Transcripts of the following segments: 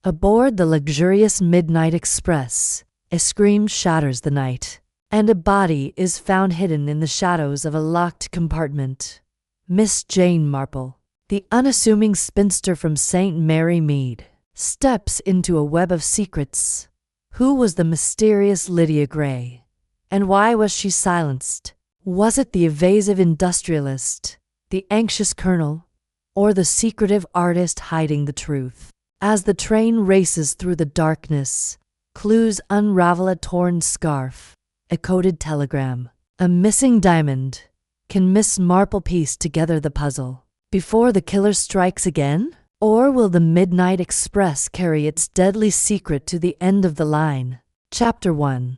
Aboard the luxurious midnight express, a scream shatters the night, and a body is found hidden in the shadows of a locked compartment. Miss Jane Marple, the unassuming spinster from St. Mary Mead, steps into a web of secrets. Who was the mysterious Lydia Gray? And why was she silenced? Was it the evasive industrialist, the anxious colonel, or the secretive artist hiding the truth? As the train races through the darkness, clues unravel: a torn scarf, a coded telegram, a missing diamond. Can Miss Marple piece together the puzzle before the killer strikes again? Or will the Midnight Express carry its deadly secret to the end of the line? Chapter 1.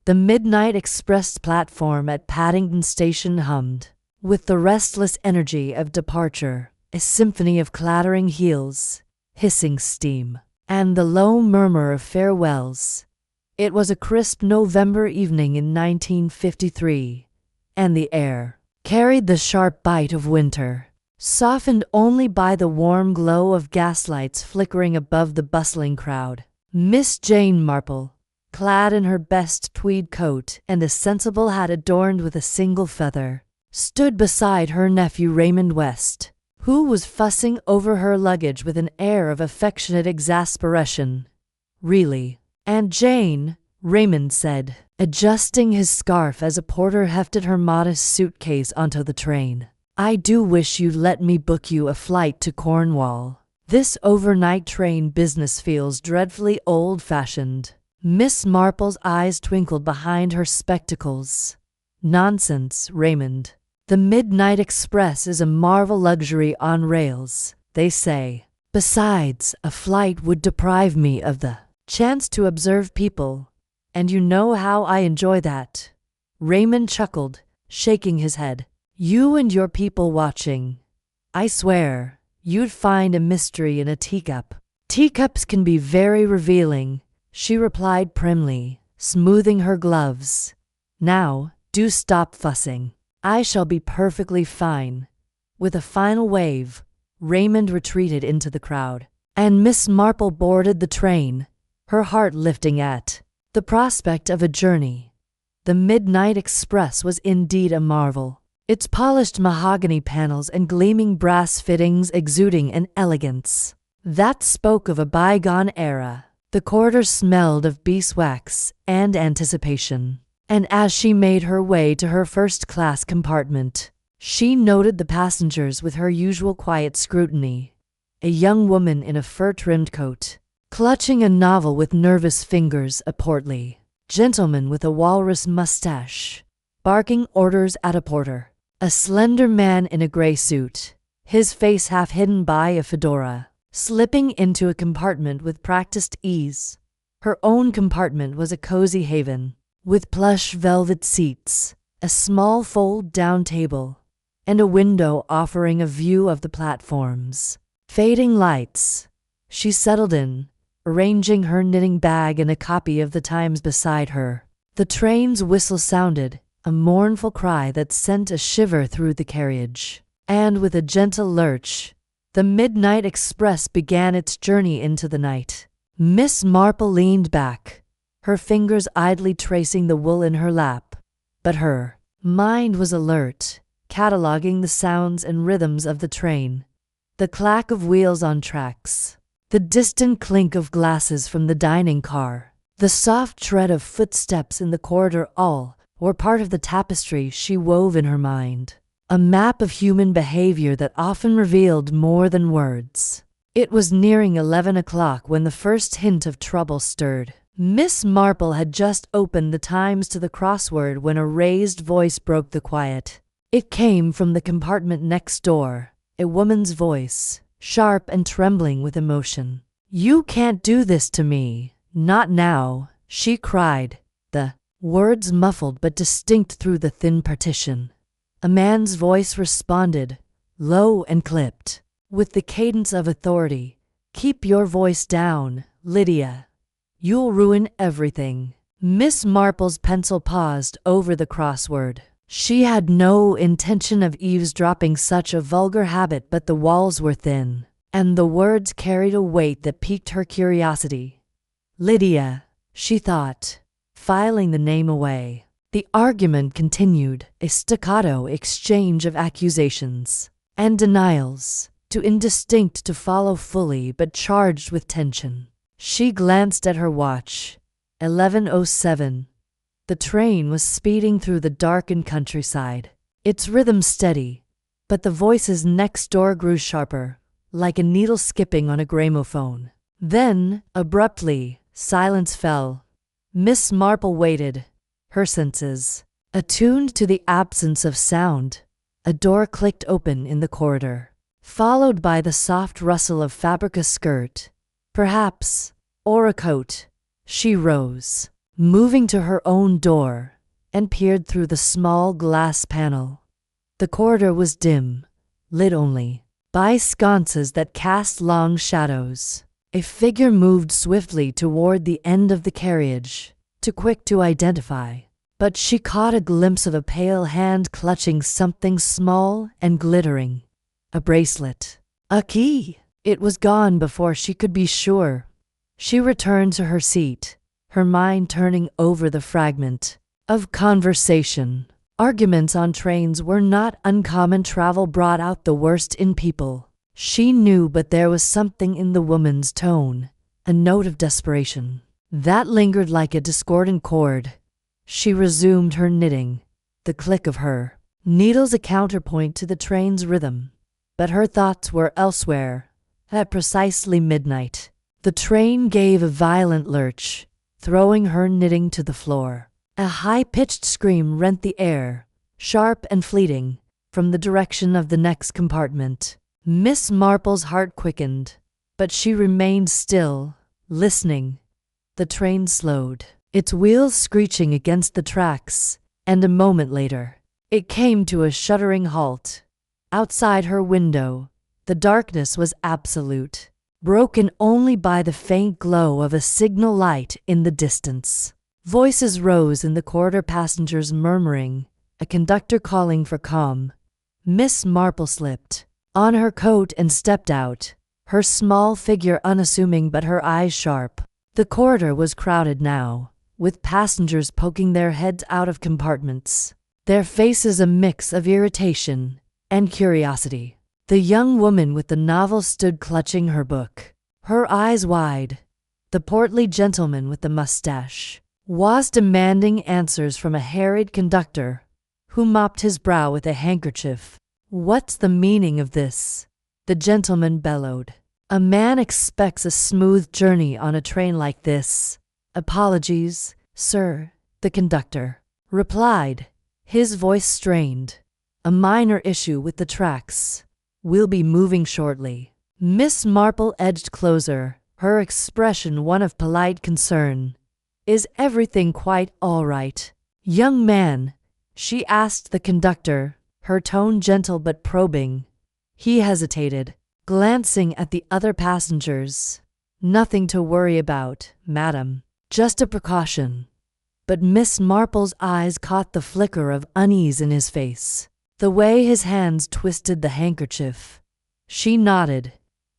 The Midnight Express platform at Paddington Station hummed with the restless energy of departure, a symphony of clattering heels, hissing steam, and the low murmur of farewells. It was a crisp November evening in 1953, and the air carried the sharp bite of winter, softened only by the warm glow of gaslights flickering above the bustling crowd. Miss Jane Marple, clad in her best tweed coat and a sensible hat adorned with a single feather, stood beside her nephew Raymond West, who was fussing over her luggage with an air of affectionate exasperation. "Really, Aunt Jane," Raymond said, adjusting his scarf as a porter hefted her modest suitcase onto the train, "I do wish you'd let me book you a flight to Cornwall. This overnight train business feels dreadfully old-fashioned." Miss Marple's eyes twinkled behind her spectacles. "Nonsense, Raymond. The Midnight Express is a marvel luxury on rails, they say. Besides, a flight would deprive me of the chance to observe people, and you know how I enjoy that." Raymond chuckled, shaking his head. "You and your people watching. I swear, you'd find a mystery in a teacup." "Teacups can be very revealing," she replied primly, smoothing her gloves. "Now, do stop fussing. I shall be perfectly fine." With a final wave, Raymond retreated into the crowd, and Miss Marple boarded the train, her heart lifting at the prospect of a journey. The Midnight Express was indeed a marvel, its polished mahogany panels and gleaming brass fittings exuding an elegance that spoke of a bygone era. The corridors smelled of beeswax and anticipation, and as she made her way to her first-class compartment, she noted the passengers with her usual quiet scrutiny. A young woman in a fur-trimmed coat, clutching a novel with nervous fingers; a portly gentleman with a walrus mustache, barking orders at a porter; a slender man in a gray suit, his face half hidden by a fedora, slipping into a compartment with practiced ease. Her own compartment was a cozy haven, with plush velvet seats, a small fold-down table, and a window offering a view of the platforms. Fading lights. She settled in, arranging her knitting bag and a copy of the Times beside her. The train's whistle sounded, a mournful cry that sent a shiver through the carriage, and with a gentle lurch, the Midnight Express began its journey into the night. Miss Marple leaned back, her fingers idly tracing the wool in her lap, but her mind was alert, cataloging the sounds and rhythms of the train. The clack of wheels on tracks, the distant clink of glasses from the dining car, the soft tread of footsteps in the corridor, all were part of the tapestry she wove in her mind, a map of human behavior that often revealed more than words. It was nearing 11 o'clock when the first hint of trouble stirred. Miss Marple had just opened the Times to the crossword when a raised voice broke the quiet. It came from the compartment next door, a woman's voice, sharp and trembling with emotion. "You can't do this to me, not now," she cried, the words muffled but distinct through the thin partition. A man's voice responded, low and clipped, with the cadence of authority. "Keep your voice down, Lydia. You'll ruin everything." Miss Marple's pencil paused over the crossword. She had no intention of eavesdropping such a vulgar habit, but the walls were thin, and the words carried a weight that piqued her curiosity. Lydia, she thought, filing the name away. The argument continued, a staccato exchange of accusations and denials, too indistinct to follow fully but charged with tension. She glanced at her watch. 11:07. The train was speeding through the darkened countryside, its rhythm steady, but the voices next door grew sharper, like a needle skipping on a gramophone. Then, abruptly, silence fell. Miss Marple waited, her senses attuned to the absence of sound. A door clicked open in the corridor, followed by the soft rustle of fabric, a skirt, perhaps, or a coat. She rose, moving to her own door, and peered through the small glass panel. The corridor was dim, lit only by sconces that cast long shadows. A figure moved swiftly toward the end of the carriage, too quick to identify, but she caught a glimpse of a pale hand clutching something small and glittering. A bracelet. A key. It was gone before she could be sure. She returned to her seat, her mind turning over the fragment of conversation. Arguments on trains were not uncommon. Travel brought out the worst in people, she knew, but there was something in the woman's tone, a note of desperation, that lingered like a discordant chord. She resumed her knitting, the click of her needles a counterpoint to the train's rhythm. But her thoughts were elsewhere. At precisely midnight, the train gave a violent lurch, throwing her knitting to the floor. A high-pitched scream rent the air, sharp and fleeting, from the direction of the next compartment. Miss Marple's heart quickened, but she remained still, listening. The train slowed, its wheels screeching against the tracks, and a moment later, it came to a shuddering halt. Outside her window, the darkness was absolute, broken only by the faint glow of a signal light in the distance. Voices rose in the corridor, passengers murmuring, a conductor calling for calm. Miss Marple slipped on her coat and stepped out, her small figure unassuming but her eyes sharp. The corridor was crowded now, with passengers poking their heads out of compartments, their faces a mix of irritation and curiosity. The young woman with the novel stood clutching her book, her eyes wide. The portly gentleman with the mustache was demanding answers from a harried conductor who mopped his brow with a handkerchief. "What's the meaning of this?" the gentleman bellowed. "A man expects a smooth journey on a train like this." "Apologies, sir," the conductor replied, his voice strained. "A minor issue with the tracks. We'll be moving shortly." Miss Marple edged closer, her expression one of polite concern. "Is everything quite all right, young man?" she asked the conductor, her tone gentle but probing. He hesitated, glancing at the other passengers. "Nothing to worry about, madam. Just a precaution." But Miss Marple's eyes caught the flicker of unease in his face, the way his hands twisted the handkerchief. She nodded,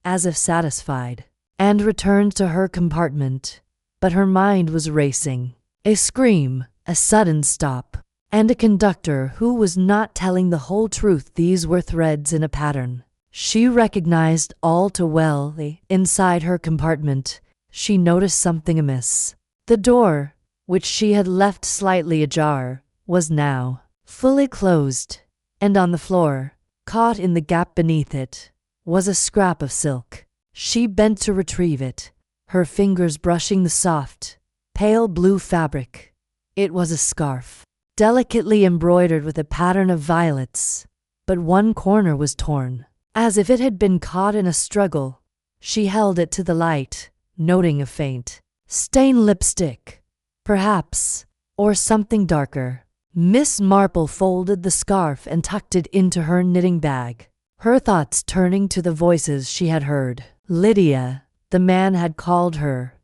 as if satisfied, and returned to her compartment. But her mind was racing. A scream, a sudden stop, and a conductor who was not telling the whole truth. These were threads in a pattern she recognized all too well. Inside her compartment, she noticed something amiss. The door, which she had left slightly ajar, was now fully closed, and on the floor, caught in the gap beneath it, was a scrap of silk. She bent to retrieve it, her fingers brushing the soft, pale blue fabric. It was a scarf, delicately embroidered with a pattern of violets, but one corner was torn, as if it had been caught in a struggle. She held it to the light, noting a faint stained lipstick, perhaps, or something darker. Miss Marple folded the scarf and tucked it into her knitting bag, her thoughts turning to the voices she had heard. Lydia, the man had called her,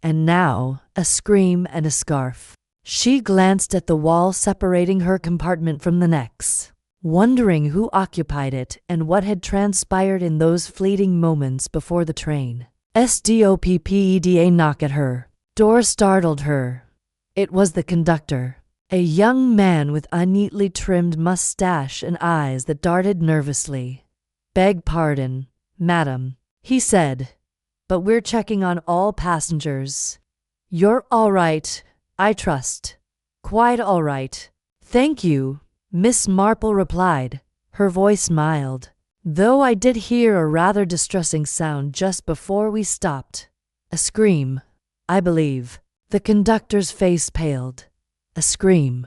and now a scream and a scarf. She glanced at the wall separating her compartment from the next. wondering who occupied it and what had transpired in those fleeting moments before the train. Stopped knock at her door startled her. It was the conductor, a young man with a neatly trimmed mustache and eyes that darted nervously. "Beg pardon, madam," he said, "but we're checking on all passengers." "You're all right, I trust." "Quite all right, thank you," Miss Marple replied, her voice mild, "though I did hear a rather distressing sound just before we stopped. A scream, I believe." The conductor's face paled. A scream.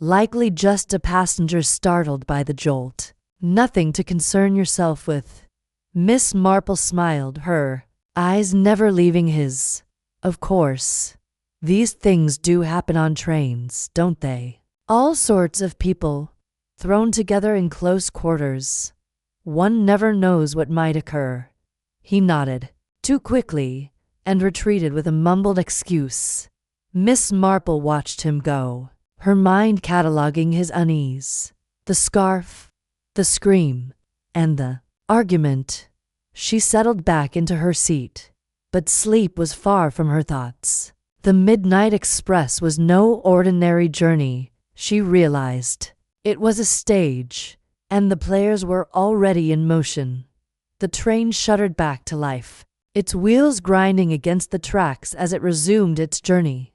Likely just a passenger startled by the jolt. "Nothing to concern yourself with." Miss Marple smiled, her eyes never leaving his. "Of course. These things do happen on trains, don't they? All sorts of people, thrown together in close quarters. One never knows what might occur." He nodded, too quickly, and retreated with a mumbled excuse. Miss Marple watched him go, her mind cataloguing his unease. The scarf, the scream, and the argument. She settled back into her seat, but sleep was far from her thoughts. The midnight express was no ordinary journey, she realized. It was a stage, and the players were already in motion. The train shuddered back to life, its wheels grinding against the tracks as it resumed its journey.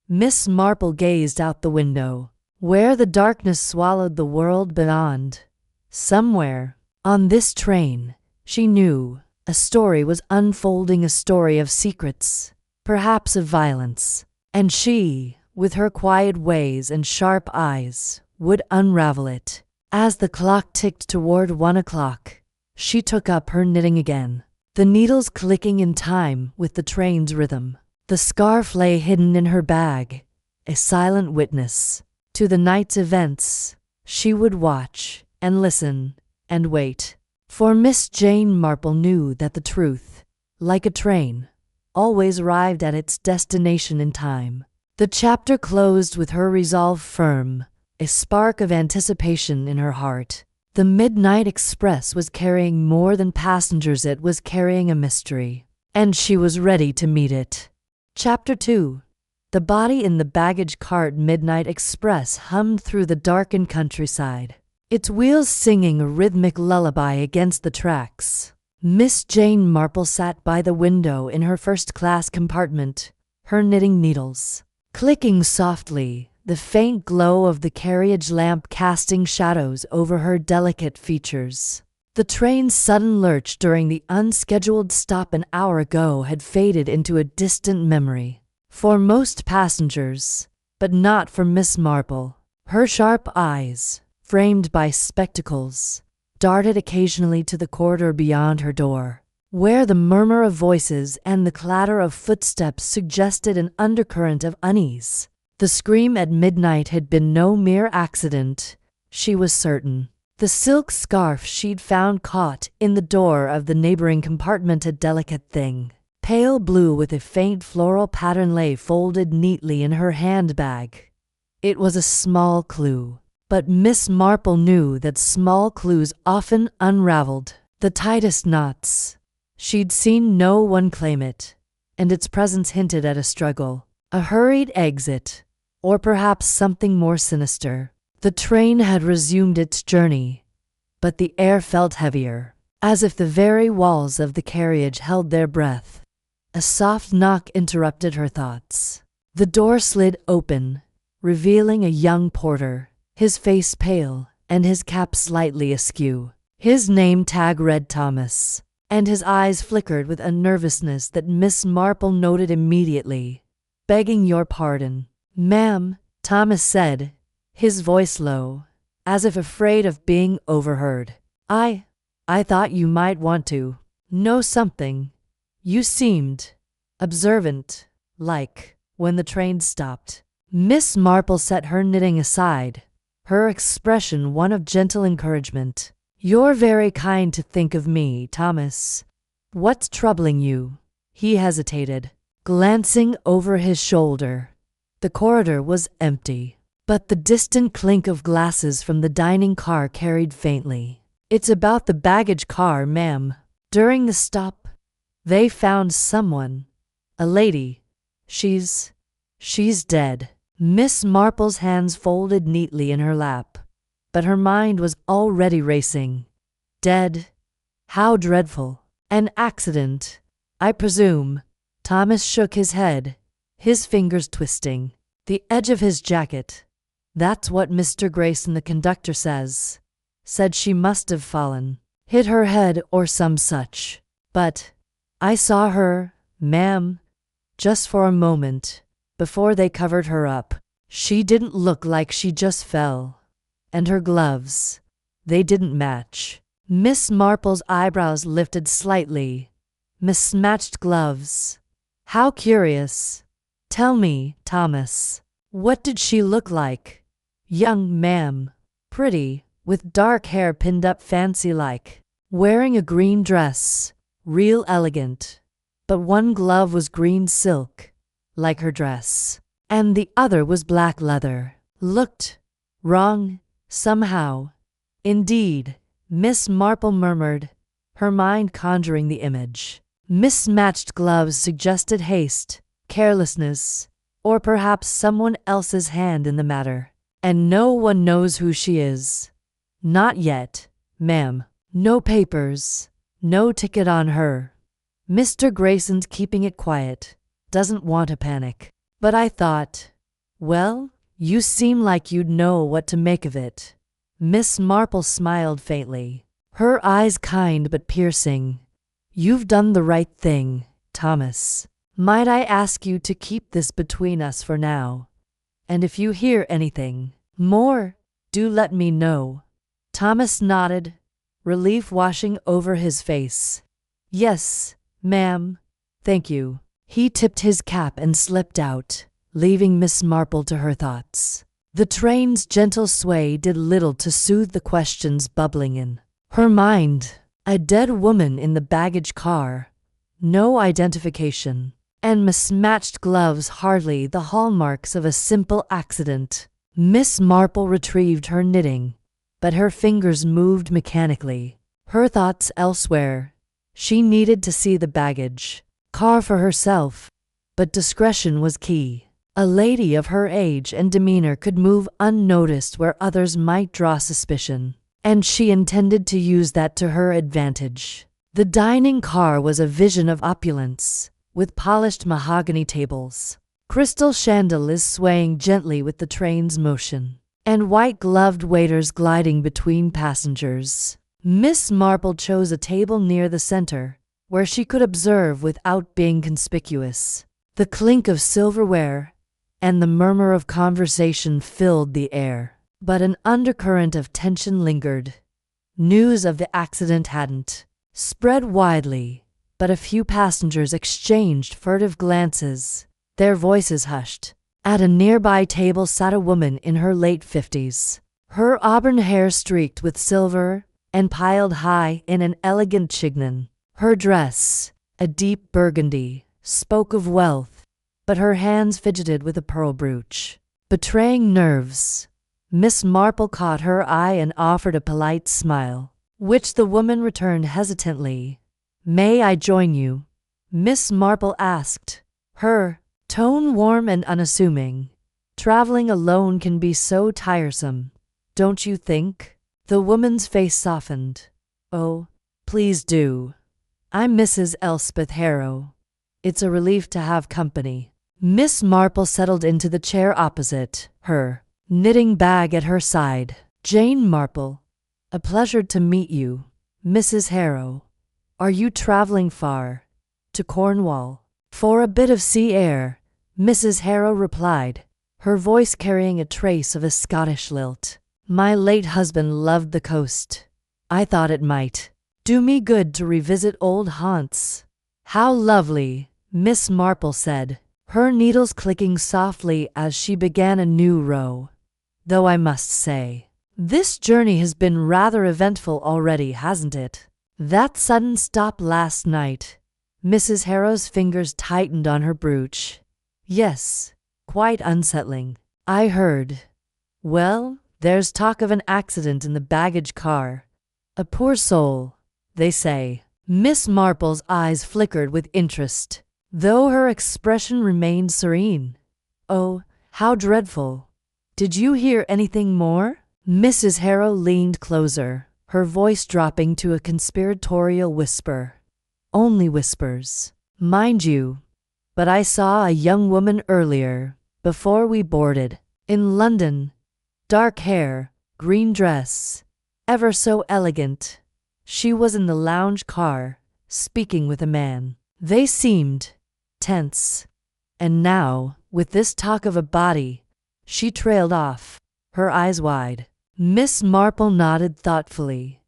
Miss Marple gazed out the window, where the darkness swallowed the world beyond. Somewhere, on this train, she knew, a story was unfolding, a story of secrets, perhaps of violence, and she, with her quiet ways and sharp eyes, would unravel it. As the clock ticked toward 1 o'clock, she took up her knitting again, the needles clicking in time with the train's rhythm. The scarf lay hidden in her bag, a silent witness to the night's events. She would watch and listen and wait, for Miss Jane Marple knew that the truth, like a train, always arrived at its destination in time. The chapter closed with her resolve firm, a spark of anticipation in her heart. The midnight express was carrying more than passengers, it was carrying a mystery, and she was ready to meet it. Chapter 2. The body in the baggage cart. Midnight express hummed through the darkened countryside, its wheels singing a rhythmic lullaby against the tracks. Miss Jane Marple sat by the window in her first-class compartment, her knitting needles clicking softly, the faint glow of the carriage lamp casting shadows over her delicate features. The train's sudden lurch during the unscheduled stop an hour ago had faded into a distant memory for most passengers, but not for Miss Marple. Her sharp eyes, framed by spectacles, darted occasionally to the corridor beyond her door, where the murmur of voices and the clatter of footsteps suggested an undercurrent of unease. The scream at midnight had been no mere accident, she was certain. The silk scarf she'd found caught in the door of the neighboring compartment, a delicate thing, pale blue with a faint floral pattern, lay folded neatly in her handbag. It was a small clue, but Miss Marple knew that small clues often unraveled the tightest knots. She'd seen no one claim it, and its presence hinted at a struggle, a hurried exit, or perhaps something more sinister. The train had resumed its journey, but the air felt heavier, as if the very walls of the carriage held their breath. A soft knock interrupted her thoughts. The door slid open, revealing a young porter, his face pale and his cap slightly askew. His name tag read Thomas, and his eyes flickered with a nervousness that Miss Marple noted immediately. "Begging your pardon, ma'am," Thomas said, his voice low, as if afraid of being overheard. I thought you might want to know something. You seemed observant, like, when the train stopped." Miss Marple set her knitting aside, her expression one of gentle encouragement. "You're very kind to think of me, Thomas. What's troubling you?" He hesitated, glancing over his shoulder. The corridor was empty. but the distant clink of glasses from the dining car carried faintly. "It's about the baggage car, ma'am. During the stop, they found someone. A lady. She's dead." Miss Marple's hands folded neatly in her lap, but her mind was already racing. "Dead? How dreadful. An accident, I presume." Thomas shook his head, his fingers twisting. "The edge of his jacket. That's what Mr. Grayson, the conductor, said she must have fallen. Hit her head or some such. But I saw her, ma'am, just for a moment, before they covered her up. She didn't look like she just fell. And her gloves, they didn't match." Miss Marple's eyebrows lifted slightly. "Mismatched gloves. How curious. Tell me, Thomas, what did she look like?" "Young, ma'am. Pretty, with dark hair pinned up fancy-like. Wearing a green dress, real elegant. But one glove was green silk, like her dress, and the other was black leather. Looked wrong, somehow." "Indeed," Miss Marple murmured, her mind conjuring the image. Mismatched gloves suggested haste, carelessness, or perhaps someone else's hand in the matter. "And no one knows who she is?" "Not yet, ma'am. No papers, no ticket on her. Mr. Grayson's keeping it quiet, doesn't want a panic. But I thought, well, you seem like you'd know what to make of it." Miss Marple smiled faintly, her eyes kind but piercing. "You've done the right thing, Thomas. Might I ask you to keep this between us for now? And if you hear anything more, do let me know." Thomas nodded, relief washing over his face. "Yes, ma'am, thank you." He tipped his cap and slipped out, leaving Miss Marple to her thoughts. The train's gentle sway did little to soothe the questions bubbling in her mind. A dead woman in the baggage car, no identification, and mismatched gloves hardly the hallmarks of a simple accident. Miss Marple retrieved her knitting, but her fingers moved mechanically, her thoughts elsewhere. She needed to see the baggage car for herself, but discretion was key. A lady of her age and demeanor could move unnoticed where others might draw suspicion, and she intended to use that to her advantage. The dining car was a vision of opulence, with polished mahogany tables, crystal chandeliers swaying gently with the train's motion, and white-gloved waiters gliding between passengers. Miss Marple chose a table near the center, where she could observe without being conspicuous. The clink of silverware and the murmur of conversation filled the air, but an undercurrent of tension lingered. News of the accident hadn't spread widely, but a few passengers exchanged furtive glances, their voices hushed. At a nearby table sat a woman in her late 50s, her auburn hair streaked with silver and piled high in an elegant chignon. Her dress, a deep burgundy, spoke of wealth, but her hands fidgeted with a pearl brooch, betraying nerves. Miss Marple caught her eye and offered a polite smile, which the woman returned hesitantly. "May I join you?" Miss Marple asked, her tone warm and unassuming. "Traveling alone can be so tiresome, don't you think?" The woman's face softened. "Oh, please do. I'm Mrs. Elspeth Harrow. It's a relief to have company." Miss Marple settled into the chair opposite, her knitting bag at her side. "Jane Marple, a pleasure to meet you, Mrs. Harrow. Are you traveling far? To Cornwall?" "For a bit of sea air," Mrs. Harrow replied, her voice carrying a trace of a Scottish lilt. "My late husband loved the coast. I thought it might do me good to revisit old haunts." "How lovely," Miss Marple said, her needles clicking softly as she began a new row. "Though I must say, this journey has been rather eventful already, hasn't it? That sudden stop last night." Mrs. Harrow's fingers tightened on her brooch. "Yes, quite unsettling. I heard Well, there's talk of an accident in the baggage car. A poor soul, they say. Miss Marple's eyes flickered with interest, though her expression remained serene. Oh, how dreadful. Did you hear anything more? Mrs. Harrow leaned closer, her voice dropping to a conspiratorial whisper. Only whispers, mind you. But I saw a young woman earlier, before we boarded, in London. Dark hair, green dress, ever so elegant. She was in the lounge car, speaking with a man. They seemed tense. And now, with this talk of a body, she trailed off, her eyes wide. Miss Marple nodded thoughtfully.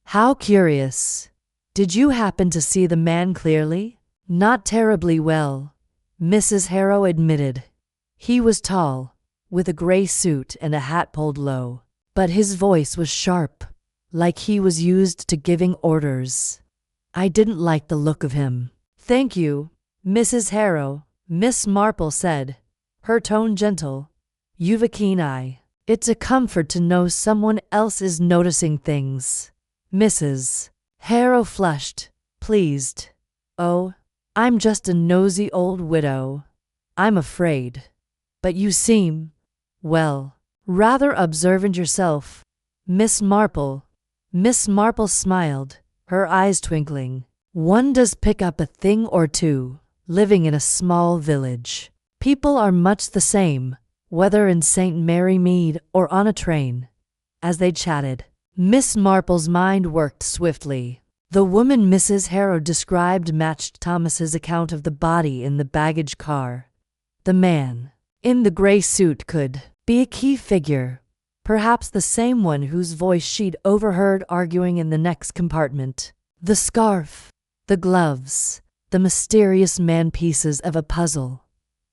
How curious. Did you happen to see the man clearly? Not terribly well, Mrs. Harrow admitted. He was tall, with a gray suit and a hat pulled low, but his voice was sharp, like he was used to giving orders. I didn't like the look of him. Thank you, Mrs. Harrow, Miss Marple said, her tone gentle. You've a keen eye. It's a comfort to know someone else is noticing things. Mrs. Harrow flushed, pleased. Oh, I'm just a nosy old widow, I'm afraid. But you seem, well, rather observant yourself, Miss Marple. Miss Marple smiled, her eyes twinkling. One does pick up a thing or two, living in a small village. People are much the same, whether in St. Mary Mead or on a train. As they chatted, Miss Marple's mind worked swiftly. The woman Mrs. Harrow described matched Thomas's account of the body in the baggage car. The man in the gray suit could be a key figure, perhaps the same one whose voice she'd overheard arguing in the next compartment. The scarf, the gloves, the mysterious man-pieces of a puzzle.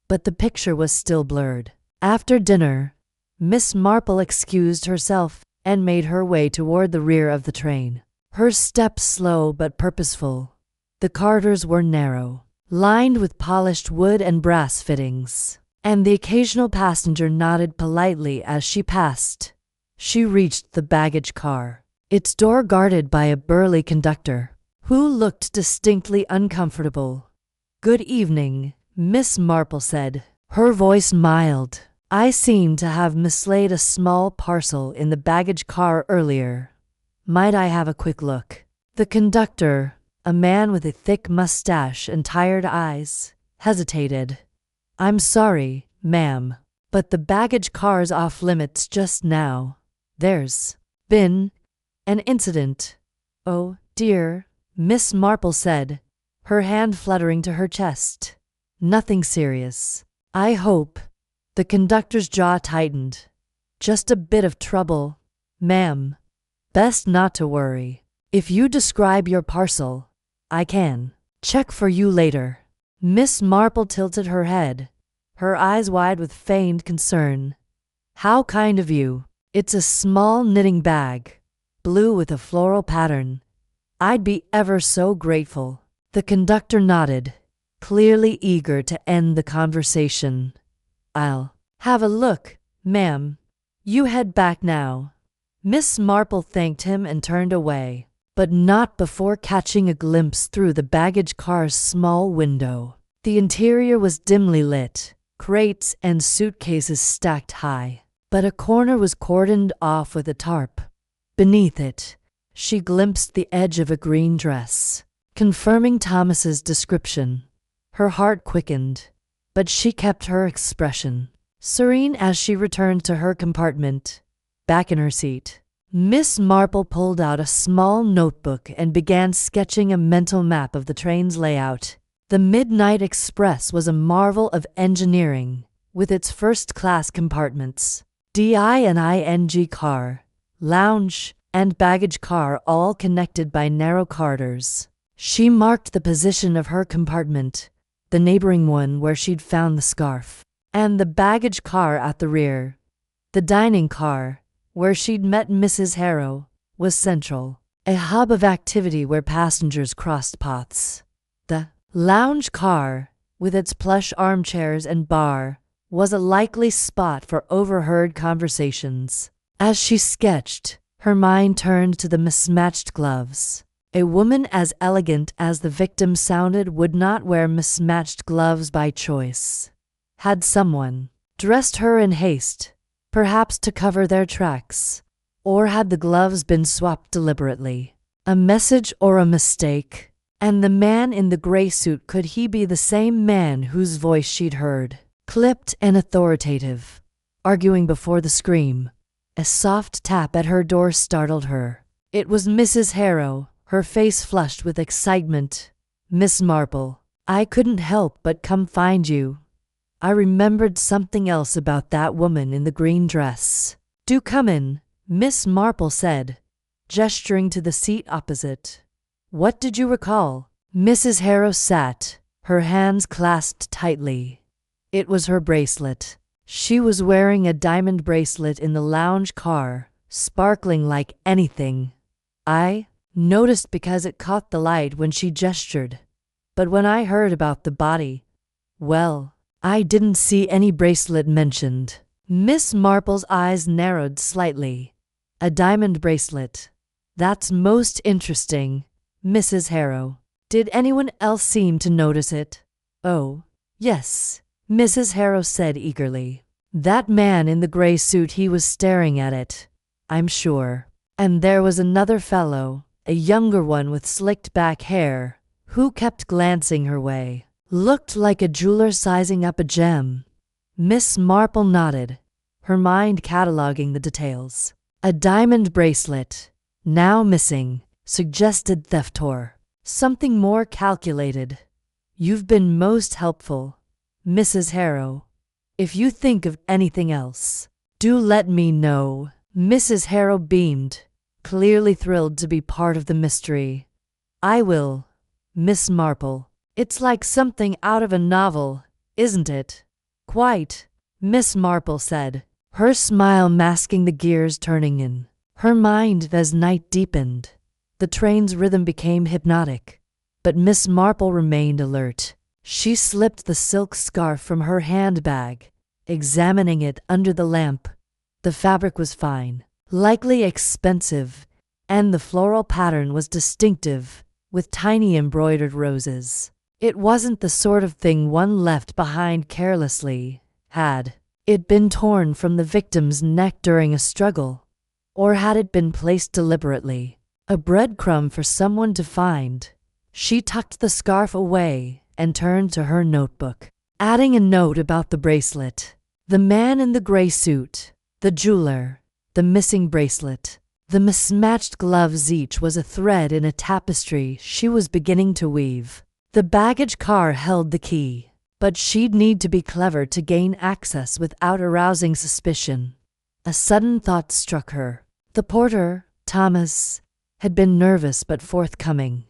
But the picture was still blurred. After dinner, Miss Marple excused herself and made her way toward the rear of the train. Her steps slow but purposeful. The corridors were narrow, lined with polished wood and brass fittings, and the occasional passenger nodded politely as she passed. She reached the baggage car, its door guarded by a burly conductor, who looked distinctly uncomfortable. Good evening, Miss Marple said, her voice mild. I seem to have mislaid a small parcel in the baggage car earlier. Might I have a quick look? The conductor, a man with a thick mustache and tired eyes, hesitated. I'm sorry, ma'am, but the baggage car's off limits just now. There's been an incident. Oh, dear, Miss Marple said, her hand fluttering to her chest. Nothing serious, I hope. The conductor's jaw tightened. Just a bit of trouble, ma'am. Best not to worry. If you describe your parcel, I can check for you later. Miss Marple tilted her head, her eyes wide with feigned concern. How kind of you. It's a small knitting bag, blue with a floral pattern. I'd be ever so grateful. The conductor nodded, clearly eager to end the conversation. I'll have a look, ma'am. You head back now. Miss Marple thanked him and turned away, but not before catching a glimpse through the baggage car's small window. The interior was dimly lit, crates and suitcases stacked high, but a corner was cordoned off with a tarp. Beneath it, she glimpsed the edge of a green dress, confirming Thomas's description. Her heart quickened, but she kept her expression serene as she returned to her compartment. Back in her seat, Miss Marple pulled out a small notebook and began sketching a mental map of the train's layout. The Midnight Express was a marvel of engineering, with its first-class compartments, DING car, lounge, and baggage car all connected by narrow corridors. She marked the position of her compartment, the neighboring one where she'd found the scarf, and the baggage car at the rear. The dining car, where she'd met Mrs. Harrow, was central, a hub of activity where passengers crossed paths. The lounge car, with its plush armchairs and bar, was a likely spot for overheard conversations. As she sketched, her mind turned to the mismatched gloves. A woman as elegant as the victim sounded would not wear mismatched gloves by choice. Had someone dressed her in haste, perhaps to cover their tracks, or had the gloves been swapped deliberately? A message or a mistake? And the man in the gray suit, could he be the same man whose voice she'd heard, clipped and authoritative, arguing before the scream? A soft tap at her door startled her. It was Mrs. Harrow, her face flushed with excitement. "Miss Marple, I couldn't help but come find you. I remembered something else about that woman in the green dress." "Do come in," Miss Marple said, gesturing to the seat opposite. "What did you recall?" Mrs. Harrow sat, her hands clasped tightly. It was her bracelet. She was wearing a diamond bracelet in the lounge car, sparkling like anything. "I noticed because it caught the light when she gestured. But when I heard about the body, well, I didn't see any bracelet mentioned." Miss Marple's eyes narrowed slightly. "A diamond bracelet. That's most interesting, Mrs. Harrow. Did anyone else seem to notice it?" "Oh, yes," Mrs. Harrow said eagerly. "That man in the gray suit, he was staring at it, I'm sure. And there was another fellow, a younger one with slicked back hair, who kept glancing her way. Looked like a jeweler sizing up a gem." Miss Marple nodded, her mind cataloging the details. "A diamond bracelet, now missing, suggested theft or something more calculated. You've been most helpful, Mrs. Harrow. If you think of anything else, do let me know." Mrs. Harrow beamed, clearly thrilled to be part of the mystery. "I will, Miss Marple. It's like something out of a novel, isn't it?" "Quite," Miss Marple said, her smile masking the gears turning in her mind as night deepened. The train's rhythm became hypnotic, but Miss Marple remained alert. She slipped the silk scarf from her handbag, examining it under the lamp. The fabric was fine, likely expensive, and the floral pattern was distinctive, with tiny embroidered roses. It wasn't the sort of thing one left behind carelessly. Had it been torn from the victim's neck during a struggle? Or had it been placed deliberately? A breadcrumb for someone to find. She tucked the scarf away and turned to her notebook, adding a note about the bracelet. The man in the gray suit, the jeweler, the missing bracelet, the mismatched gloves, each was a thread in a tapestry she was beginning to weave. The baggage car held the key, but she'd need to be clever to gain access without arousing suspicion. A sudden thought struck her. The porter, Thomas, had been nervous but forthcoming.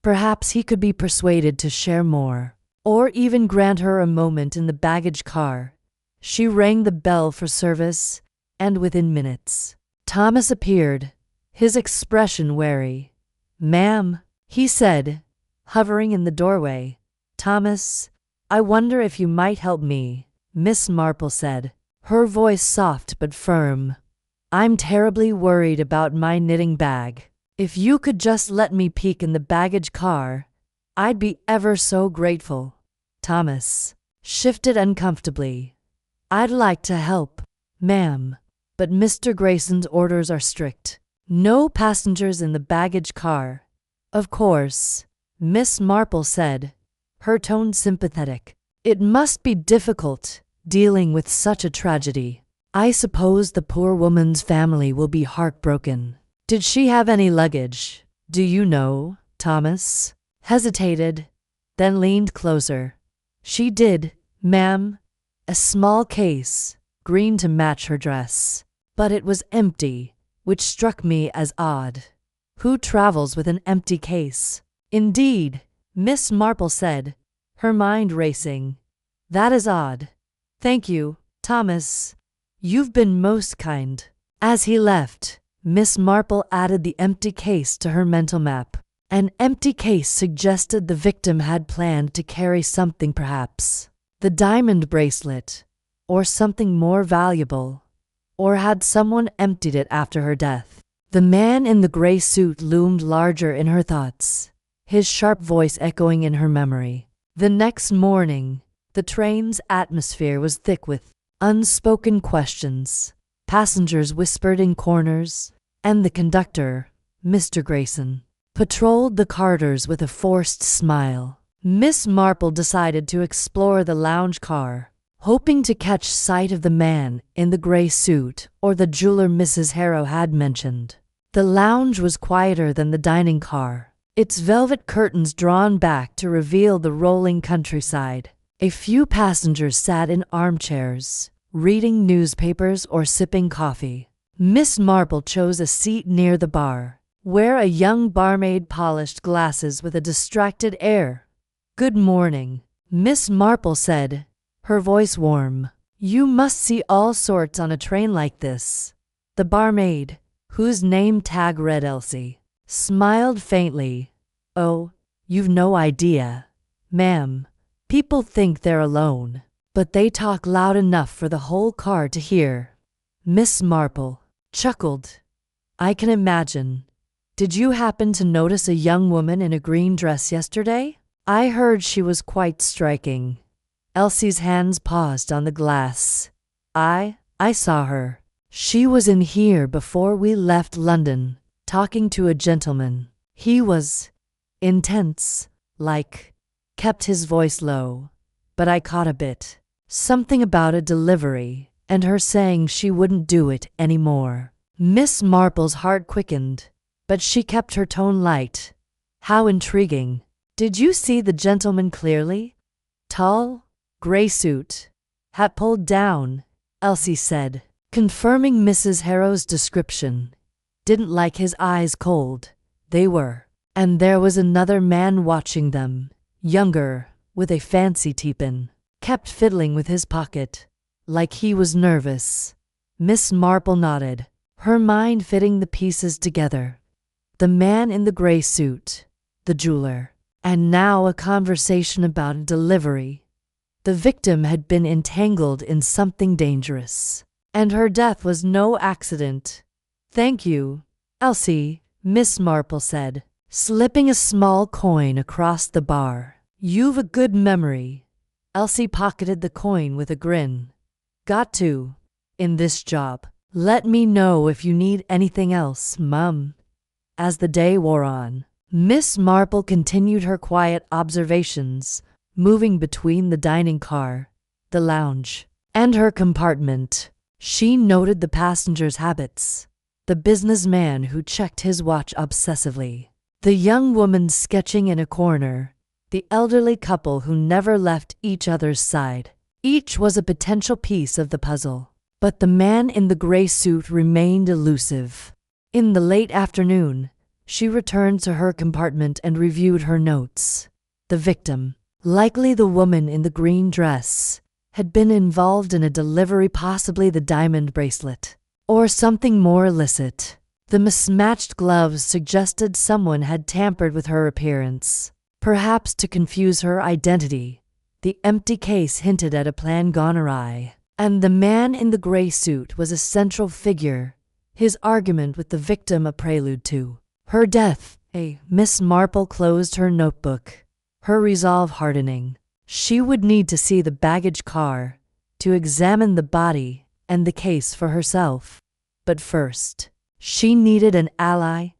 Perhaps he could be persuaded to share more, or even grant her a moment in the baggage car. She rang the bell for service, and within minutes, Thomas appeared, his expression wary. "Ma'am," he said, hovering in the doorway. "Thomas, I wonder if you might help me," Miss Marple said, her voice soft but firm. "I'm terribly worried about my knitting bag. If you could just let me peek in the baggage car, I'd be ever so grateful." Thomas shifted uncomfortably. "I'd like to help, ma'am, but Mr. Grayson's orders are strict. No passengers in the baggage car." "Of course," Miss Marple said, her tone sympathetic. "It must be difficult, dealing with such a tragedy. I suppose the poor woman's family will be heartbroken. Did she have any luggage, do you know?" Thomas hesitated, then leaned closer. "She did, ma'am. A small case, green to match her dress. But it was empty, which struck me as odd. Who travels with an empty case?" "Indeed," Miss Marple said, her mind racing. "That is odd. Thank you, Thomas. You've been most kind." As he left, Miss Marple added the empty case to her mental map. An empty case suggested the victim had planned to carry something, perhaps the diamond bracelet, or something more valuable? Or had someone emptied it after her death? The man in the gray suit loomed larger in her thoughts, his sharp voice echoing in her memory. The next morning, the train's atmosphere was thick with unspoken questions. Passengers whispered in corners, and the conductor, Mr. Grayson, patrolled the corridors with a forced smile. Miss Marple decided to explore the lounge car, hoping to catch sight of the man in the gray suit or the jeweler Mrs. Harrow had mentioned. The lounge was quieter than the dining car, its velvet curtains drawn back to reveal the rolling countryside. A few passengers sat in armchairs, reading newspapers or sipping coffee. Miss Marple chose a seat near the bar, where a young barmaid polished glasses with a distracted air. "Good morning," Miss Marple said, her voice warm. "You must see all sorts on a train like this." The barmaid, whose name tag read Elsie, smiled faintly. "Oh, you've no idea, ma'am. People think they're alone, but they talk loud enough for the whole car to hear." Miss Marple chuckled. "I can imagine. Did you happen to notice a young woman in a green dress yesterday? I heard she was quite striking." Elsie's hands paused on the glass. I saw her. She was in here before we left London, talking to a gentleman. He was intense, kept his voice low, but I caught a bit. Something about a delivery, and her saying she wouldn't do it anymore." Miss Marple's heart quickened, but she kept her tone light. "How intriguing. Did you see the gentleman clearly? Tall, gray suit, hat pulled down," Elsie said, confirming Mrs. Harrow's description. "Didn't like his eyes cold, they were. And there was another man watching them, younger, with a fancy teepin. Kept fiddling with his pocket, like he was nervous." Miss Marple nodded, her mind fitting the pieces together. The man in the gray suit, the jeweler, and now a conversation about a delivery. The victim had been entangled in something dangerous, and her death was no accident. "Thank you, Elsie," Miss Marple said, slipping a small coin across the bar. "You've a good memory." Elsie pocketed the coin with a grin. "Got to, in this job. Let me know if you need anything else, Mum." As the day wore on, Miss Marple continued her quiet observations, moving between the dining car, the lounge, and her compartment. She noted the passengers' habits, the businessman who checked his watch obsessively, the young woman sketching in a corner, the elderly couple who never left each other's side. Each was a potential piece of the puzzle, but the man in the gray suit remained elusive. In the late afternoon, she returned to her compartment and reviewed her notes. The victim, likely the woman in the green dress, had been involved in a delivery, possibly the diamond bracelet, or something more illicit. The mismatched gloves suggested someone had tampered with her appearance, perhaps to confuse her identity. The empty case hinted at a plan gone awry, and the man in the gray suit was a central figure, his argument with the victim a prelude to her death. Miss Marple closed her notebook, her resolve hardening. She would need to see the baggage car, to examine the body and the case for herself. But first, she needed an ally.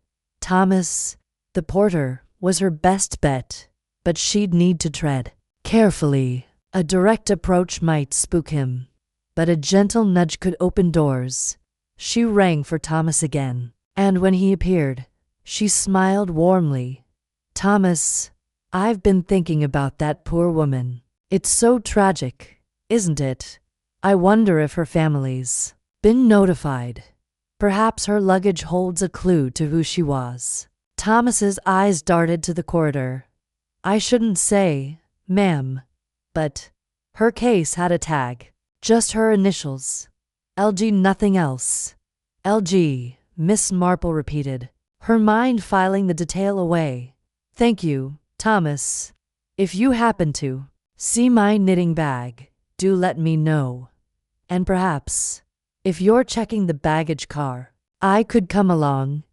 Thomas, the porter, was her best bet, but she'd need to tread carefully. A direct approach might spook him, but a gentle nudge could open doors. She rang for Thomas again, and when he appeared, she smiled warmly. "Thomas, I've been thinking about that poor woman. It's so tragic, isn't it? I wonder if her family's been notified. Perhaps her luggage holds a clue to who she was." Thomas's eyes darted to the corridor. "I shouldn't say, ma'am, but her case had a tag. Just her initials. LG, nothing else." "LG," Miss Marple repeated, her mind filing the detail away. "Thank you, Thomas. If you happen to see my knitting bag, do let me know." And perhaps, if you're checking the baggage car, I could come along,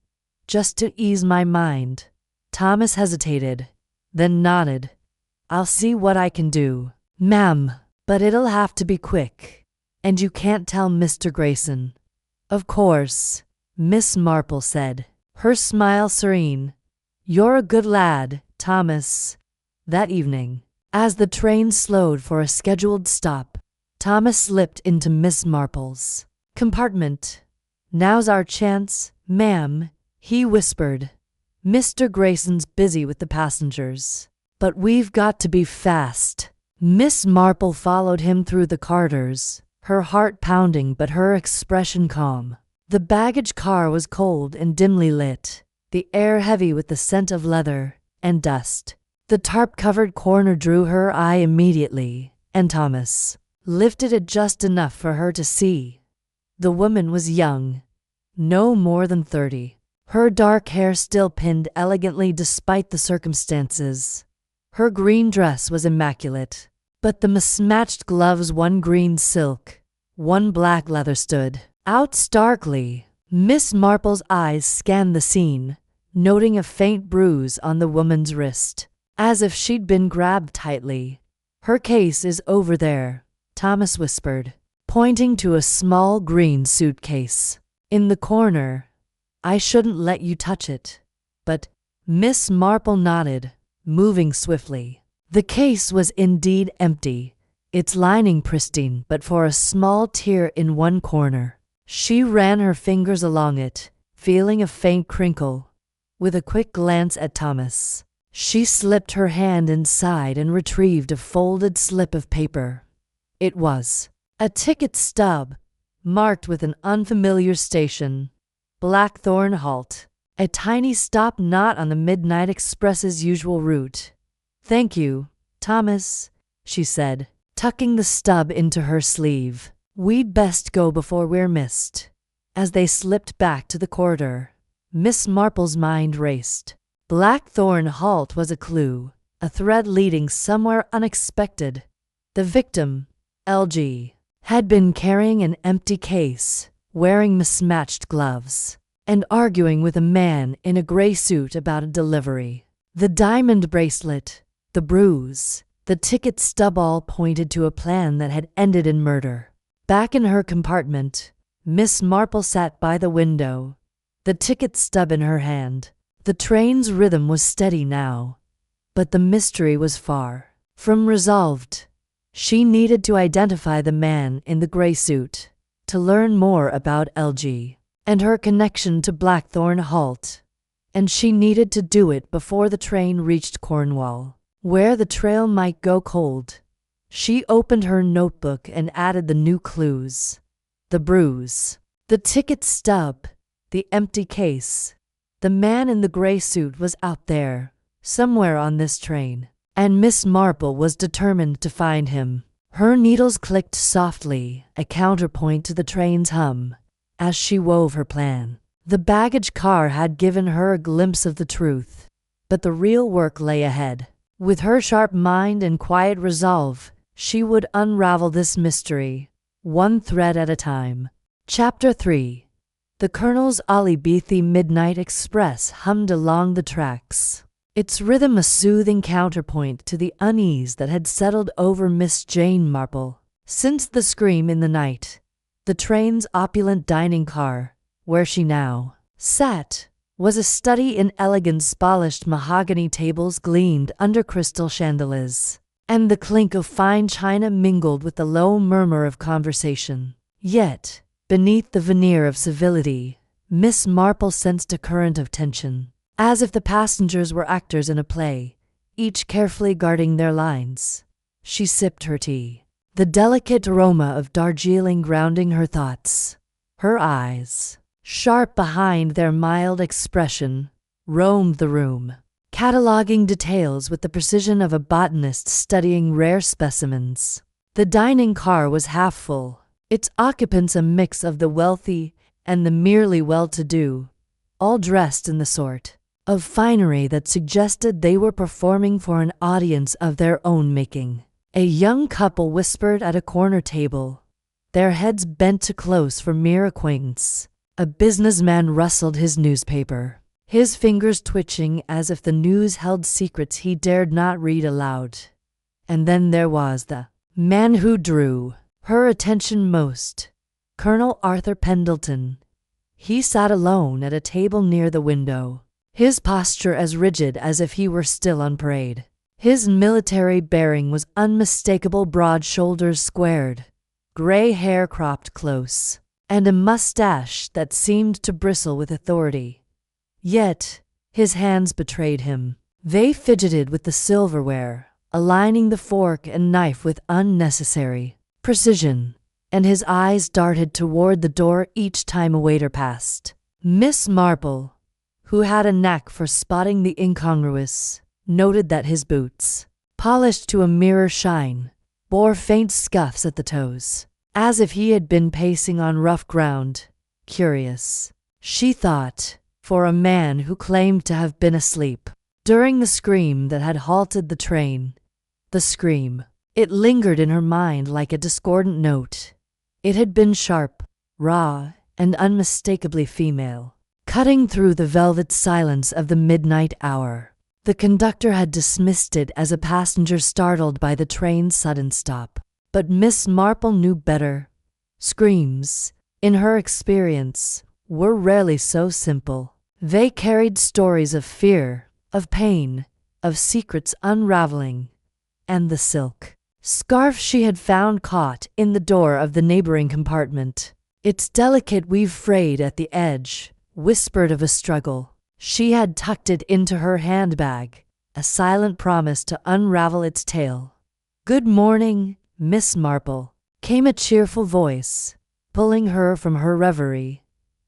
just to ease my mind." Thomas hesitated, then nodded. "I'll see what I can do, ma'am, but it'll have to be quick. And you can't tell Mr. Grayson." "Of course," Miss Marple said, her smile serene. "You're a good lad, Thomas." That evening, as the train slowed for a scheduled stop, Thomas slipped into Miss Marple's compartment. "Now's our chance, ma'am," he whispered. "Mr. Grayson's busy with the passengers, but we've got to be fast." Miss Marple followed him through the corridors, her heart pounding but her expression calm. The baggage car was cold and dimly lit, the air heavy with the scent of leather and dust. The tarp-covered corner drew her eye immediately, and Thomas lifted it just enough for her to see. The woman was young, no more than 30. Her dark hair still pinned elegantly despite the circumstances. Her green dress was immaculate, but the mismatched gloves, one green silk, one black leather, stood out starkly. Miss Marple's eyes scanned the scene, noting a faint bruise on the woman's wrist, as if she'd been grabbed tightly. "Her case is over there," Thomas whispered, pointing to a small green suitcase in the corner. "I shouldn't let you touch it, but—" Miss Marple nodded, moving swiftly. The case was indeed empty, its lining pristine but for a small tear in one corner. She ran her fingers along it, feeling a faint crinkle. With a quick glance at Thomas, she slipped her hand inside and retrieved a folded slip of paper. It was a ticket stub, marked with an unfamiliar station. Blackthorn Halt, a tiny stop not on the Midnight Express's usual route. "Thank you, Thomas," she said, tucking the stub into her sleeve. "We'd best go before we're missed." As they slipped back to the corridor, Miss Marple's mind raced. Blackthorn Halt was a clue, a thread leading somewhere unexpected. The victim, LG, had been carrying an empty case, wearing mismatched gloves, and arguing with a man in a gray suit about a delivery. The diamond bracelet, the bruise, the ticket stub all pointed to a plan that had ended in murder. Back in her compartment, Miss Marple sat by the window, the ticket stub in her hand. The train's rhythm was steady now, but the mystery was far from resolved. She needed to identify the man in the gray suit, to learn more about LG and her connection to Blackthorn Halt, and she needed to do it before the train reached Cornwall, where the trail might go cold. She opened her notebook and added the new clues: the bruise, the ticket stub, the empty case. The man in the gray suit was out there, somewhere on this train, and Miss Marple was determined to find him. Her needles clicked softly, a counterpoint to the train's hum, as she wove her plan. The baggage car had given her a glimpse of the truth, but the real work lay ahead. With her sharp mind and quiet resolve, she would unravel this mystery, one thread at a time. Chapter 3. The Colonel's Audiobook Midnight Express hummed along the tracks, its rhythm a soothing counterpoint to the unease that had settled over Miss Jane Marple. Since the scream in the night, the train's opulent dining car, where she now sat, was a study in elegance. Polished mahogany tables gleamed under crystal chandeliers, and the clink of fine china mingled with the low murmur of conversation. Yet, beneath the veneer of civility, Miss Marple sensed a current of tension, as if the passengers were actors in a play, each carefully guarding their lines. She sipped her tea, the delicate aroma of Darjeeling grounding her thoughts. Her eyes, sharp behind their mild expression, roamed the room, cataloging details with the precision of a botanist studying rare specimens. The dining car was half full, its occupants a mix of the wealthy and the merely well-to-do, all dressed in the sort of finery that suggested they were performing for an audience of their own making. A young couple whispered at a corner table, their heads bent too close for mere acquaintance. A businessman rustled his newspaper, his fingers twitching as if the news held secrets he dared not read aloud. And then there was the man who drew her attention most, Colonel Arthur Pendleton. He sat alone at a table near the window, his posture as rigid as if he were still on parade. His military bearing was unmistakable, broad shoulders squared, gray hair cropped close, and a mustache that seemed to bristle with authority. Yet, his hands betrayed him. They fidgeted with the silverware, aligning the fork and knife with unnecessary precision, and his eyes darted toward the door each time a waiter passed. Miss Marple, who had a knack for spotting the incongruous, noted that his boots, polished to a mirror shine, bore faint scuffs at the toes, as if he had been pacing on rough ground. Curious, she thought, for a man who claimed to have been asleep during the scream that had halted the train. The scream. It lingered in her mind like a discordant note. It had been sharp, raw, and unmistakably female, cutting through the velvet silence of the midnight hour. The conductor had dismissed it as a passenger startled by the train's sudden stop. But Miss Marple knew better. Screams, in her experience, were rarely so simple. They carried stories of fear, of pain, of secrets unraveling. And the silk scarf she had found caught in the door of the neighboring compartment, its delicate weave frayed at the edge, whispered of a struggle. She had tucked it into her handbag, a silent promise to unravel its tale. "Good morning, Miss Marple," came a cheerful voice, pulling her from her reverie.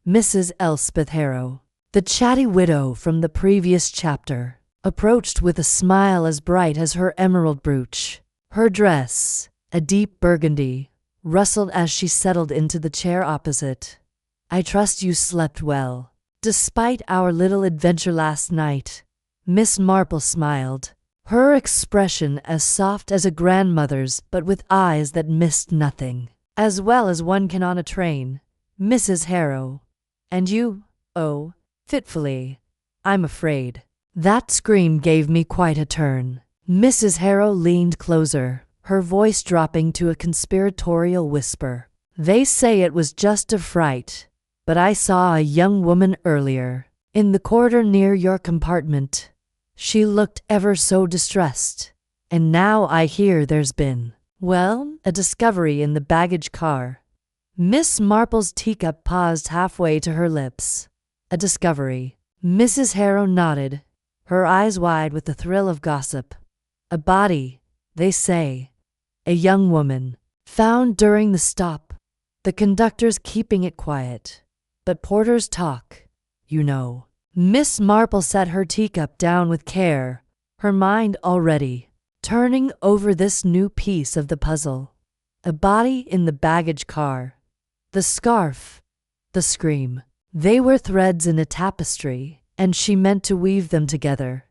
Mrs. Elspeth Harrow, the chatty widow from the previous chapter, approached with a smile as bright as her emerald brooch. Her dress, a deep burgundy, rustled as she settled into the chair opposite. "I trust you slept well, despite our little adventure last night." Miss Marple smiled, her expression as soft as a grandmother's but with eyes that missed nothing. "As well as one can on a train, Mrs. Harrow. And you?" "Oh, fitfully, I'm afraid." That scream gave me quite a turn. Mrs. Harrow leaned closer, her voice dropping to a conspiratorial whisper. "They say it was just a fright, but I saw a young woman earlier, in the corridor near your compartment. She looked ever so distressed. And now I hear there's been, well, a discovery in the baggage car." Miss Marple's teacup paused halfway to her lips. "A discovery?" Mrs. Harrow nodded, her eyes wide with the thrill of gossip. "A body, they say. A young woman, found during the stop. The conductor's keeping it quiet, but porters talk, you know." Miss Marple set her teacup down with care, her mind already turning over this new piece of the puzzle. A body in the baggage car. The scarf. The scream. They were threads in a tapestry, and she meant to weave them together.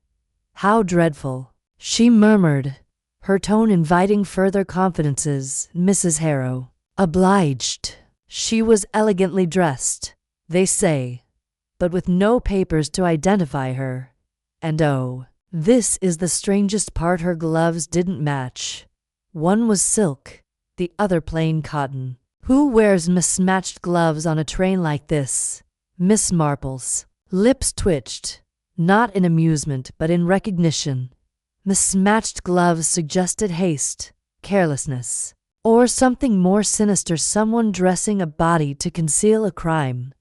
"How dreadful," she murmured, her tone inviting further confidences. Mrs. Harrow, obliged. She was elegantly dressed, they say, but with no papers to identify her. And oh, this is the strangest part, her gloves didn't match. One was silk, the other plain cotton. Who wears mismatched gloves on a train like this? Miss Marple's lips twitched, not in amusement but in recognition. Mismatched gloves suggested haste, carelessness, or something more sinister, someone dressing a body to conceal a crime.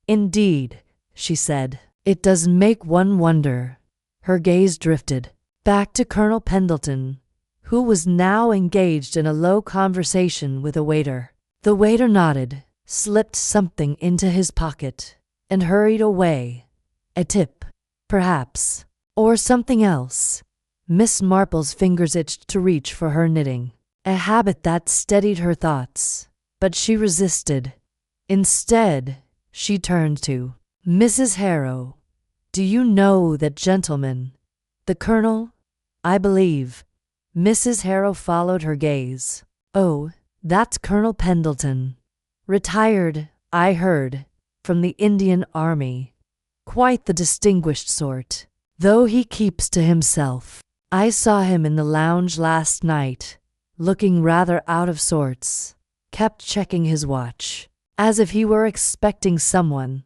"Indeed," she said, "it does make one wonder." Her gaze drifted back to Colonel Pendleton, who was now engaged in a low conversation with a waiter. The waiter nodded, slipped something into his pocket, and hurried away. A tip, perhaps, or something else. Miss Marple's fingers itched to reach for her knitting, a habit that steadied her thoughts, but she resisted. Instead, she turned to Mrs. Harrow. "Do you know that gentleman? The Colonel, I believe." Mrs. Harrow followed her gaze. "Oh, That's Colonel Pendleton. Retired, I heard, from the Indian Army. Quite the distinguished sort, though he keeps to himself. I saw him in the lounge last night, looking rather out of sorts. Kept checking his watch, as if he were expecting someone.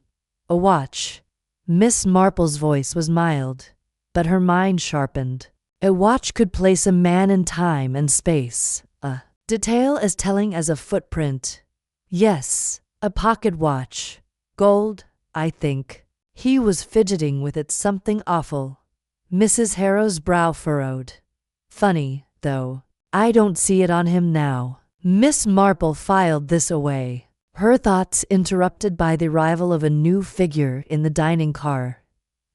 A watch. Miss Marple's voice was mild, but her mind sharpened. A watch could place a man in time and space. A detail as telling as a footprint. Yes, a pocket watch. Gold, I think. He was fidgeting with it, something awful. Mrs. Harrow's brow furrowed. Funny, though. I don't see it on him now. Miss Marple filed this away, her thoughts interrupted by the arrival of a new figure in the dining car.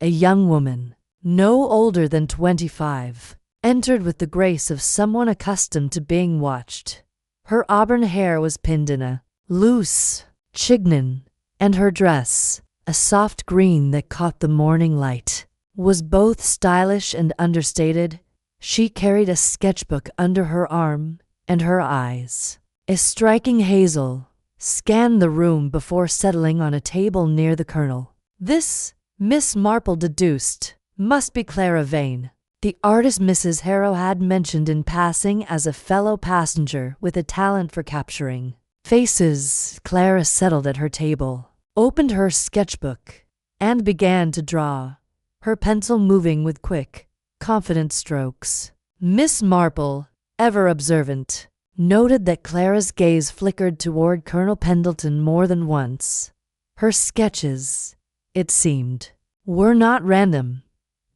A young woman, no older than 25, entered with the grace of someone accustomed to being watched. Her auburn hair was pinned in a loose chignon, and her dress, a soft green that caught the morning light, was both stylish and understated. She carried a sketchbook under her arm, and her eyes, a striking hazel, scanned the room before settling on a table near the Colonel. This, Miss Marple deduced, must be Clara Vane, the artist Mrs. Harrow had mentioned in passing as a fellow passenger with a talent for capturing faces. Clara settled at her table, opened her sketchbook, and began to draw, her pencil moving with quick, confident strokes. Miss Marple, ever observant, noted that Clara's gaze flickered toward Colonel Pendleton more than once. Her sketches, it seemed, were not random.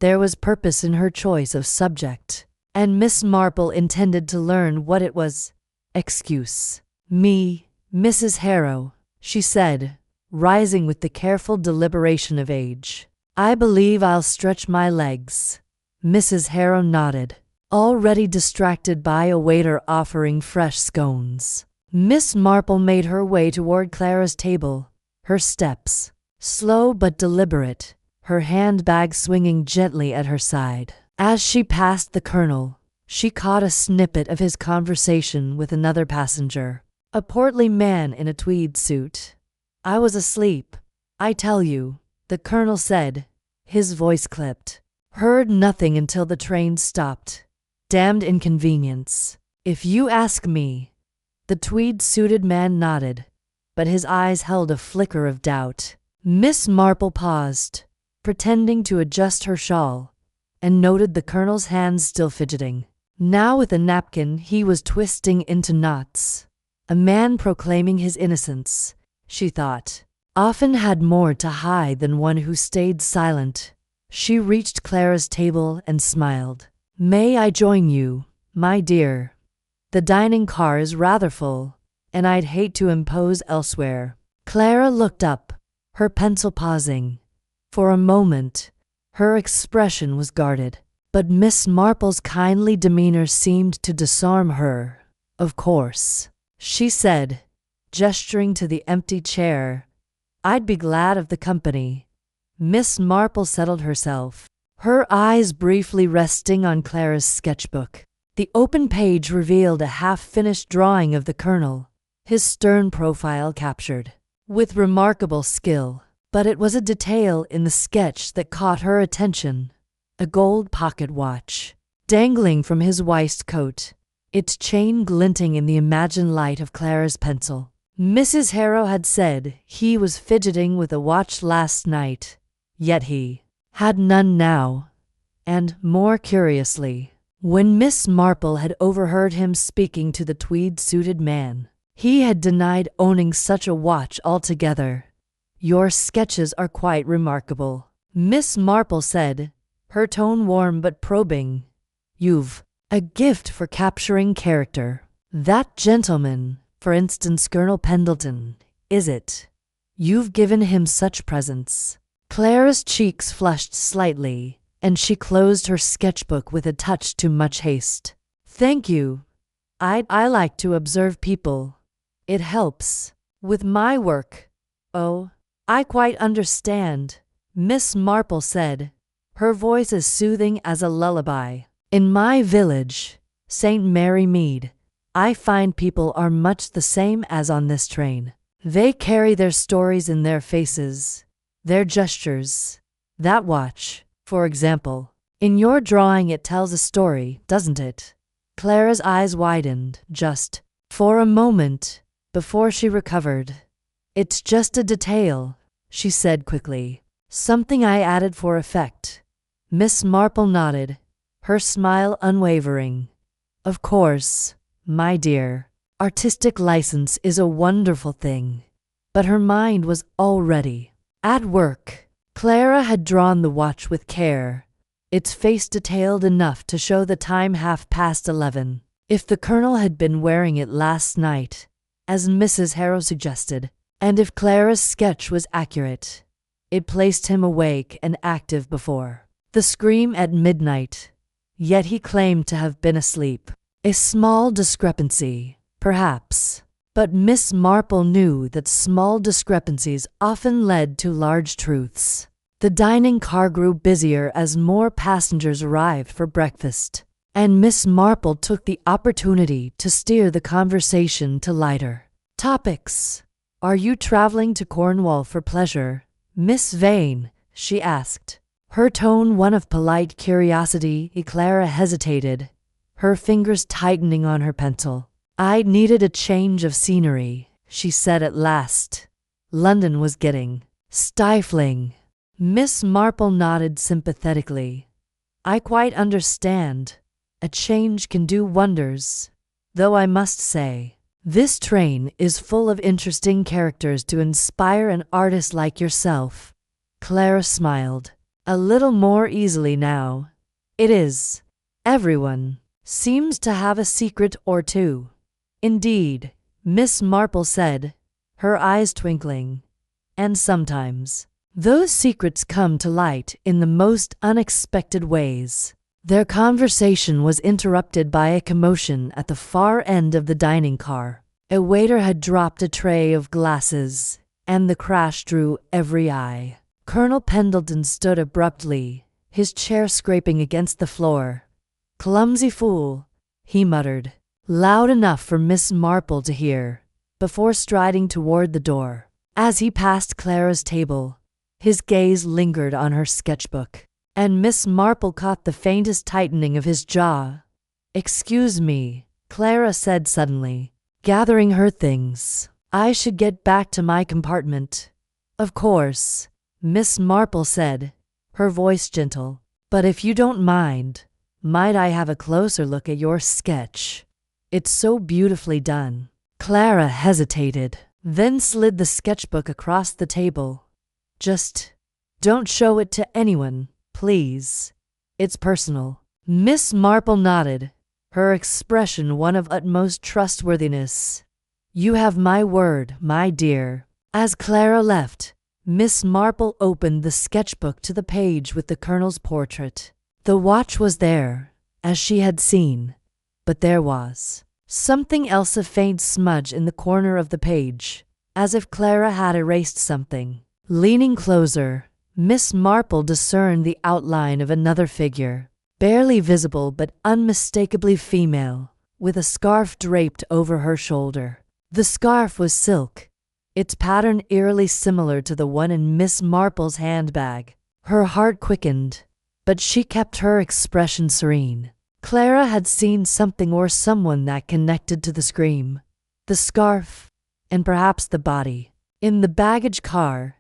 There was purpose in her choice of subject, and Miss Marple intended to learn what it was. Excuse me, Mrs. Harrow, she said, rising with the careful deliberation of age. I believe I'll stretch my legs. Mrs. Harrow nodded, already distracted by a waiter offering fresh scones. Miss Marple made her way toward Clara's table, her steps slow but deliberate, her handbag swinging gently at her side. As she passed the Colonel, she caught a snippet of his conversation with another passenger, a portly man in a tweed suit. I was asleep, I tell you, the Colonel said, his voice clipped. Heard nothing until the train stopped. Damned inconvenience, if you ask me. The tweed-suited man nodded, but his eyes held a flicker of doubt. Miss Marple paused, pretending to adjust her shawl, and noted the Colonel's hands still fidgeting. Now with a napkin he was twisting into knots. A man proclaiming his innocence, she thought, often had more to hide than one who stayed silent. She reached Clara's table and smiled. May I join you, my dear? The dining car is rather full, and I'd hate to impose elsewhere. Clara looked up, her pencil pausing. For a moment, her expression was guarded, but Miss Marple's kindly demeanor seemed to disarm her. Of course, she said, gesturing to the empty chair. I'd be glad of the company. Miss Marple settled herself, her eyes briefly resting on Clara's sketchbook. The open page revealed a half-finished drawing of the Colonel, his stern profile captured with remarkable skill. But it was a detail in the sketch that caught her attention. A gold pocket watch, dangling from his waistcoat, its chain glinting in the imagined light of Clara's pencil. Mrs. Harrow had said he was fidgeting with a watch last night, yet he had none now. And, more curiously, when Miss Marple had overheard him speaking to the tweed-suited man, he had denied owning such a watch altogether. Your sketches are quite remarkable, Miss Marple said, her tone warm but probing. You've a gift for capturing character. That gentleman, for instance, Colonel Pendleton, is it? You've given him such presents. Clara's cheeks flushed slightly, and she closed her sketchbook with a touch too much haste. Thank you. I like to observe people. It helps with my work. Oh, I quite understand, Miss Marple said, her voice as soothing as a lullaby. In my village, St. Mary Mead, I find people are much the same as on this train. They carry their stories in their faces, their gestures. That watch, for example. In your drawing it tells a story, doesn't it? Clara's eyes widened, just for a moment, before she recovered. It's just a detail, she said quickly. Something I added for effect. Miss Marple nodded, her smile unwavering. Of course, my dear. Artistic license is a wonderful thing. But her mind was already at work. Clara had drawn the watch with care, its face detailed enough to show the time 11:30. If the Colonel had been wearing it last night, as Mrs. Harrow suggested, and if Clara's sketch was accurate, it placed him awake and active before the scream at midnight. Yet he claimed to have been asleep. A small discrepancy, perhaps. But Miss Marple knew that small discrepancies often led to large truths. The dining car grew busier as more passengers arrived for breakfast, and Miss Marple took the opportunity to steer the conversation to lighter topics. Are you traveling to Cornwall for pleasure, Miss Vane? She asked, her tone one of polite curiosity. Clara hesitated, her fingers tightening on her pencil. I needed a change of scenery, she said at last. London was getting stifling. Miss Marple nodded sympathetically. I quite understand. A change can do wonders. Though I must say, this train is full of interesting characters to inspire an artist like yourself. Clara smiled, a little more easily now. It is. Everyone seems to have a secret or two. Indeed, Miss Marple said, her eyes twinkling. And sometimes, those secrets come to light in the most unexpected ways. Their conversation was interrupted by a commotion at the far end of the dining car. A waiter had dropped a tray of glasses, and the crash drew every eye. Colonel Pendleton stood abruptly, his chair scraping against the floor. Clumsy fool, he muttered, loud enough for Miss Marple to hear, before striding toward the door. As he passed Clara's table, his gaze lingered on her sketchbook, and Miss Marple caught the faintest tightening of his jaw. Excuse me, Clara said suddenly, gathering her things. I should get back to my compartment. Of course, Miss Marple said, her voice gentle. But if you don't mind, might I have a closer look at your sketch? It's so beautifully done. Clara hesitated, then slid the sketchbook across the table. Just don't show it to anyone, please. It's personal. Miss Marple nodded, her expression one of utmost trustworthiness. You have my word, my dear. As Clara left, Miss Marple opened the sketchbook to the page with the Colonel's portrait. The watch was there, as she had seen, but there was something else, a faint smudge in the corner of the page, as if Clara had erased something. Leaning closer, Miss Marple discerned the outline of another figure, barely visible but unmistakably female, with a scarf draped over her shoulder. The scarf was silk, its pattern eerily similar to the one in Miss Marple's handbag. Her heart quickened, but she kept her expression serene. Clara had seen something or someone that connected to the scream, the scarf, and perhaps the body, in the baggage car,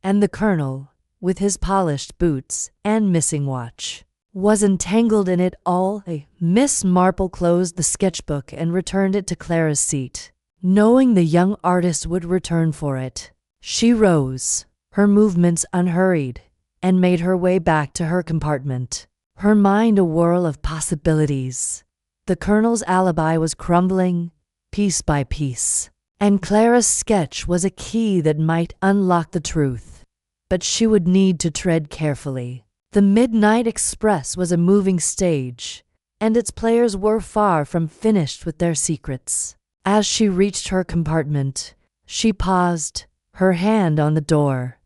and the Colonel, with his polished boots and missing watch, was entangled in it all. Miss Marple closed the sketchbook and returned it to Clara's seat. Knowing the young artist would return for it, she rose, her movements unhurried, and made her way back to her compartment, her mind a whirl of possibilities. The Colonel's alibi was crumbling, piece by piece, and Clara's sketch was a key that might unlock the truth. But she would need to tread carefully. The Midnight Express was a moving stage, and its players were far from finished with their secrets. As she reached her compartment, she paused, her hand on the door.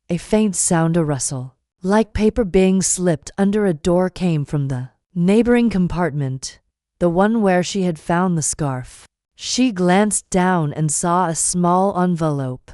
A faint sound, a rustle, like paper being slipped under a door, came from the neighboring compartment, the one where she had found the scarf. She glanced down and saw a small envelope,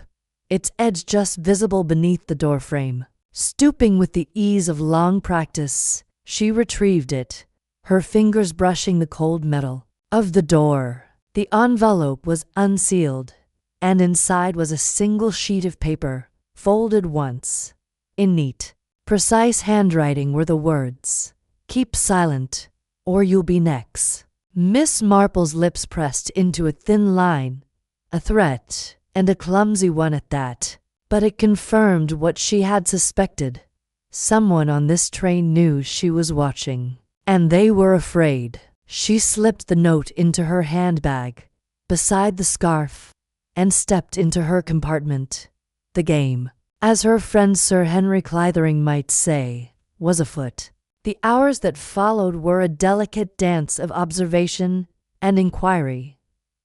its edge just visible beneath the doorframe. Stooping with the ease of long practice, she retrieved it, her fingers brushing the cold metal of the door. The envelope was unsealed, and inside was a single sheet of paper, folded once. In neat, precise handwriting were the words, "Keep silent, or you'll be next." Miss Marple's lips pressed into a thin line, a threat, and a clumsy one at that. But it confirmed what she had suspected. Someone on this train knew she was watching, and they were afraid. She slipped the note into her handbag, beside the scarf, and stepped into her compartment. The game, as her friend Sir Henry Clithering might say, was afoot. The hours that followed were a delicate dance of observation and inquiry.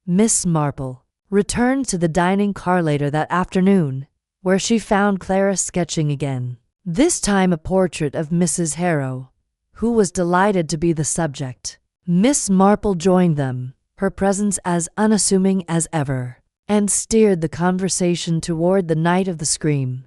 Miss Marple returned to the dining car later that afternoon, where she found Clara sketching again. This time a portrait of Mrs. Harrow, who was delighted to be the subject. Miss Marple joined them, her presence as unassuming as ever, and steered the conversation toward the night of the scream.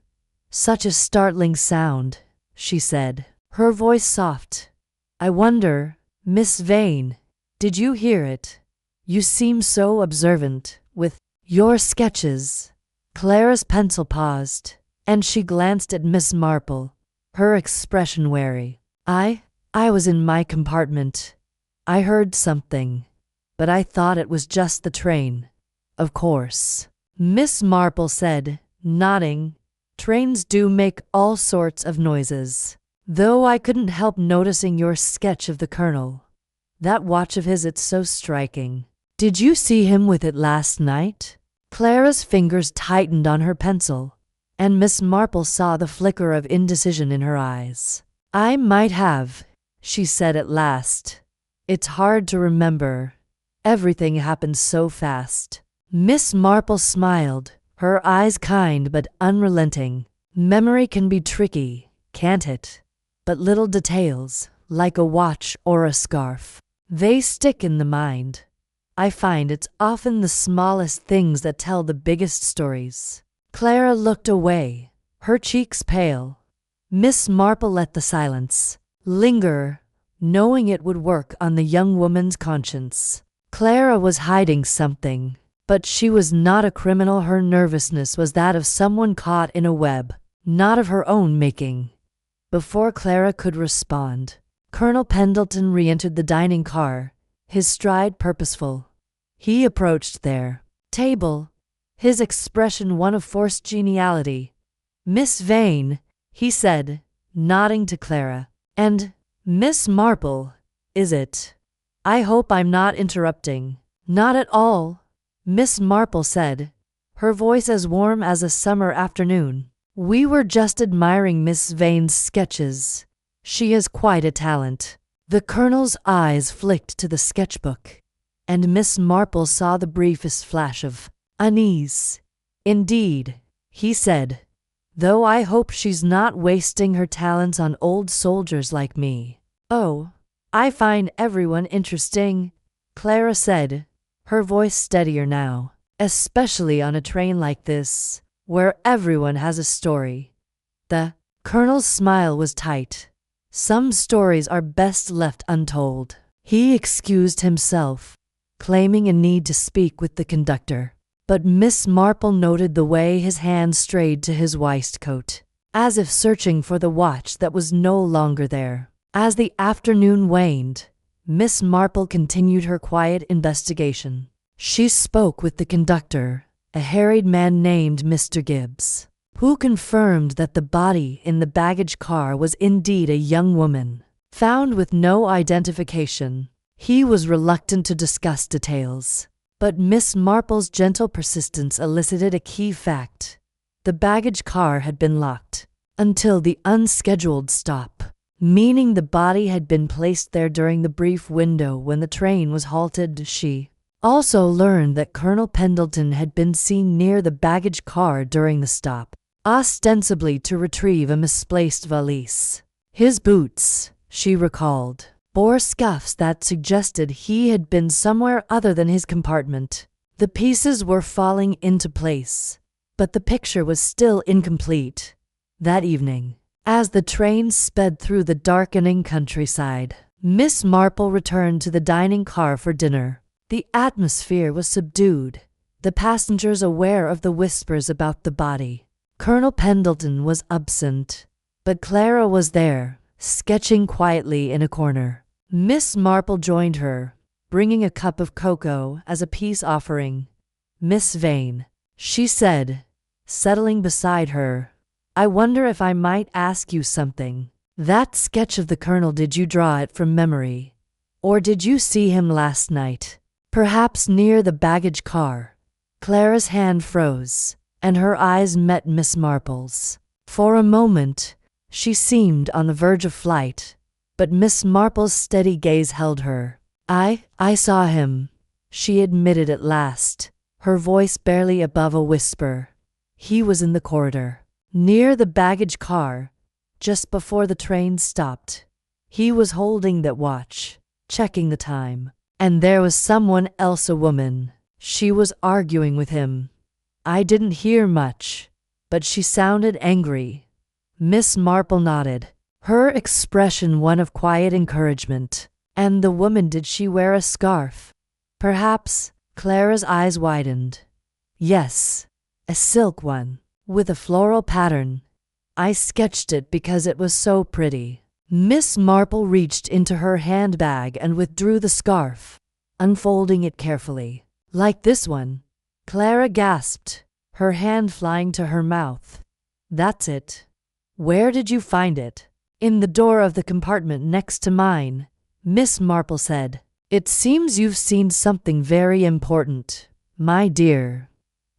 "Such a startling sound," she said, her voice soft. "I wonder, Miss Vane, did you hear it? You seem so observant with your sketches." Clara's pencil paused, and she glanced at Miss Marple, her expression wary. I was in my compartment. I heard something, but I thought it was just the train." "Of course," Miss Marple said, nodding. "Trains do make all sorts of noises. Though I couldn't help noticing your sketch of the Colonel. That watch of his, it's so striking. Did you see him with it last night?" Clara's fingers tightened on her pencil, and Miss Marple saw the flicker of indecision in her eyes. "I might have," she said at last. "It's hard to remember. Everything happened so fast." Miss Marple smiled, her eyes kind but unrelenting. "Memory can be tricky, can't it? But little details, like a watch or a scarf, they stick in the mind. I find it's often the smallest things that tell the biggest stories." Clara looked away, her cheeks pale. Miss Marple let the silence linger, knowing it would work on the young woman's conscience. Clara was hiding something, but she was not a criminal. Her nervousness was that of someone caught in a web, not of her own making. Before Clara could respond, Colonel Pendleton re-entered the dining car, his stride purposeful. He approached their table, his expression one of forced geniality. "Miss Vane," he said, nodding to Clara. "And Miss Marple, is it? I hope I'm not interrupting." "Not at all," Miss Marple said, her voice as warm as a summer afternoon. "We were just admiring Miss Vane's sketches. She is quite a talent." The Colonel's eyes flicked to the sketchbook, and Miss Marple saw the briefest flash of unease. "Indeed," he said, "though I hope she's not wasting her talents on old soldiers like me." "Oh, I find everyone interesting," Clara said, her voice steadier now, "especially on a train like this, where everyone has a story." The Colonel's smile was tight. Some stories are best left untold. He excused himself, claiming a need to speak with the conductor. But Miss Marple noted the way his hand strayed to his waistcoat, as if searching for the watch that was no longer there. As the afternoon waned, Miss Marple continued her quiet investigation. She spoke with the conductor, a harried man named Mr. Gibbs, who confirmed that the body in the baggage car was indeed a young woman, found with no identification. He was reluctant to discuss details, but Miss Marple's gentle persistence elicited a key fact. The baggage car had been locked until the unscheduled stop, meaning the body had been placed there during the brief window when the train was halted. She also learned that Colonel Pendleton had been seen near the baggage car during the stop, ostensibly to retrieve a misplaced valise. His boots, she recalled, bore scuffs that suggested he had been somewhere other than his compartment. The pieces were falling into place, but the picture was still incomplete. That evening, as the train sped through the darkening countryside, Miss Marple returned to the dining car for dinner. The atmosphere was subdued, the passengers aware of the whispers about the body. Colonel Pendleton was absent, but Clara was there, sketching quietly in a corner. Miss Marple joined her, bringing a cup of cocoa as a peace offering. "Miss Vane," she said, settling beside her, "I wonder if I might ask you something. That sketch of the Colonel, did you draw it from memory? Or did you see him last night? Perhaps near the baggage car?" Clara's hand froze, and her eyes met Miss Marple's. For a moment, she seemed on the verge of flight, but Miss Marple's steady gaze held her. I saw him," she admitted at last, her voice barely above a whisper. "He was in the corridor, near the baggage car, just before the train stopped. He was holding that watch, checking the time. And there was someone else, a woman. She was arguing with him. I didn't hear much, but she sounded angry." Miss Marple nodded, her expression one of quiet encouragement. "And the woman, did she wear a scarf?" "Perhaps." Clara's eyes widened. "Yes, a silk one, with a floral pattern. I sketched it because it was so pretty." Miss Marple reached into her handbag and withdrew the scarf, unfolding it carefully. "Like this one?" Clara gasped, her hand flying to her mouth. "That's it." "Where did you find it?" "In the door of the compartment next to mine," Miss Marple said. "It seems you've seen something very important, my dear.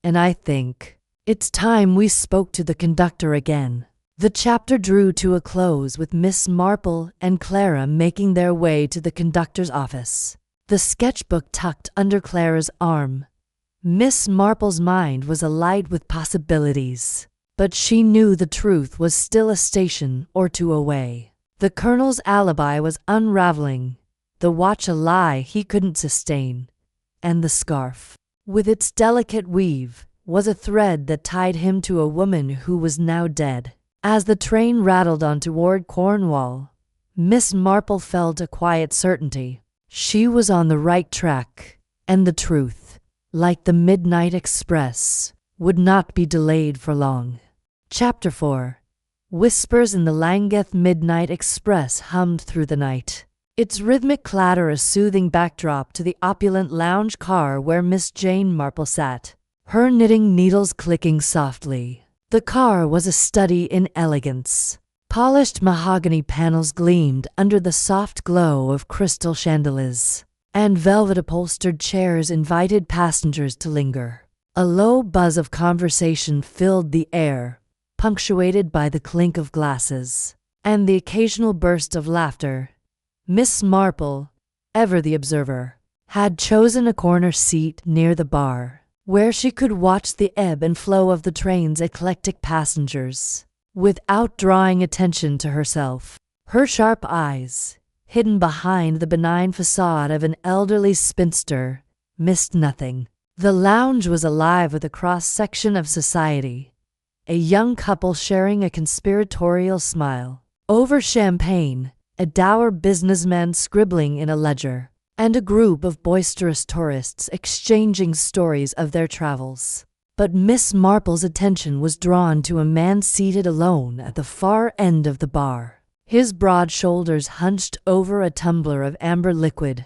And I think it's time we spoke to the conductor again." The chapter drew to a close with Miss Marple and Clara making their way to the conductor's office, the sketchbook tucked under Clara's arm. Miss Marple's mind was alight with possibilities, but she knew the truth was still a station or two away. The Colonel's alibi was unraveling, the watch a lie he couldn't sustain, and the scarf, with its delicate weave, was a thread that tied him to a woman who was now dead. As the train rattled on toward Cornwall, Miss Marple felt a quiet certainty. She was on the right track, and the truth, like the midnight express, would not be delayed for long. Chapter 4. Whispers in the Langeth Midnight Express hummed through the night, its rhythmic clatter a soothing backdrop to the opulent lounge car where Miss Jane Marple sat, her knitting needles clicking softly. The car was a study in elegance. Polished mahogany panels gleamed under the soft glow of crystal chandeliers, and velvet-upholstered chairs invited passengers to linger. A low buzz of conversation filled the air, punctuated by the clink of glasses, and the occasional burst of laughter. Miss Marple, ever the observer, had chosen a corner seat near the bar, where she could watch the ebb and flow of the train's eclectic passengers, without drawing attention to herself. Her sharp eyes, hidden behind the benign facade of an elderly spinster, missed nothing. The lounge was alive with a cross-section of society, a young couple sharing a conspiratorial smile over champagne, a dour businessman scribbling in a ledger, and a group of boisterous tourists exchanging stories of their travels. But Miss Marple's attention was drawn to a man seated alone at the far end of the bar, his broad shoulders hunched over a tumbler of amber liquid.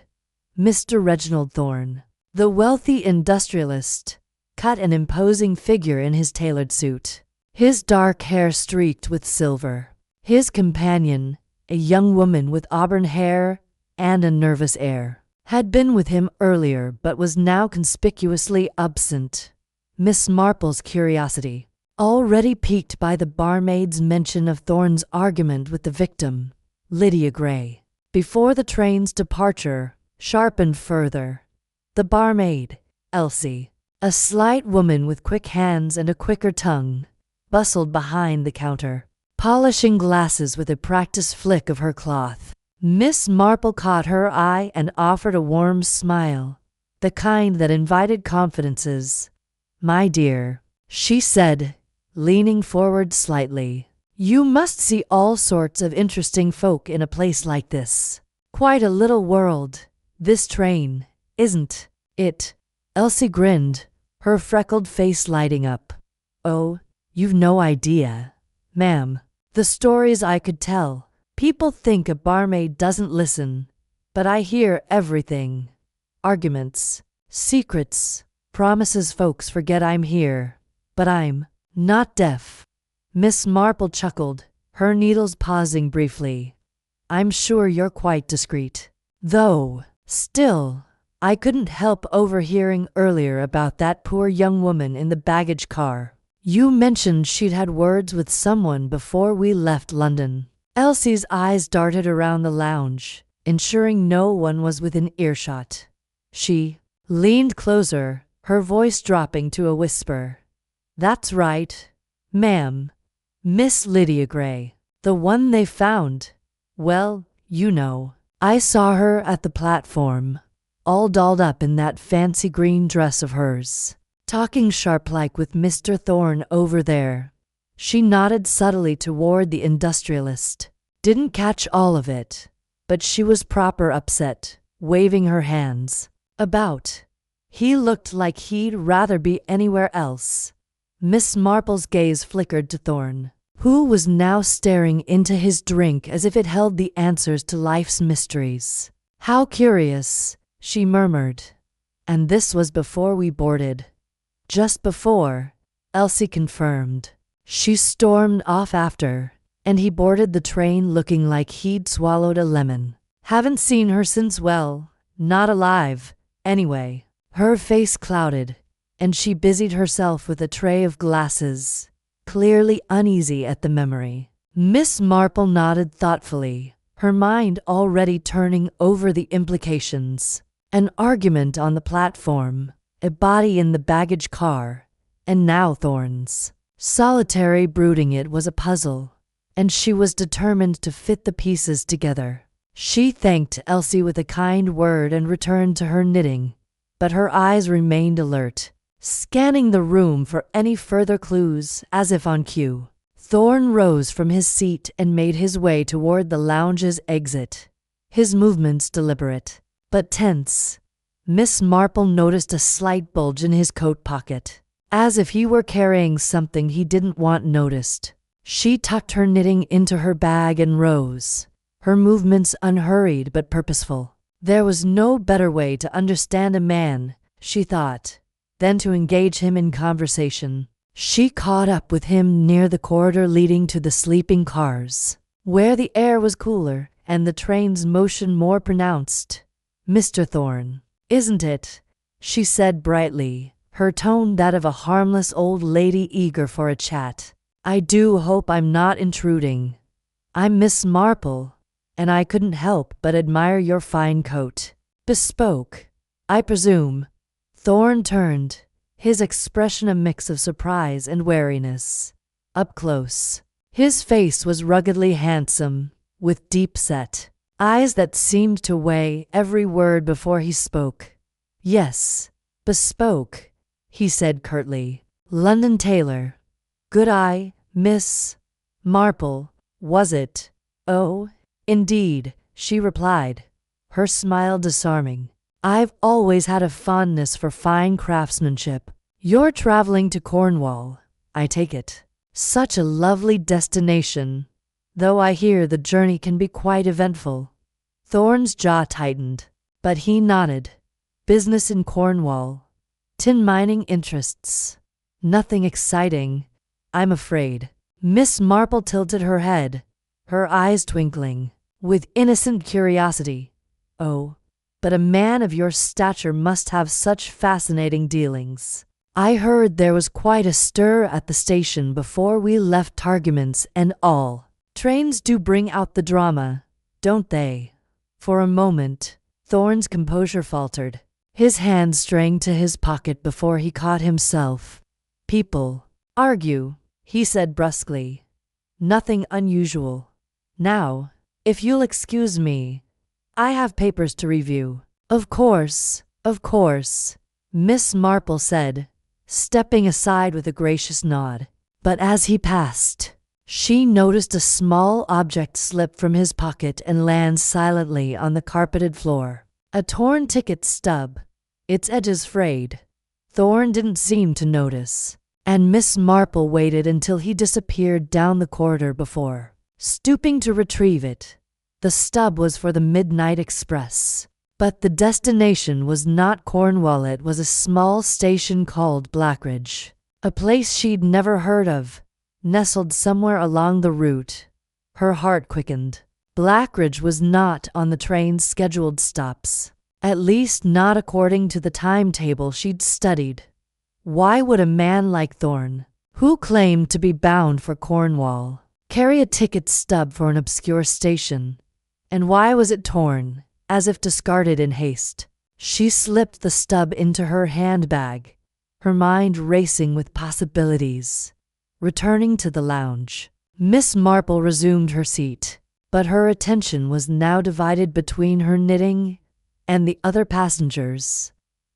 Mr. Reginald Thorne, the wealthy industrialist, cut an imposing figure in his tailored suit, his dark hair streaked with silver. His companion, a young woman with auburn hair and a nervous air, had been with him earlier but was now conspicuously absent. Miss Marple's curiosity, already piqued by the barmaid's mention of Thorne's argument with the victim, Lydia Gray, before the train's departure, sharpened further. The barmaid, Elsie, a slight woman with quick hands and a quicker tongue, bustled behind the counter, polishing glasses with a practiced flick of her cloth. Miss Marple caught her eye and offered a warm smile, the kind that invited confidences. "My dear," she said, leaning forward slightly, "you must see all sorts of interesting folk in a place like this. Quite a little world, this train, isn't it?" Elsie grinned, her freckled face lighting up. "Oh, you've no idea, ma'am. The stories I could tell. People think a barmaid doesn't listen, but I hear everything. Arguments, secrets, promises. Folks forget I'm here, but I'm not deaf." Miss Marple chuckled, her needles pausing briefly. "I'm sure you're quite discreet. Though, still, I couldn't help overhearing earlier about that poor young woman in the baggage car. You mentioned she'd had words with someone before we left London." Elsie's eyes darted around the lounge, ensuring no one was within earshot. She leaned closer, her voice dropping to a whisper. "That's right, ma'am. Miss Lydia Gray, the one they found. Well, you know, I saw her at the platform, all dolled up in that fancy green dress of hers, talking sharp-like with Mr. Thorne over there." She nodded subtly toward the industrialist. Didn't catch all of it, but she was proper upset, waving her hands about. He looked like he'd rather be anywhere else. Miss Marple's gaze flickered to Thorne, who was now staring into his drink as if it held the answers to life's mysteries. "How curious," she murmured. "And this was before we boarded." "Just before," Elsie confirmed. She stormed off after, and he boarded the train looking like he'd swallowed a lemon. "Haven't seen her since, well, not alive, anyway." Her face clouded, and she busied herself with a tray of glasses, clearly uneasy at the memory. Miss Marple nodded thoughtfully, her mind already turning over the implications. An argument on the platform, a body in the baggage car, and now Thorne's. Solitary brooding, it was a puzzle, and she was determined to fit the pieces together. She thanked Elsie with a kind word and returned to her knitting, but her eyes remained alert, scanning the room for any further clues, as if on cue. Thorne rose from his seat and made his way toward the lounge's exit, his movements deliberate, but tense. Miss Marple noticed a slight bulge in his coat pocket, as if he were carrying something he didn't want noticed. She tucked her knitting into her bag and rose, her movements unhurried but purposeful. There was no better way to understand a man, she thought, than to engage him in conversation. She caught up with him near the corridor leading to the sleeping cars, where the air was cooler and the train's motion more pronounced. "Mr. Thorne, isn't it?" she said brightly, her tone that of a harmless old lady eager for a chat. "I do hope I'm not intruding. I'm Miss Marple, and I couldn't help but admire your fine coat. Bespoke, I presume." Thorne turned, his expression a mix of surprise and wariness. Up close, his face was ruggedly handsome, with deep-set eyes that seemed to weigh every word before he spoke. "Yes, bespoke," he said curtly. "London tailor. Good eye, Miss Marple, was it?" "Oh, indeed," she replied, her smile disarming. "I've always had a fondness for fine craftsmanship. You're traveling to Cornwall, I take it. Such a lovely destination, though I hear the journey can be quite eventful." Thorne's jaw tightened, but he nodded. "Business in Cornwall. Tin mining interests. Nothing exciting, I'm afraid." Miss Marple tilted her head, her eyes twinkling with innocent curiosity. "Oh, but a man of your stature must have such fascinating dealings. I heard there was quite a stir at the station before we left, arguments and all. Trains do bring out the drama, don't they?" For a moment, Thorne's composure faltered, his hand straying to his pocket before he caught himself. "People argue," he said brusquely. "Nothing unusual. Now, If you'll excuse me, I have papers to review. Of course, Miss Marple said, stepping aside with a gracious nod. But as he passed, she noticed a small object slip from his pocket and land silently on the carpeted floor. A torn ticket stub, its edges frayed. Thorn didn't seem to notice, and Miss Marple waited until he disappeared down the corridor before stooping to retrieve it. The stub was for the midnight express, but the destination was not Cornwall. It was a small station called Blackridge, a place she'd never heard of, nestled somewhere along the route. Her heart quickened. Blackridge was not on the train's scheduled stops, at least not according to the timetable she'd studied. Why would a man like Thorn, who claimed to be bound for Cornwall, carry a ticket stub for an obscure station? And why was it torn, as if discarded in haste? She slipped the stub into her handbag, her mind racing with possibilities. Returning to the lounge, Miss Marple resumed her seat, but her attention was now divided between her knitting and the other passengers.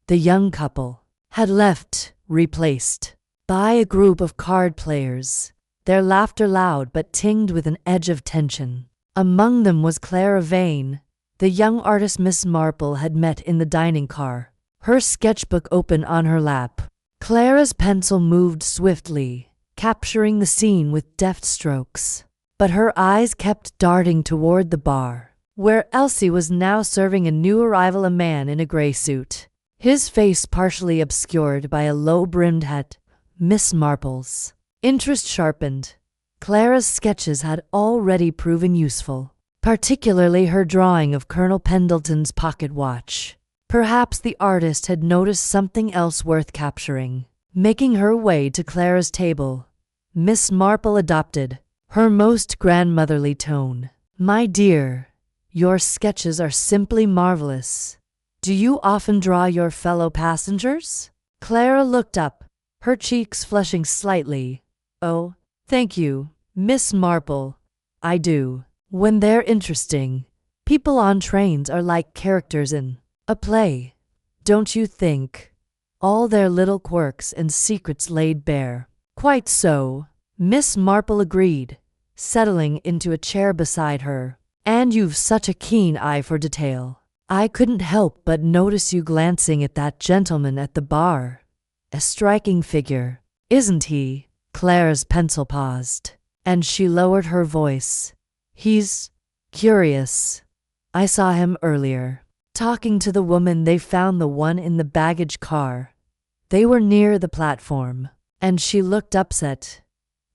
The young couple had left, replaced by a group of card players, their laughter loud but tinged with an edge of tension. Among them was Clara Vane, the young artist Miss Marple had met in the dining car, her sketchbook open on her lap. Clara's pencil moved swiftly, capturing the scene with deft strokes, but her eyes kept darting toward the bar, where Elsie was now serving a new arrival, a man in a gray suit, his face partially obscured by a low-brimmed hat. Miss Marple's interest sharpened. Clara's sketches had already proven useful, particularly her drawing of Colonel Pendleton's pocket watch. Perhaps the artist had noticed something else worth capturing. Making her way to Clara's table, Miss Marple adopted her most grandmotherly tone. "My dear, your sketches are simply marvelous. Do you often draw your fellow passengers?" Clara looked up, her cheeks flushing slightly. "Oh, thank you, Miss Marple. I do. When they're interesting. People on trains are like characters in a play, don't you think? All their little quirks and secrets laid bare." "Quite so," Miss Marple agreed, settling into a chair beside her. "And you've such a keen eye for detail. I couldn't help but notice you glancing at that gentleman at the bar. A striking figure, isn't he?" Clara's pencil paused, and she lowered her voice. "He's curious. I saw him earlier, talking to the woman they found, the one in the baggage car. They were near the platform, and she looked upset.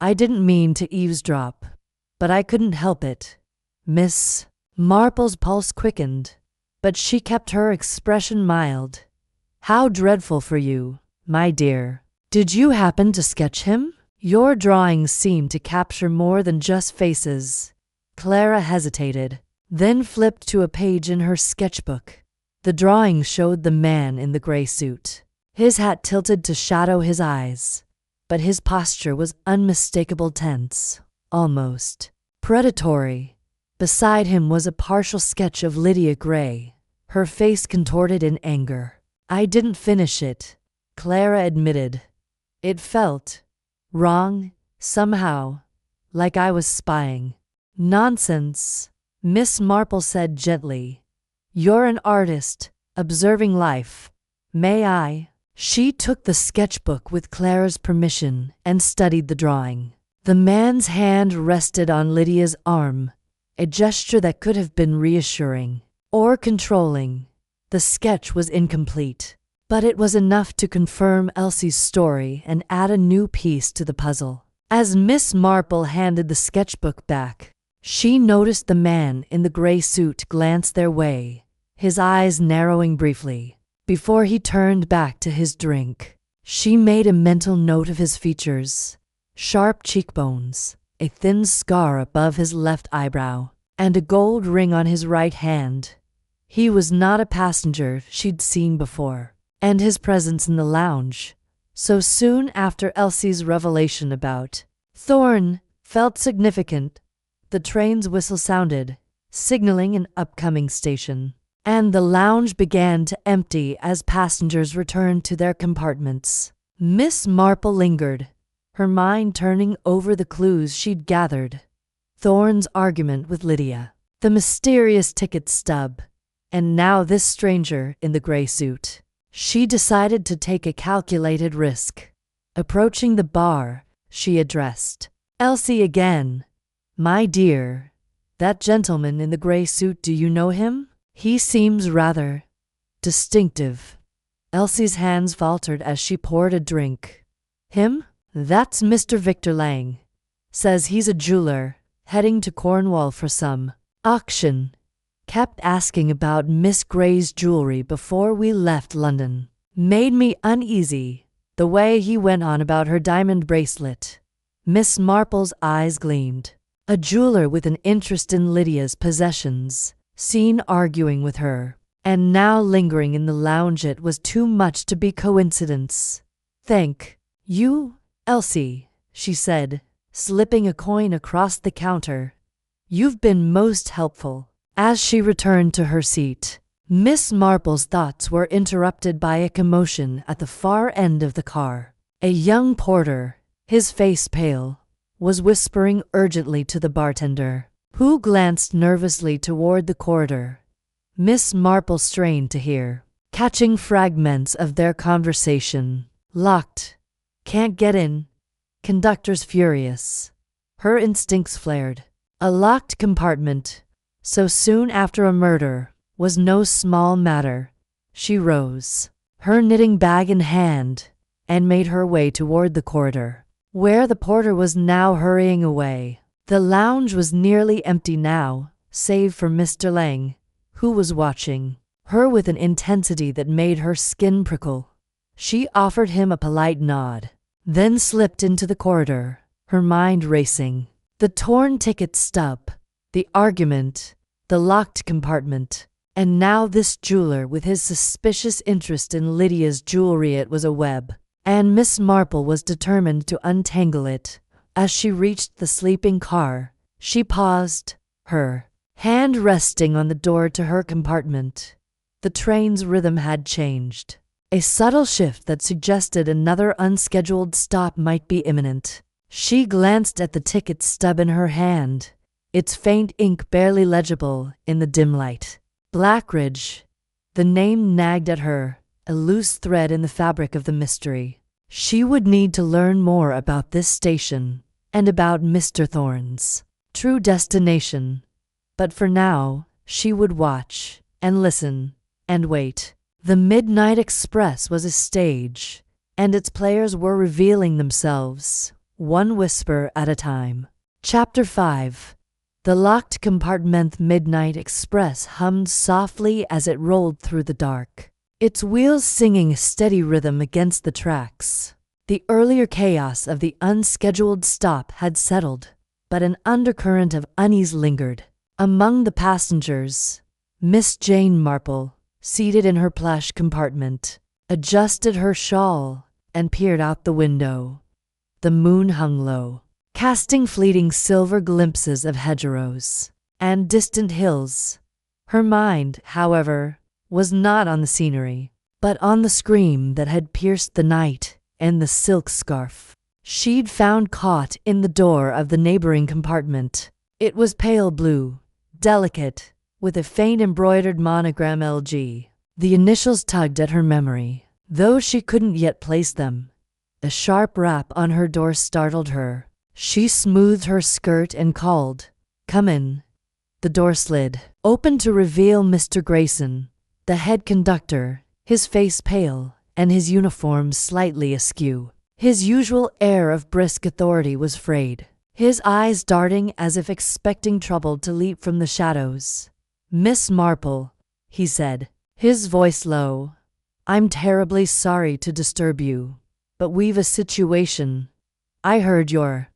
I didn't mean to eavesdrop, but I couldn't help it." Miss Marple's pulse quickened, but she kept her expression mild. "How dreadful for you, my dear. Did you happen to sketch him? Your drawings seem to capture more than just faces." Clara hesitated, then flipped to a page in her sketchbook. The drawing showed the man in the gray suit, his hat tilted to shadow his eyes, but his posture was unmistakable, tense, almost predatory. Beside him was a partial sketch of Lydia Gray, her face contorted in anger. "I didn't finish it," Clara admitted. "It felt wrong, somehow, like I was spying." "Nonsense," Miss Marple said gently. "You're an artist, observing life. May I?" She took the sketchbook with Clara's permission and studied the drawing. The man's hand rested on Lydia's arm, a gesture that could have been reassuring or controlling. The sketch was incomplete, but it was enough to confirm Elsie's story and add a new piece to the puzzle. As Miss Marple handed the sketchbook back, she noticed the man in the gray suit glance their way, his eyes narrowing briefly, before he turned back to his drink. She made a mental note of his features: sharp cheekbones, a thin scar above his left eyebrow, and a gold ring on his right hand. He was not a passenger she'd seen before, and his presence in the lounge, so soon after Elsie's revelation about Thorn, felt significant. The train's whistle sounded, signaling an upcoming station. And the lounge began to empty as passengers returned to their compartments. Miss Marple lingered, her mind turning over the clues she'd gathered. Thorne's argument with Lydia, the mysterious ticket stub, and now this stranger in the gray suit. She decided to take a calculated risk. Approaching the bar, she addressed Elsie again. "My dear, that gentleman in the gray suit, do you know him? He seems rather distinctive." Elsie's hands faltered as she poured a drink. "Him? That's Mr. Victor Lang. Says he's a jeweler, heading to Cornwall for some auction. Kept asking about Miss Gray's jewelry before we left London. Made me uneasy, the way he went on about her diamond bracelet." Miss Marple's eyes gleamed. A jeweler with an interest in Lydia's possessions, seen arguing with her, and now lingering in the lounge. It was too much to be coincidence. "Thank you, Elsie," she said, slipping a coin across the counter. "You've been most helpful." As she returned to her seat, Miss Marple's thoughts were interrupted by a commotion at the far end of the car. A young porter, his face pale, was whispering urgently to the bartender, who glanced nervously toward the corridor. Miss Marple strained to hear, catching fragments of their conversation. "Locked. Can't get in. Conductor's furious." Her instincts flared. A locked compartment, so soon after a murder, was no small matter. She rose, her knitting bag in hand, and made her way toward the corridor, where the porter was now hurrying away. The lounge was nearly empty now, save for Mr. Lang, who was watching her with an intensity that made her skin prickle. She offered him a polite nod, then slipped into the corridor, her mind racing. The torn ticket stub, the argument, the locked compartment, and now this jeweler with his suspicious interest in Lydia's jewelry. It was a web, and Miss Marple was determined to untangle it. As she reached the sleeping car, she paused, her hand resting on the door to her compartment. The train's rhythm had changed, a subtle shift that suggested another unscheduled stop might be imminent. She glanced at the ticket stub in her hand, its faint ink barely legible in the dim light. Blackridge. The name nagged at her, a loose thread in the fabric of the mystery. She would need to learn more about this station, and about Mr. Thorne's true destination. But for now, she would watch, and listen, and wait. The Midnight Express was a stage, and its players were revealing themselves, one whisper at a time. Chapter 5. The locked compartment. Midnight Express hummed softly as it rolled through the dark, its wheels singing a steady rhythm against the tracks. The earlier chaos of the unscheduled stop had settled, but an undercurrent of unease lingered. Among the passengers, Miss Jane Marple, seated in her plush compartment, adjusted her shawl and peered out the window. The moon hung low, casting fleeting silver glimpses of hedgerows and distant hills. Her mind, however, was not on the scenery, but on the scream that had pierced the night and the silk scarf she'd found caught in the door of the neighboring compartment. It was pale blue, delicate, with a faint embroidered monogram LG. The initials tugged at her memory, though she couldn't yet place them. A sharp rap on her door startled her. She smoothed her skirt and called, "Come in." The door slid open to reveal Mr. Grayson, the head conductor, his face pale and his uniform slightly askew. His usual air of brisk authority was frayed, his eyes darting as if expecting trouble to leap from the shadows. "Miss Marple," he said, his voice low, "I'm terribly sorry to disturb you, but we've a situation. I heard you're,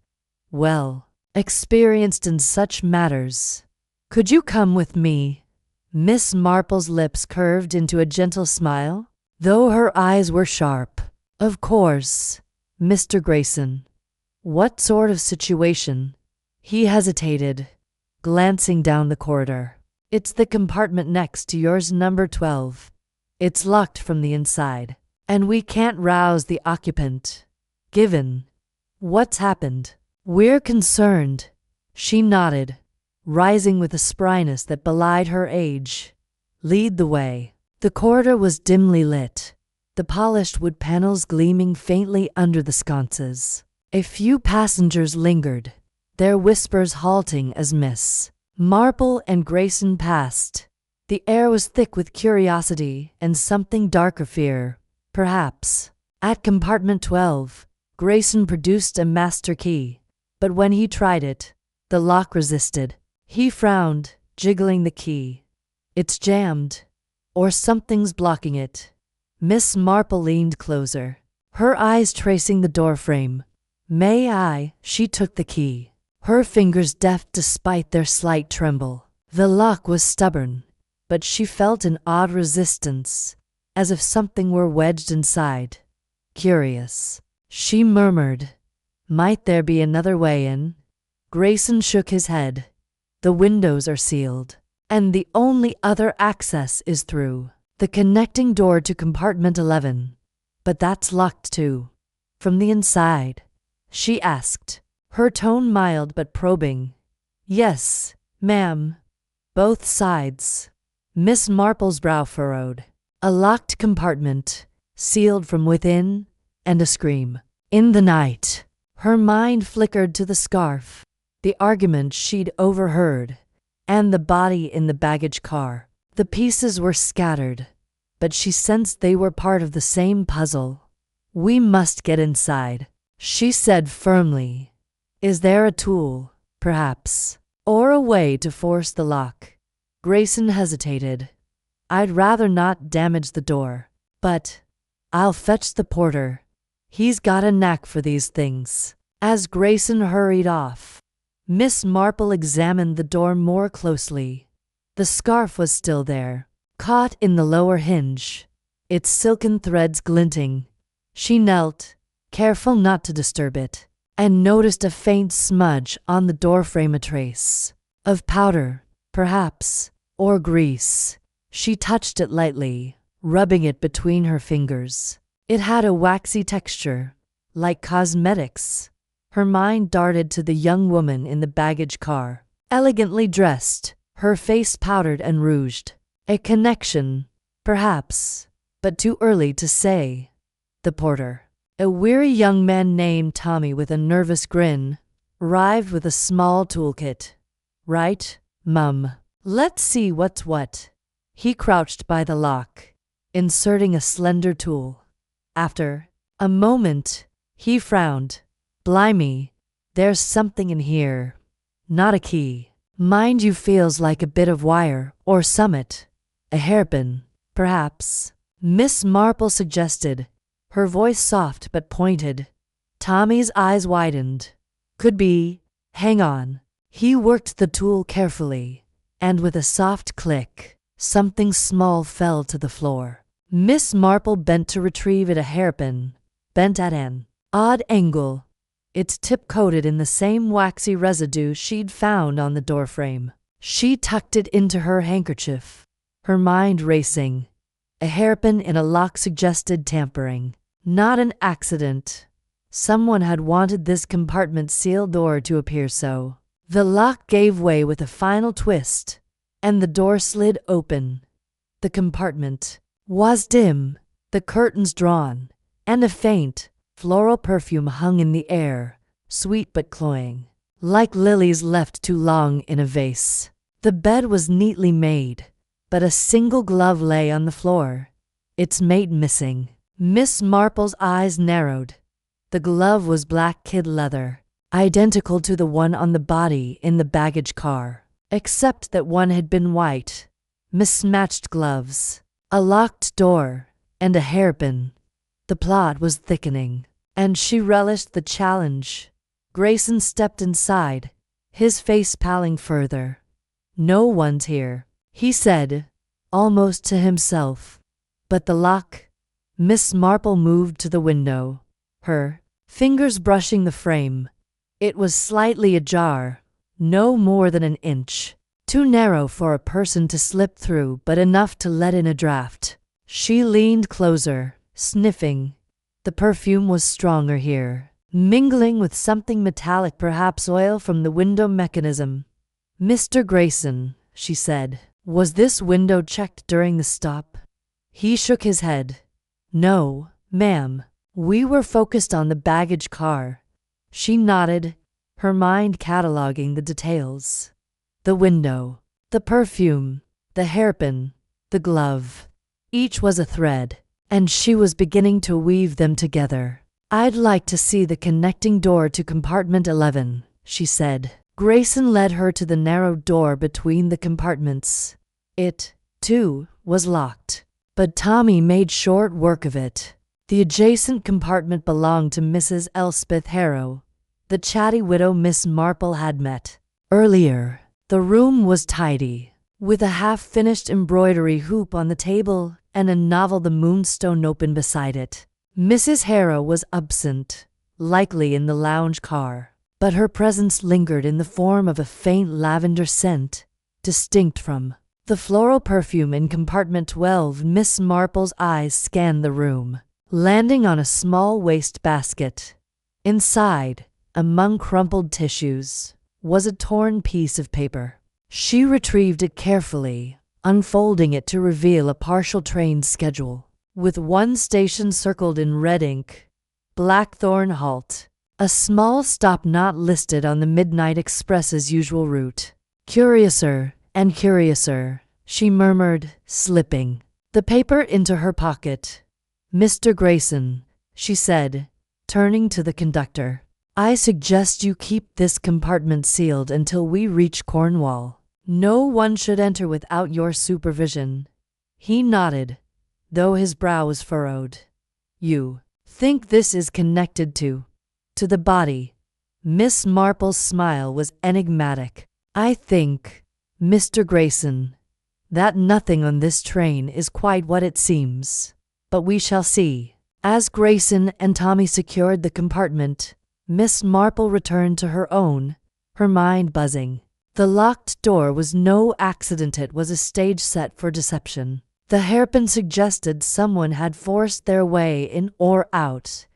well, experienced in such matters. Could you come with me?" Miss Marple's lips curved into a gentle smile, though her eyes were sharp. "Of course, Mr. Grayson. What sort of situation?" He hesitated, glancing down the corridor. It's the compartment next to yours, number 12. It's locked from the inside, and we can't rouse the occupant. Given what's happened, we're concerned. She nodded, rising with a spryness that belied her age. Lead the way. The corridor was dimly lit, the polished wood panels gleaming faintly under the sconces. A few passengers lingered, their whispers halting as Miss Marple and Grayson passed. The air was thick with curiosity and something darker fear, perhaps. At compartment 12, Grayson produced a master key, but when he tried it, the lock resisted. He frowned, jiggling the key. It's jammed, or something's blocking it. Miss Marple leaned closer, her eyes tracing the doorframe. May I? She took the key, her fingers deft despite their slight tremble. The lock was stubborn, but she felt an odd resistance, as if something were wedged inside. Curious, she murmured. Might there be another way in? Grayson shook his head. The windows are sealed, and the only other access is through the connecting door to compartment 11. But that's locked too. From the inside? She asked, her tone mild but probing. Yes, ma'am. Both sides. Miss Marple's brow furrowed. A locked compartment, sealed from within, and a scream. In the night, her mind flickered to the scarf, the argument she'd overheard, and the body in the baggage car. The pieces were scattered, but she sensed they were part of the same puzzle. We must get inside, she said firmly. Is there a tool, perhaps, or a way to force the lock? Grayson hesitated. I'd rather not damage the door, but I'll fetch the porter. He's got a knack for these things. As Grayson hurried off, Miss Marple examined the door more closely. The scarf was still there, caught in the lower hinge, its silken threads glinting. She knelt, careful not to disturb it, and noticed a faint smudge on the doorframe, a trace of powder, perhaps, or grease. She touched it lightly, rubbing it between her fingers. It had a waxy texture, like cosmetics. Her mind darted to the young woman in the baggage car, elegantly dressed, her face powdered and rouged. A connection, perhaps, but too early to say. The porter, a weary young man named Tommy with a nervous grin, arrived with a small toolkit. Right, Mum. Let's see what's what. He crouched by the lock, inserting a slender tool. After a moment, he frowned. Blimey, there's something in here. Not a key. Mind you, feels like a bit of wire or summit. A hairpin, perhaps. Miss Marple suggested, her voice soft but pointed. Tommy's eyes widened. Could be. Hang on. He worked the tool carefully, and with a soft click, something small fell to the floor. Miss Marple bent to retrieve it, a hairpin, bent at an odd angle, its tip coated in the same waxy residue she'd found on the doorframe. She tucked it into her handkerchief, her mind racing. A hairpin in a lock suggested tampering, not an accident. Someone had wanted this compartment-sealed door to appear so. The lock gave way with a final twist, and the door slid open. The compartment was dim, the curtains drawn, and a faint, floral perfume hung in the air, sweet but cloying, like lilies left too long in a vase. The bed was neatly made, but a single glove lay on the floor, its mate missing. Miss Marple's eyes narrowed. The glove was black kid leather, identical to the one on the body in the baggage car, except that one had been white. Mismatched gloves, a locked door, and a hairpin. The plot was thickening, and she relished the challenge. Grayson stepped inside, his face paling further. No one's here, he said, almost to himself. But the lock? Miss Marple moved to the window, her fingers brushing the frame. It was slightly ajar, no more than an inch. Too narrow for a person to slip through, but enough to let in a draft. She leaned closer, sniffing. The perfume was stronger here, mingling with something metallic, perhaps oil from the window mechanism. "Mr. Grayson," she said, "was this window checked during the stop?" He shook his head. "No, ma'am. We were focused on the baggage car." She nodded, her mind cataloging the details. The window, the perfume, the hairpin, the glove. Each was a thread, and she was beginning to weave them together. "I'd like to see the connecting door to compartment 11, she said. Grayson led her to the narrow door between the compartments. It, too, was locked, but Tommy made short work of it. The adjacent compartment belonged to Mrs. Elspeth Harrow, the chatty widow Miss Marple had met earlier. The room was tidy, with a half-finished embroidery hoop on the table and a novel The Moonstone open beside it. Mrs. Harrow was absent, likely in the lounge car, but her presence lingered in the form of a faint lavender scent, distinct from the floral perfume in compartment 12. Miss Marple's eyes scanned the room, landing on a small wastebasket. Inside, among crumpled tissues, was a torn piece of paper. She retrieved it carefully, unfolding it to reveal a partial train schedule, with one station circled in red ink, Blackthorn Halt, a small stop not listed on the Midnight Express's usual route. "Curiouser and curiouser," she murmured, slipping the paper into her pocket. "Mr. Grayson," she said, turning to the conductor, "I suggest you keep this compartment sealed until we reach Cornwall. No one should enter without your supervision." He nodded, though his brow was furrowed. "You think this is connected to the body?" Miss Marple's smile was enigmatic. "I think, Mr. Grayson, that nothing on this train is quite what it seems. But we shall see." As Grayson and Tommy secured the compartment, Miss Marple returned to her own, her mind buzzing. The locked door was no accident, it was a stage set for deception. The hairpin suggested someone had forced their way in or out,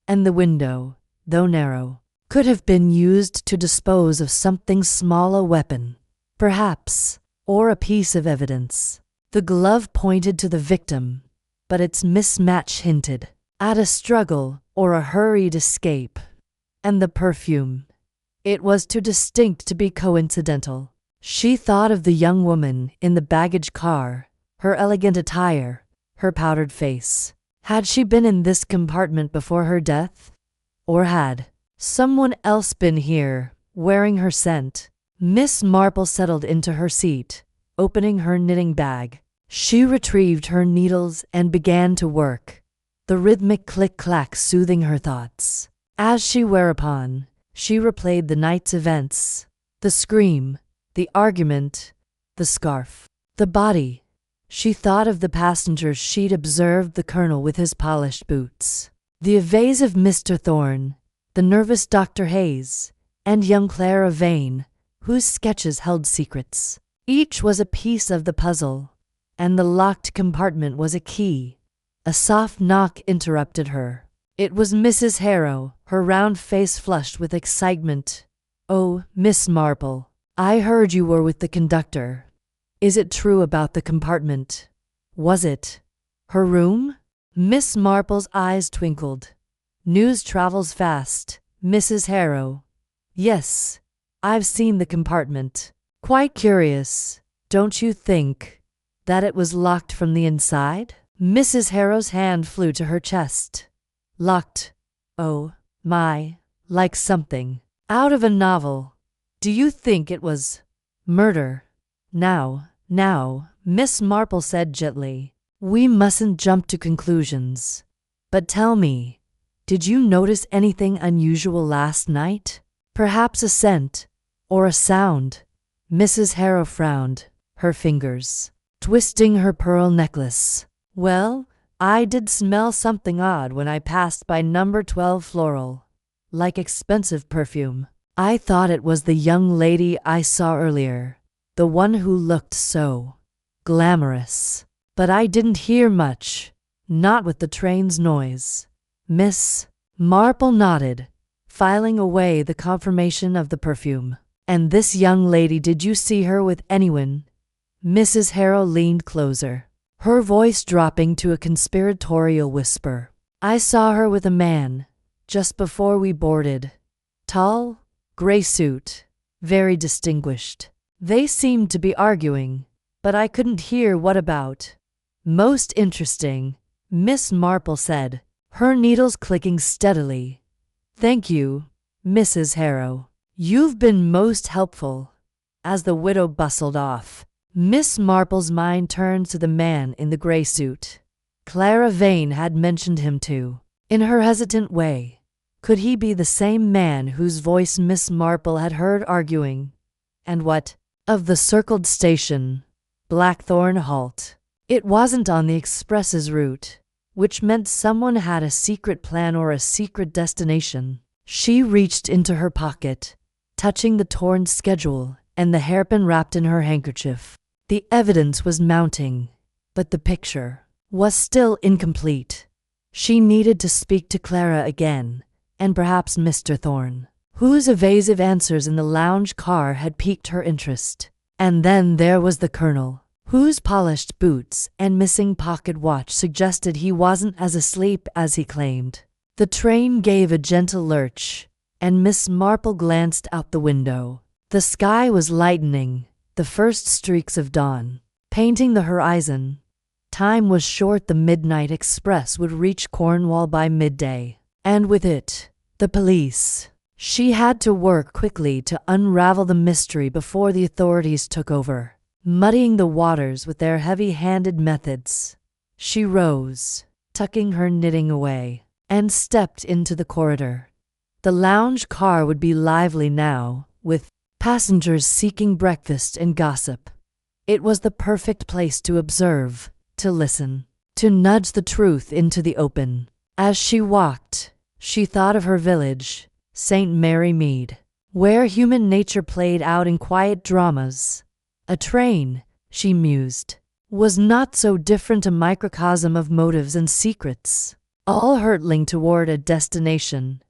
and the window, though narrow, could have been used to dispose of something small, a weapon, perhaps, or a piece of evidence. The glove pointed to the victim, but its mismatch hinted at a struggle or a hurried escape. And the perfume, it was too distinct to be coincidental. She thought of the young woman in the baggage car, her elegant attire, her powdered face. Had she been in this compartment before her death? Or had someone else been here, wearing her scent? Miss Marple settled into her seat, opening her knitting bag. She retrieved her needles and began to work, the rhythmic click-clack soothing her thoughts. As she whereupon, she replayed the night's events, the scream, the argument, the scarf, the body. She thought of the passengers she'd observed, the colonel with his polished boots, the evasive Mr. Thorne, the nervous Dr. Hayes, and young Clara Vane, whose sketches held secrets. Each was a piece of the puzzle, and the locked compartment was a key. A soft knock interrupted her. It was Mrs. Harrow, her round face flushed with excitement. "Oh, Miss Marple, I heard you were with the conductor. Is it true about the compartment? Was it her room?" Miss Marple's eyes twinkled. "News travels fast, Mrs. Harrow. Yes, I've seen the compartment. Quite curious, don't you think, that it was locked from the inside?" Mrs. Harrow's hand flew to her chest. "Locked? Oh, my, like something out of a novel. Do you think it was murder?" Now, Miss Marple said gently, "we mustn't jump to conclusions. But tell me, did you notice anything unusual last night? Perhaps a scent, or a sound?" Mrs. Harrow frowned, her fingers twisting her pearl necklace. "Well, I did smell something odd when I passed by number 12 floral, like expensive perfume." I thought it was the young lady I saw earlier, the one who looked so glamorous. But I didn't hear much, not with the train's noise." Miss Marple nodded, filing away the confirmation of the perfume. "And this young lady, did you see her with anyone?" Mrs. Harrow leaned closer, her voice dropping to a conspiratorial whisper. "I saw her with a man, just before we boarded. Tall, gray suit, very distinguished. They seemed to be arguing, but I couldn't hear what about." "Most interesting," Miss Marple said, her needles clicking steadily. "Thank you, Mrs. Harrow. You've been most helpful." As the widow bustled off, Miss Marple's mind turned to the man in the gray suit. Clara Vane had mentioned him too, in her hesitant way. Could he be the same man whose voice Miss Marple had heard arguing? And what of the circled station, Blackthorn Halt? It wasn't on the express's route, which meant someone had a secret plan or a secret destination. She reached into her pocket, touching the torn schedule and the hairpin wrapped in her handkerchief. The evidence was mounting, but the picture was still incomplete. She needed to speak to Clara again, and perhaps Mr. Thorne, whose evasive answers in the lounge car had piqued her interest. And then there was the Colonel, whose polished boots and missing pocket watch suggested he wasn't as asleep as he claimed. The train gave a gentle lurch, and Miss Marple glanced out the window. The sky was lightening, the first streaks of dawn painting the horizon. Time was short. The midnight express would reach Cornwall by midday, and with it, the police. She had to work quickly to unravel the mystery before the authorities took over, muddying the waters with their heavy-handed methods. She rose, tucking her knitting away, and stepped into the corridor. The lounge car would be lively now, with passengers seeking breakfast and gossip. It was the perfect place to observe, to listen, to nudge the truth into the open. As she walked, she thought of her village, St. Mary Mead, where human nature played out in quiet dramas. A train, she mused, was not so different, a microcosm of motives and secrets, all hurtling toward a destination.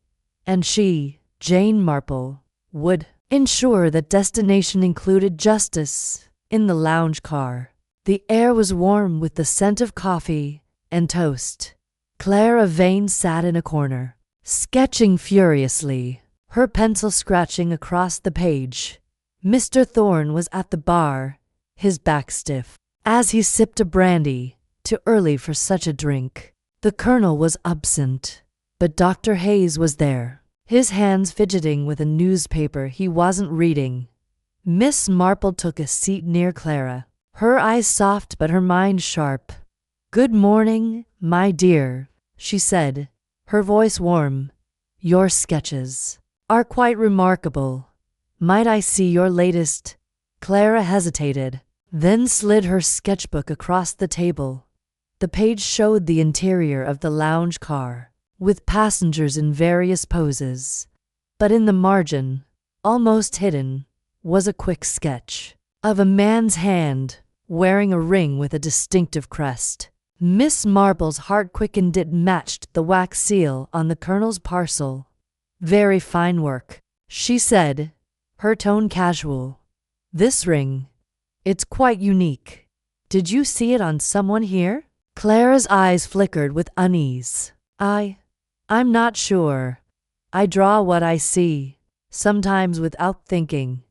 And she, Jane Marple, would ensure that destination included justice. In the lounge car, the air was warm with the scent of coffee and toast. Clara Vane sat in a corner, sketching furiously, her pencil scratching across the page. Mr. Thorne was at the bar, his back stiff, as he sipped a brandy, too early for such a drink. The Colonel was absent, but Dr. Hayes was there, his hands fidgeting with a newspaper he wasn't reading. Miss Marple took a seat near Clara, her eyes soft but her mind sharp. "Good morning, my dear," she said, her voice warm. "Your sketches are quite remarkable. Might I see your latest?" Clara hesitated, then slid her sketchbook across the table. The page showed the interior of the lounge car, with passengers in various poses. But in the margin, almost hidden, was a quick sketch of a man's hand wearing a ring with a distinctive crest. Miss Marple's heart quickened. It matched the wax seal on the Colonel's parcel. "Very fine work," she said, her tone casual. "This ring, it's quite unique. Did you see it on someone here?" Clara's eyes flickered with unease. I'm not sure. I draw what I see, sometimes without thinking."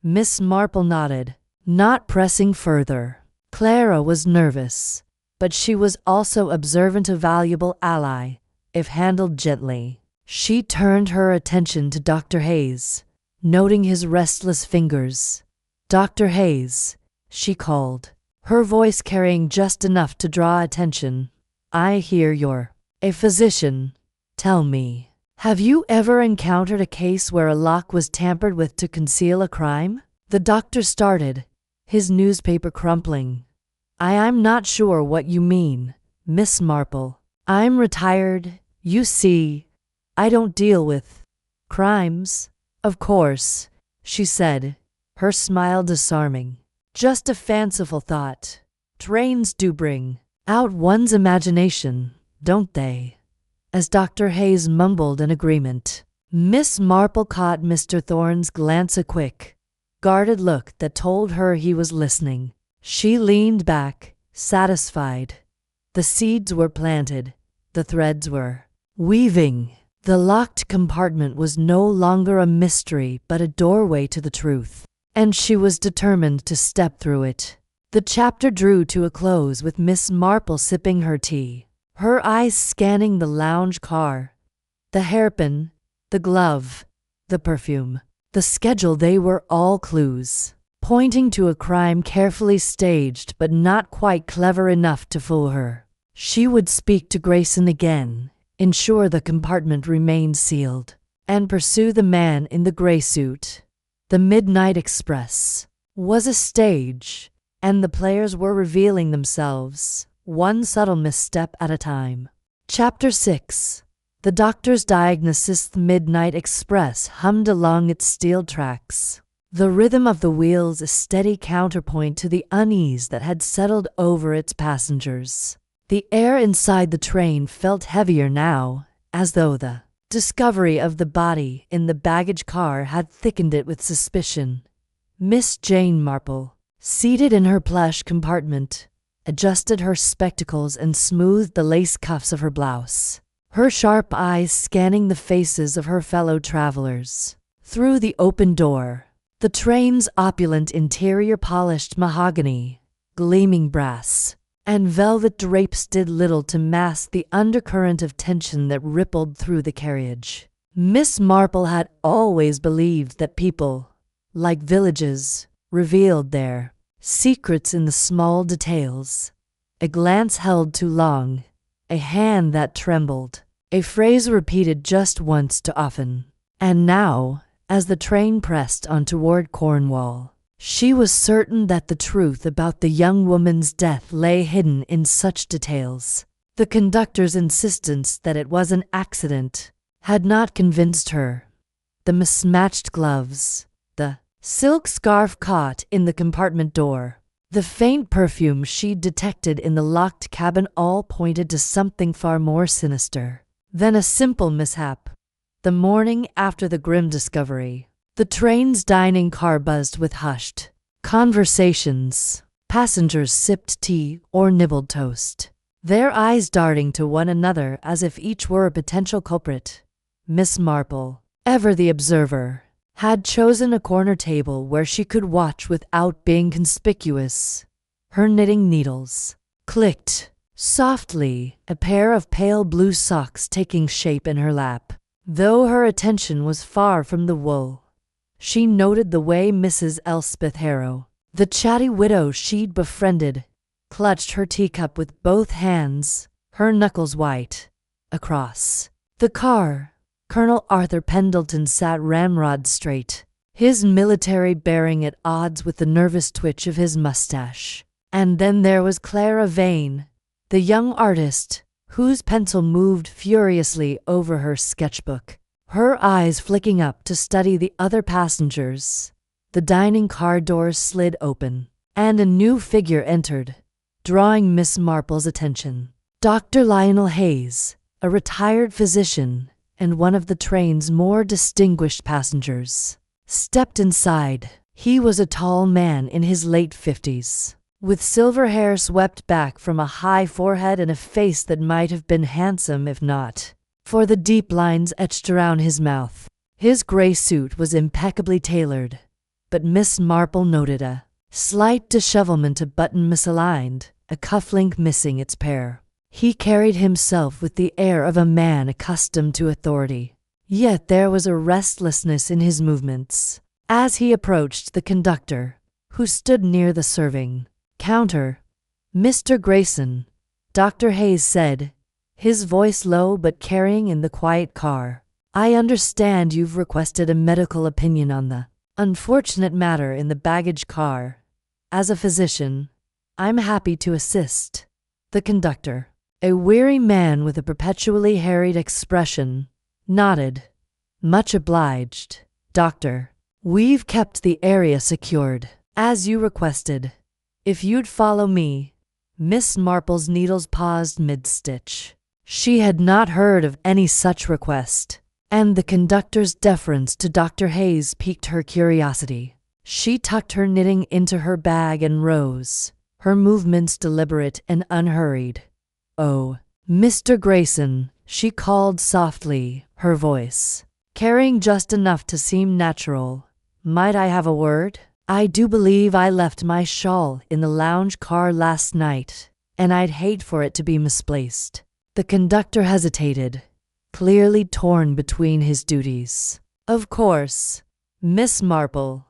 Miss Marple nodded, not pressing further. Clara was nervous, but she was also observant, a valuable ally, if handled gently. She turned her attention to Dr. Hayes, noting his restless fingers. "Dr. Hayes," she called, her voice carrying just enough to draw attention. "I hear you're a physician. Tell me, have you ever encountered a case where a lock was tampered with to conceal a crime?" The doctor started, his newspaper crumpling. I'm not sure what you mean, Miss Marple. I'm retired, you see. I don't deal with crimes. "Of course," she said, her smile disarming. "Just a fanciful thought. Trains do bring out one's imagination, don't they?" As Dr. Hayes mumbled an agreement, Miss Marple caught Mr. Thorne's glance, a quick, guarded look that told her he was listening. She leaned back, satisfied. The seeds were planted, the threads were weaving. The locked compartment was no longer a mystery but a doorway to the truth, and she was determined to step through it. The chapter drew to a close with Miss Marple sipping her tea, her eyes scanning the lounge car, the hairpin, the glove, the perfume, the schedule. They were all clues, pointing to a crime carefully staged but not quite clever enough to fool her. She would speak to Grayson again, ensure the compartment remained sealed, and pursue the man in the gray suit. The Midnight Express was a stage, and the players were revealing themselves, one subtle misstep at a time. Chapter 6. The doctor's diagnosis. The Midnight Express hummed along its steel tracks, the rhythm of the wheels a steady counterpoint to the unease that had settled over its passengers. The air inside the train felt heavier now, as though the discovery of the body in the baggage car had thickened it with suspicion. Miss Jane Marple, seated in her plush compartment, adjusted her spectacles and smoothed the lace cuffs of her blouse, her sharp eyes scanning the faces of her fellow travelers. Through the open door, the train's opulent interior, polished mahogany, gleaming brass, and velvet drapes did little to mask the undercurrent of tension that rippled through the carriage. Miss Marple had always believed that people, like villages, revealed their secrets in the small details. A glance held too long, a hand that trembled, a phrase repeated just once too often. And now, as the train pressed on toward Cornwall, she was certain that the truth about the young woman's death lay hidden in such details. The conductor's insistence that it was an accident had not convinced her. The mismatched gloves, the silk scarf caught in the compartment door, the faint perfume she'd detected in the locked cabin all pointed to something far more sinister than a simple mishap. The morning after the grim discovery, the train's dining car buzzed with hushed conversations. Passengers sipped tea or nibbled toast, their eyes darting to one another as if each were a potential culprit. Miss Marple, ever the observer, had chosen a corner table where she could watch without being conspicuous. Her knitting needles clicked softly, a pair of pale blue socks taking shape in her lap. Though her attention was far from the wool, she noted the way Mrs. Elspeth Harrow, the chatty widow she'd befriended, clutched her teacup with both hands, her knuckles white. Across the car, Colonel Arthur Pendleton sat ramrod straight, his military bearing at odds with the nervous twitch of his mustache. And then there was Clara Vane, the young artist, whose pencil moved furiously over her sketchbook, her eyes flicking up to study the other passengers. The dining car doors slid open, and a new figure entered, drawing Miss Marple's attention. Dr. Lionel Hayes, a retired physician and one of the train's more distinguished passengers, stepped inside. He was a tall man in his late 50s, with silver hair swept back from a high forehead and a face that might have been handsome if not for the deep lines etched around his mouth. His gray suit was impeccably tailored, but Miss Marple noted a slight dishevelment, a button misaligned, a cufflink missing its pair. He carried himself with the air of a man accustomed to authority, yet there was a restlessness in his movements. As he approached the conductor, who stood near the serving counter, "Mr. Grayson," Dr. Hayes said, his voice low but carrying in the quiet car, "I understand you've requested a medical opinion on the unfortunate matter in the baggage car. As a physician, I'm happy to assist." The conductor, a weary man with a perpetually harried expression, nodded. "Much obliged." Doctor, we've kept the area secured, as you requested. If you'd follow me. Miss Marple's needles paused mid-stitch. She had not heard of any such request, and the conductor's deference to Dr. Hayes piqued her curiosity. She tucked her knitting into her bag and rose, her movements deliberate and unhurried. "Oh, Mr. Grayson," she called softly, her voice carrying just enough to seem natural. "Might I have a word? I do believe I left my shawl in the lounge car last night, and I'd hate for it to be misplaced." The conductor hesitated, clearly torn between his duties. "Of course, Miss Marple.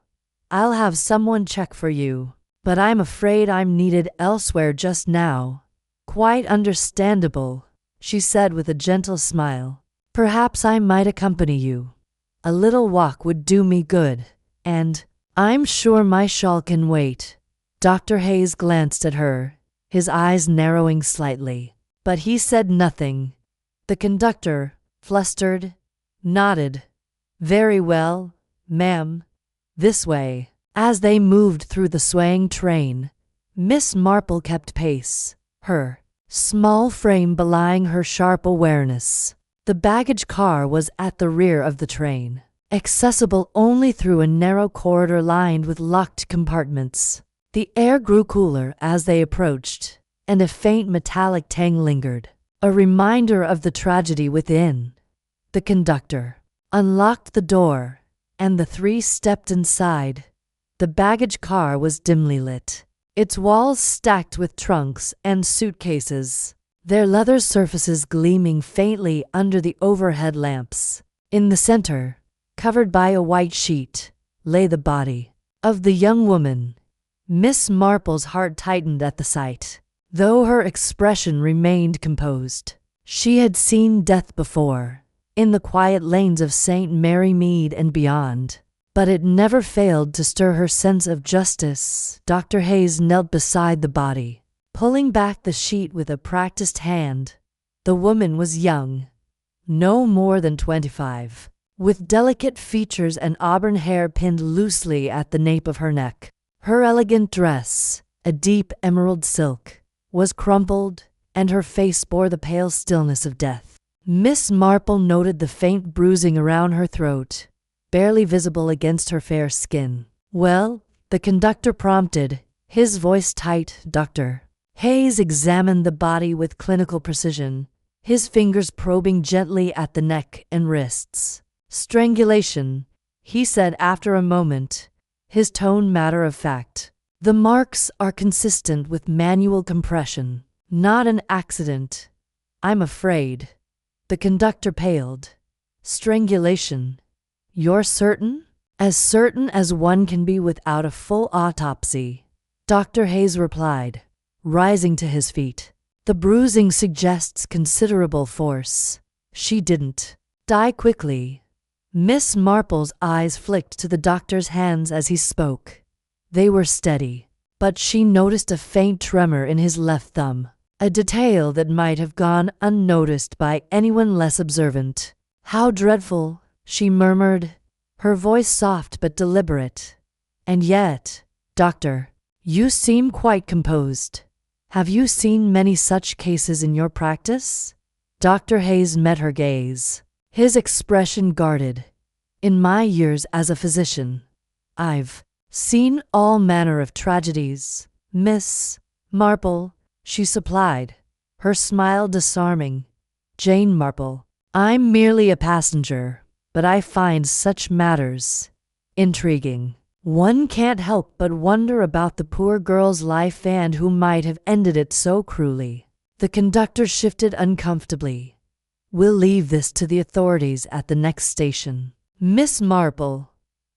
I'll have someone check for you, but I'm afraid I'm needed elsewhere just now." "Quite understandable," she said with a gentle smile. "Perhaps I might accompany you. A little walk would do me good, and I'm sure my shawl can wait." Dr. Hayes glanced at her, his eyes narrowing slightly, but he said nothing. The conductor, flustered, nodded. "Very well, ma'am. This way." As they moved through the swaying train, Miss Marple kept pace, her small frame belying her sharp awareness. The baggage car was at the rear of the train, accessible only through a narrow corridor lined with locked compartments. The air grew cooler as they approached, and a faint metallic tang lingered, a reminder of the tragedy within. The conductor unlocked the door, and the three stepped inside. The baggage car was dimly lit, its walls stacked with trunks and suitcases, their leather surfaces gleaming faintly under the overhead lamps. In the center, covered by a white sheet, lay the body of the young woman. Miss Marple's heart tightened at the sight, though her expression remained composed. She had seen death before, in the quiet lanes of St. Mary Mead and beyond, but it never failed to stir her sense of justice. Dr. Hayes knelt beside the body, pulling back the sheet with a practiced hand. The woman was young, no more than 25, with delicate features and auburn hair pinned loosely at the nape of her neck. Her elegant dress, a deep emerald silk, was crumpled, and her face bore the pale stillness of death. Miss Marple noted the faint bruising around her throat, barely visible against her fair skin. "Well?" the conductor prompted, his voice tight. Dr. Hayes examined the body with clinical precision, his fingers probing gently at the neck and wrists. "Strangulation," he said after a moment, his tone matter of fact. "The marks are consistent with manual compression, not an accident, I'm afraid." The conductor paled. "Strangulation? You're certain?" "As certain as one can be without a full autopsy," Dr. Hayes replied, rising to his feet. "The bruising suggests considerable force. She didn't die quickly." Miss Marple's eyes flicked to the doctor's hands as he spoke. They were steady, but she noticed a faint tremor in his left thumb, a detail that might have gone unnoticed by anyone less observant. "How dreadful," she murmured, her voice soft but deliberate. "And yet, doctor, you seem quite composed. Have you seen many such cases in your practice?" Dr. Hayes met her gaze, his expression guarded. "In my years as a physician, I've seen all manner of tragedies, Miss Marple," she supplied, her smile disarming. "Jane Marple. I'm merely a passenger, but I find such matters intriguing. One can't help but wonder about the poor girl's life and who might have ended it so cruelly." The conductor shifted uncomfortably. "We'll leave this to the authorities at the next station. Miss Marple,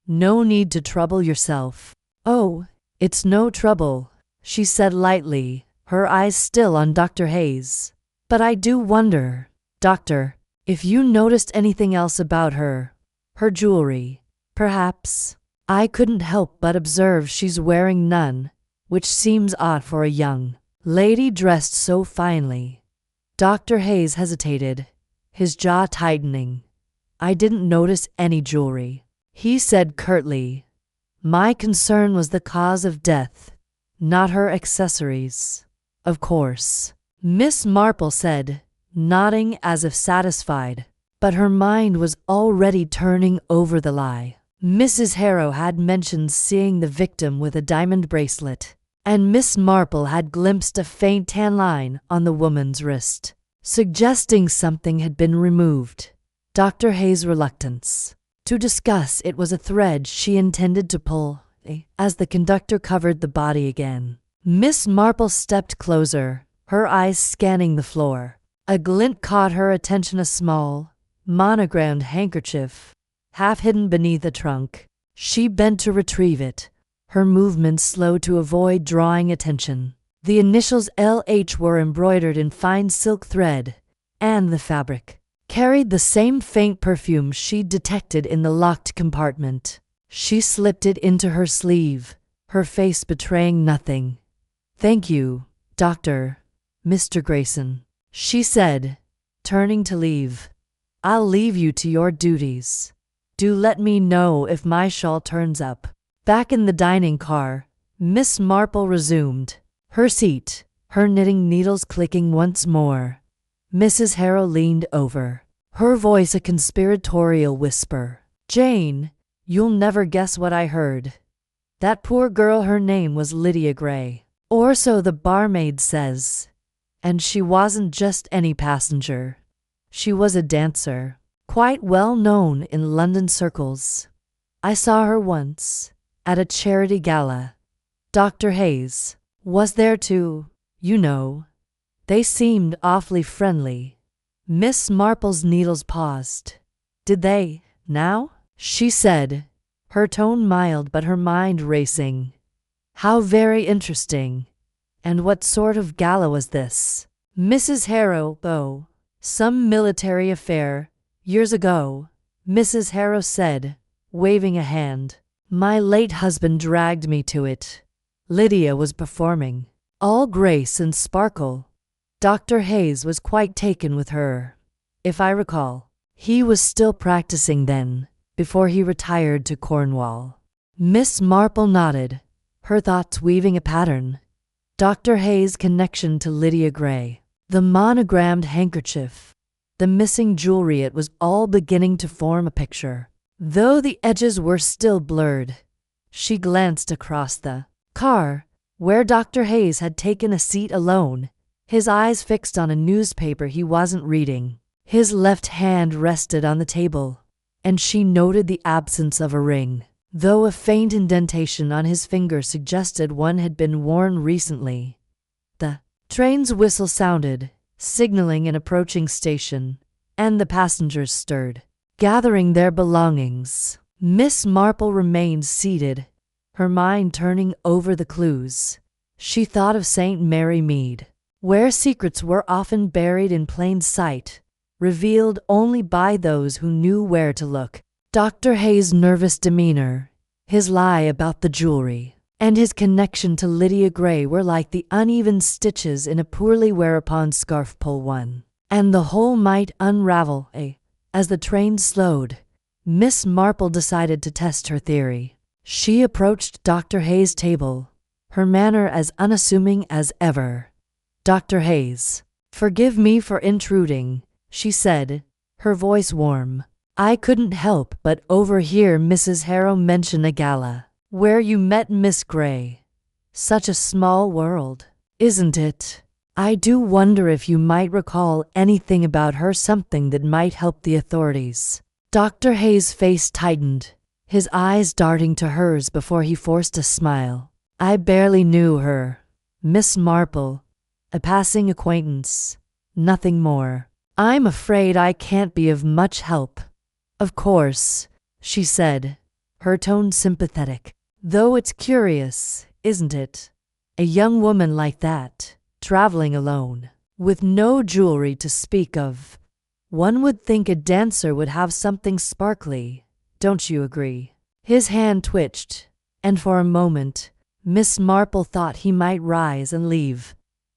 no need to trouble yourself." "Oh, it's no trouble," she said lightly, her eyes still on Dr. Hayes. "But I do wonder, doctor, if you noticed anything else about her. Her jewelry, perhaps." "I couldn't help but observe she's wearing none, which seems odd for a young lady dressed so finely." Dr. Hayes hesitated, his jaw tightening. "I didn't notice any jewelry," he said curtly. My concern was the cause of death, not her accessories. Of course, Miss Marple said, nodding as if satisfied, but her mind was already turning over the lie. Mrs. Harrow had mentioned seeing the victim with a diamond bracelet, and Miss Marple had glimpsed a faint tan line on the woman's wrist, suggesting something had been removed. Dr. Hayes' reluctance to discuss it was a thread she intended to pull, as the conductor covered the body again. Miss Marple stepped closer, her eyes scanning the floor. A glint caught her attention, a small, monogrammed handkerchief, half hidden beneath a trunk. She bent to retrieve it, her movements slow to avoid drawing attention. The initials LH were embroidered in fine silk thread, and the fabric carried the same faint perfume she'd detected in the locked compartment. She slipped it into her sleeve, her face betraying nothing. Thank you, Dr. Mr. Grayson, she said, turning to leave. I'll leave you to your duties. Do let me know if my shawl turns up. Back in the dining car, Miss Marple resumed her seat, her knitting needles clicking once more. Mrs. Harrow leaned over, her voice a conspiratorial whisper. Jane, you'll never guess what I heard. That poor girl, her name was Lydia Gray. Or so the barmaid says. And she wasn't just any passenger. She was a dancer, quite well known in London circles. I saw her once, at a charity gala. Dr. Hayes was there too, you know. They seemed awfully friendly. Miss Marple's needles paused. Did they, now? She said, her tone mild but her mind racing. How very interesting. And what sort of gala was this? Mrs. Harrow, oh, some military affair, years ago, Mrs. Harrow said, waving a hand. My late husband dragged me to it. Lydia was performing, all grace and sparkle. Dr. Hayes was quite taken with her. If I recall, he was still practicing then, before he retired to Cornwall. Miss Marple nodded, her thoughts weaving a pattern. Dr. Hayes' connection to Lydia Gray, the monogrammed handkerchief, the missing jewelry, it was all beginning to form a picture, though the edges were still blurred. She glanced across the car, where Dr. Hayes had taken a seat alone, his eyes fixed on a newspaper he wasn't reading. His left hand rested on the table, and she noted the absence of a ring, though a faint indentation on his finger suggested one had been worn recently. The train's whistle sounded, signaling an approaching station, and the passengers stirred, gathering their belongings. Miss Marple remained seated, her mind turning over the clues. She thought of St. Mary Mead, where secrets were often buried in plain sight, revealed only by those who knew where to look. Dr. Hayes' nervous demeanor, his lie about the jewelry, and his connection to Lydia Gray were like the uneven stitches in a poorly wear-upon scarf. Pull one, and the whole might unravel. As the train slowed, Miss Marple decided to test her theory. She approached Dr. Hayes' table, her manner as unassuming as ever. Dr. Hayes, forgive me for intruding, she said, her voice warm. I couldn't help but overhear Mrs. Harrow mention a gala, where you met Miss Gray. Such a small world, isn't it? I do wonder if you might recall anything about her, something that might help the authorities. Dr. Hayes' face tightened, his eyes darting to hers before he forced a smile. I barely knew her, Miss Marple, a passing acquaintance, nothing more. I'm afraid I can't be of much help. Of course, she said, her tone sympathetic. Though it's curious, isn't it? A young woman like that, traveling alone, with no jewelry to speak of. One would think a dancer would have something sparkly, don't you agree? His hand twitched, and for a moment, Miss Marple thought he might rise and leave.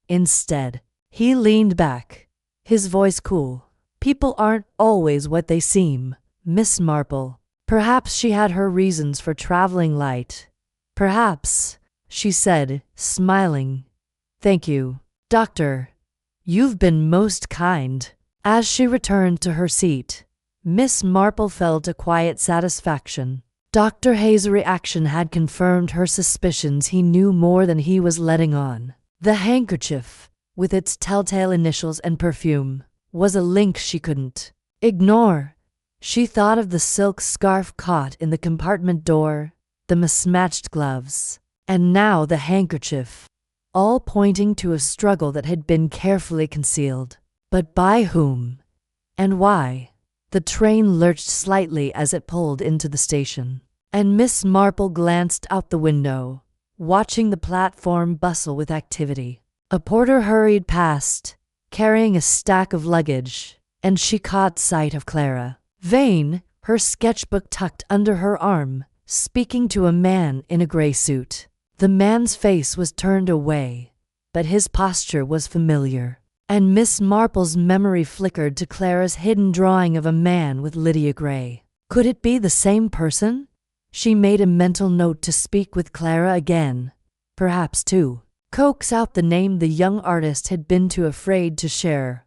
Instead, he leaned back, his voice cool. People aren't always what they seem, Miss Marple. Perhaps she had her reasons for traveling light. Perhaps, she said, smiling. Thank you, Doctor. You've been most kind. As she returned to her seat, Miss Marple felt a quiet satisfaction. Dr. Hayes' reaction had confirmed her suspicions. He knew more than he was letting on. The handkerchief, with its telltale initials and perfume, was a link she couldn't ignore. She thought of the silk scarf caught in the compartment door, the mismatched gloves, and now the handkerchief, all pointing to a struggle that had been carefully concealed. But by whom? And why? The train lurched slightly as it pulled into the station, and Miss Marple glanced out the window, watching the platform bustle with activity. A porter hurried past, carrying a stack of luggage, and she caught sight of Clara Vane, her sketchbook tucked under her arm, speaking to a man in a gray suit. The man's face was turned away, but his posture was familiar, and Miss Marple's memory flickered to Clara's hidden drawing of a man with Lydia Gray. Could it be the same person? She made a mental note to speak with Clara again, perhaps to coax out the name the young artist had been too afraid to share.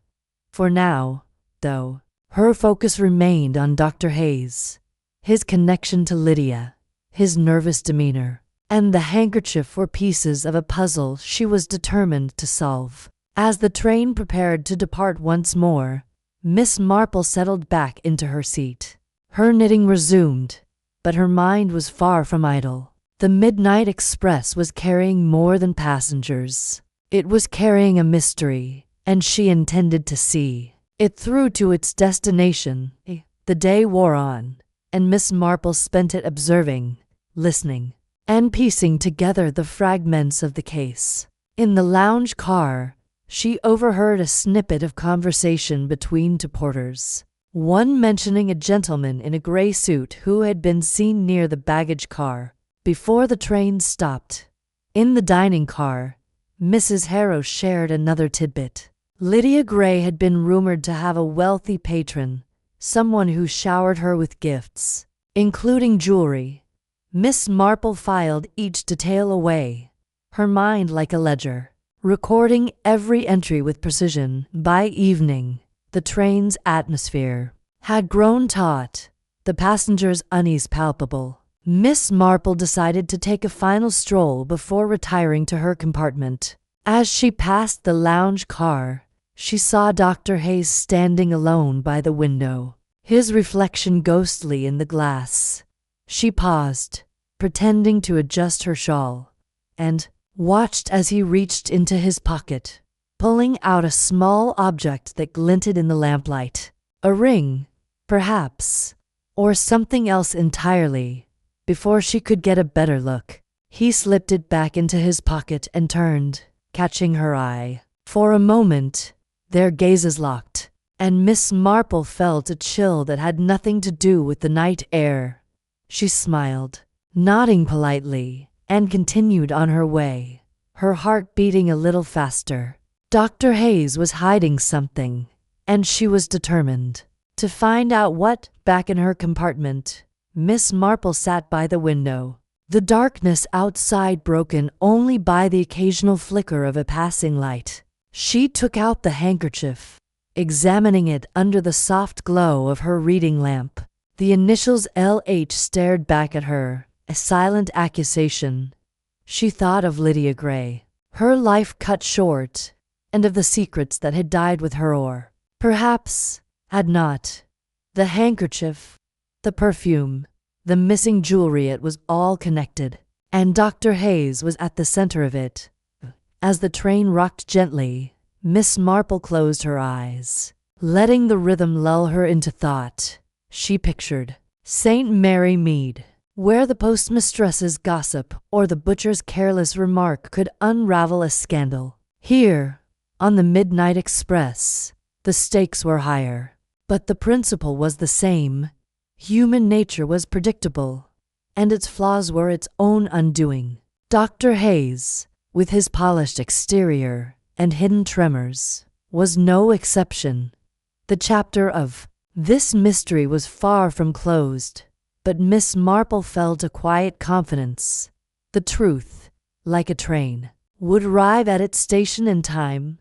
For now, though, her focus remained on Dr. Hayes, his connection to Lydia, his nervous demeanor, and the handkerchief were pieces of a puzzle she was determined to solve. As the train prepared to depart once more, Miss Marple settled back into her seat. Her knitting resumed, but her mind was far from idle. The midnight express was carrying more than passengers. It was carrying a mystery, and she intended to see it through to its destination. The day wore on, and Miss Marple spent it observing, listening, and piecing together the fragments of the case. In the lounge car, she overheard a snippet of conversation between two porters, one mentioning a gentleman in a gray suit who had been seen near the baggage car before the train stopped. In the dining car, Mrs. Harrow shared another tidbit. Lydia Gray had been rumored to have a wealthy patron, someone who showered her with gifts, including jewelry. Miss Marple filed each detail away, her mind like a ledger, recording every entry with precision. By evening, the train's atmosphere had grown taut, the passengers' unease palpable. Miss Marple decided to take a final stroll before retiring to her compartment. As she passed the lounge car, she saw Dr. Hayes standing alone by the window, his reflection ghostly in the glass. She paused, pretending to adjust her shawl, and watched as he reached into his pocket, pulling out a small object that glinted in the lamplight. A ring, perhaps, or something else entirely. Before she could get a better look, he slipped it back into his pocket and turned, catching her eye. For a moment, their gazes locked, and Miss Marple felt a chill that had nothing to do with the night air. She smiled, nodding politely, and continued on her way, her heart beating a little faster. Dr. Hayes was hiding something, and she was determined to find out what. Back in her compartment, Miss Marple sat by the window, the darkness outside broken only by the occasional flicker of a passing light. She took out the handkerchief, examining it under the soft glow of her reading lamp. The initials LH stared back at her, a silent accusation. She thought of Lydia Gray, her life cut short, and of the secrets that had died with her, or perhaps had not. The handkerchief, the perfume, the missing jewelry, it was all connected, and Dr. Hayes was at the center of it. As the train rocked gently, Miss Marple closed her eyes, letting the rhythm lull her into thought. She pictured St. Mary Mead, where the postmistress's gossip or the butcher's careless remark could unravel a scandal. Here, on the Midnight Express, the stakes were higher, but the principle was the same. Human nature was predictable, and its flaws were its own undoing. Dr. Hayes, with his polished exterior and hidden tremors, was no exception. The chapter of this mystery was far from closed. But Miss Marple felt a quiet confidence. The truth, like a train, would arrive at its station in time,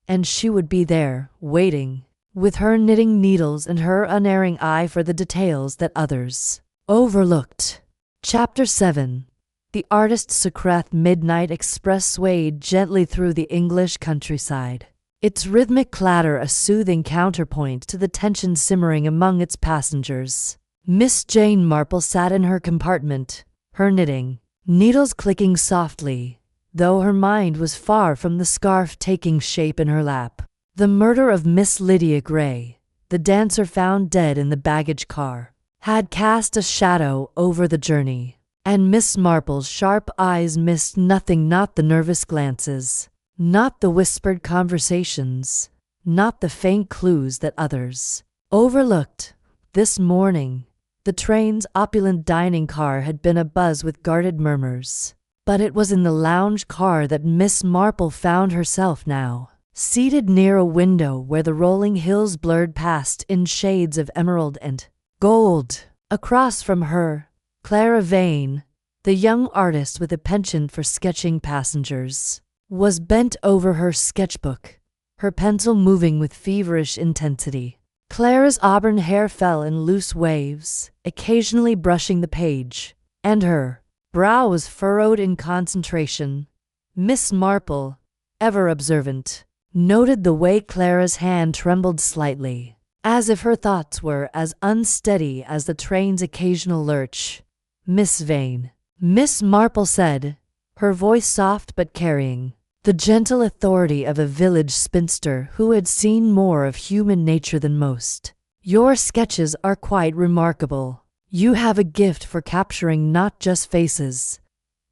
and she would be there, waiting, with her knitting needles and her unerring eye for the details that others overlooked. Chapter 7. The artist's secret midnight express swayed gently through the English countryside, its rhythmic clatter a soothing counterpoint to the tension simmering among its passengers. Miss Jane Marple sat in her compartment, her knitting needles clicking softly, though her mind was far from the scarf taking shape in her lap. The murder of Miss Lydia Gray, the dancer found dead in the baggage car, had cast a shadow over the journey, and Miss Marple's sharp eyes missed nothing, not the nervous glances, not the whispered conversations, not the faint clues that others overlooked. This morning, the train's opulent dining car had been abuzz with guarded murmurs, but it was in the lounge car that Miss Marple found herself now, seated near a window where the rolling hills blurred past in shades of emerald and gold. Across from her, Clara Vane, the young artist with a penchant for sketching passengers, was bent over her sketchbook, her pencil moving with feverish intensity. Clara's auburn hair fell in loose waves, occasionally brushing the page, and her brow was furrowed in concentration. Miss Marple, ever observant, noted the way Clara's hand trembled slightly, as if her thoughts were as unsteady as the train's occasional lurch. "Miss Vane," Miss Marple said, her voice soft but carrying the gentle authority of a village spinster who had seen more of human nature than most. "Your sketches are quite remarkable. You have a gift for capturing not just faces,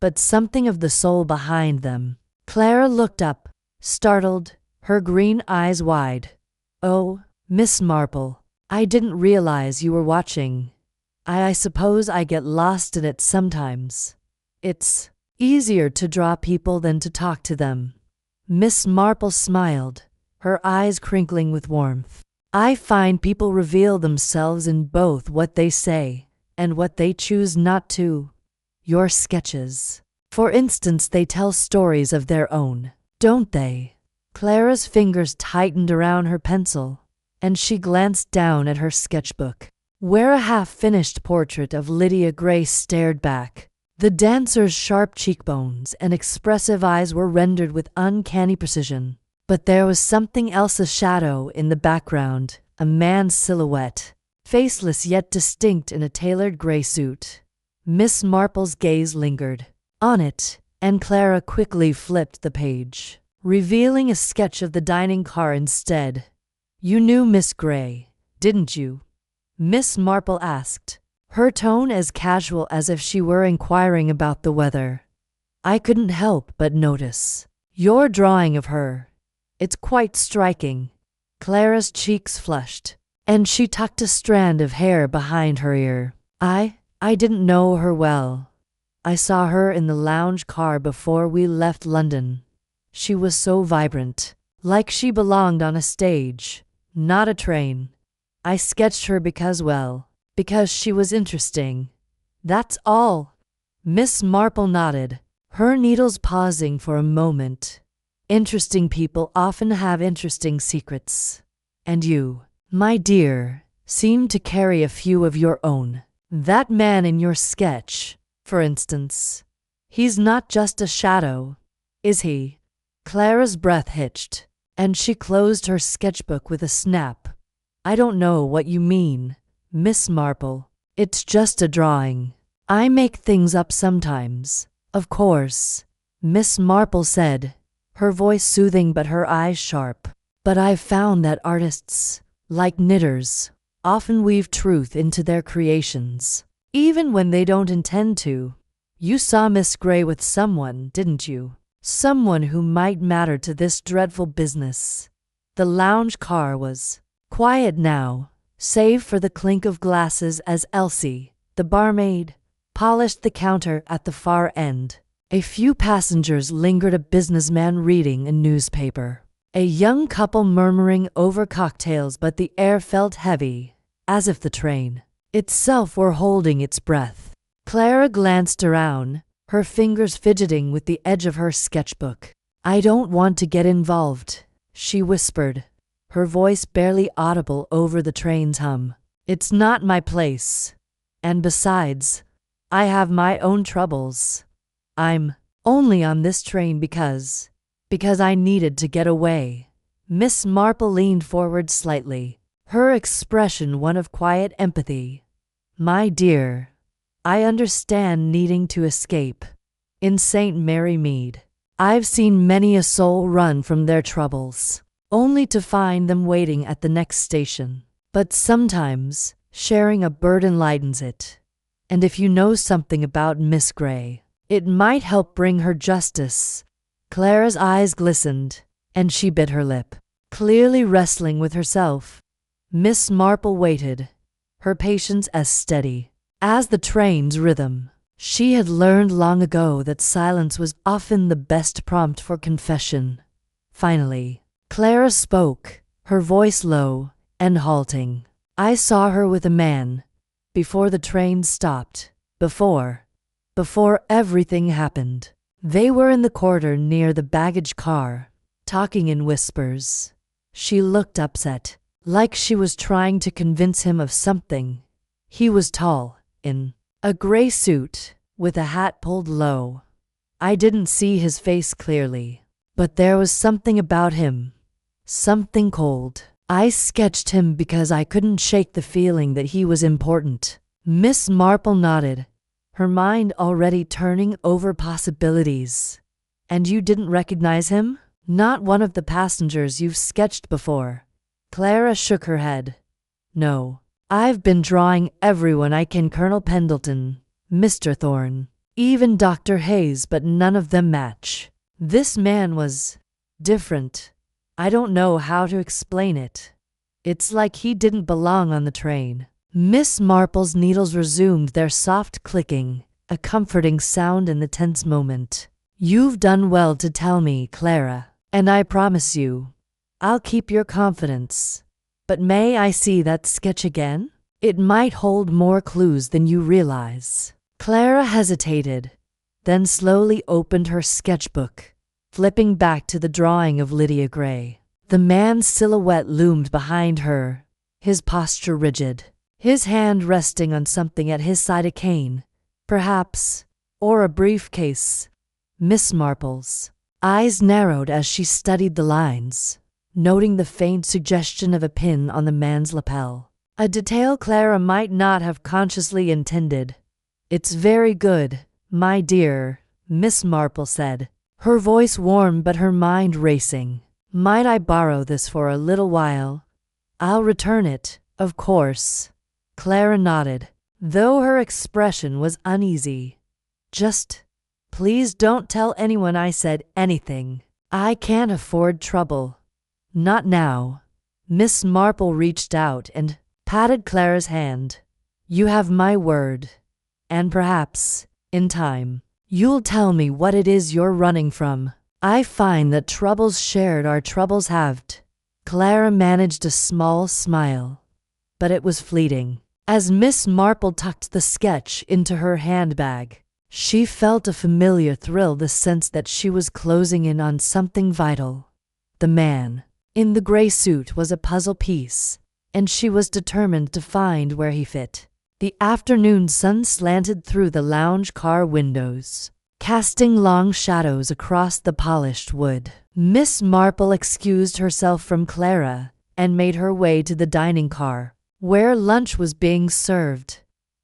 but something of the soul behind them." Clara looked up, startled, her green eyes wide. "Oh, Miss Marple, I didn't realize you were watching. I suppose I get lost in it sometimes. It's easier to draw people than to talk to them." Miss Marple smiled, her eyes crinkling with warmth. "I find people reveal themselves in both what they say and what they choose not to. Your sketches, for instance, they tell stories of their own, don't they?" Clara's fingers tightened around her pencil, and she glanced down at her sketchbook, where a half-finished portrait of Lydia Gray stared back. The dancer's sharp cheekbones and expressive eyes were rendered with uncanny precision. But there was something else, a shadow in the background, a man's silhouette, faceless yet distinct in a tailored gray suit. Miss Marple's gaze lingered on it, and Clara quickly flipped the page, revealing a sketch of the dining car instead. "You knew Miss Gray, didn't you?" Miss Marple asked, her tone as casual as if she were inquiring about the weather. "I couldn't help but notice your drawing of her. It's quite striking." Clara's cheeks flushed, and she tucked a strand of hair behind her ear. I didn't know her well. I saw her in the lounge car before we left London. She was so vibrant, like she belonged on a stage, not a train. I sketched her because she was interesting. That's all." Miss Marple nodded, her needles pausing for a moment. "Interesting people often have interesting secrets. And you, my dear, seem to carry a few of your own. That man in your sketch, for instance, he's not just a shadow, is he?" Clara's breath hitched, and she closed her sketchbook with a snap. "I don't know what you mean, Miss Marple. It's just a drawing. I make things up sometimes, of course," Miss Marple said, her voice soothing but her eyes sharp. "But I've found that artists, like knitters, often weave truth into their creations, even when they don't intend to. You saw Miss Gray with someone, didn't you? Someone who might matter to this dreadful business." The lounge car was quiet now, save for the clink of glasses as Elsie, the barmaid, polished the counter at the far end. A few passengers lingered, a businessman reading a newspaper, a young couple murmuring over cocktails, but the air felt heavy, as if the train itself were holding its breath. Clara glanced around, her fingers fidgeting with the edge of her sketchbook. "I don't want to get involved," she whispered, her voice barely audible over the train's hum. "It's not my place. And besides, I have my own troubles. I'm only on this train because I needed to get away." Miss Marple leaned forward slightly, her expression one of quiet empathy. "My dear, I understand needing to escape. In St. Mary Mead, I've seen many a soul run from their troubles, only to find them waiting at the next station. But sometimes sharing a burden lightens it. And if you know something about Miss Grey, it might help bring her justice." Clara's eyes glistened, and she bit her lip, clearly wrestling with herself. Miss Marple waited, her patience as steady as the train's rhythm. She had learned long ago that silence was often the best prompt for confession. Finally, Clara spoke, her voice low and halting. "I saw her with a man before the train stopped, before everything happened. They were in the corridor near the baggage car, talking in whispers." She looked upset, like she was trying to convince him of something. He was tall, in a gray suit, with a hat pulled low. I didn't see his face clearly, but there was something about him, something cold. I sketched him because I couldn't shake the feeling that he was important. Miss Marple nodded, her mind already turning over possibilities. "And you didn't recognize him? Not one of the passengers you've sketched before?" Clara shook her head. "No. I've been drawing everyone I can. Colonel Pendleton, Mr. Thorne, even Dr. Hayes, but none of them match. This man was different. I don't know how to explain it. It's like he didn't belong on the train." Miss Marple's needles resumed their soft clicking, a comforting sound in the tense moment. "You've done well to tell me, Clara, and I promise you, I'll keep your confidence. But may I see that sketch again? It might hold more clues than you realize." Clara hesitated, then slowly opened her sketchbook, flipping back to the drawing of Lydia Grey. The man's silhouette loomed behind her, his posture rigid, his hand resting on something at his side, a cane, perhaps, or a briefcase. Miss Marple's eyes narrowed as she studied the lines, noting the faint suggestion of a pin on the man's lapel, a detail Clara might not have consciously intended. "It's very good, my dear," Miss Marple said, her voice warm but her mind racing. "Might I borrow this for a little while? I'll return it, of course." Clara nodded, though her expression was uneasy. "Just please don't tell anyone I said anything. I can't afford trouble." "Not now." Miss Marple reached out and patted Clara's hand. "You have my word. And perhaps, in time, you'll tell me what it is you're running from. I find that troubles shared are troubles halved." Clara managed a small smile, but it was fleeting. As Miss Marple tucked the sketch into her handbag, she felt a familiar thrill, the sense that she was closing in on something vital. The man in the gray suit was a puzzle piece, and she was determined to find where he fit. The afternoon sun slanted through the lounge car windows, casting long shadows across the polished wood. Miss Marple excused herself from Clara and made her way to the dining car, where lunch was being served.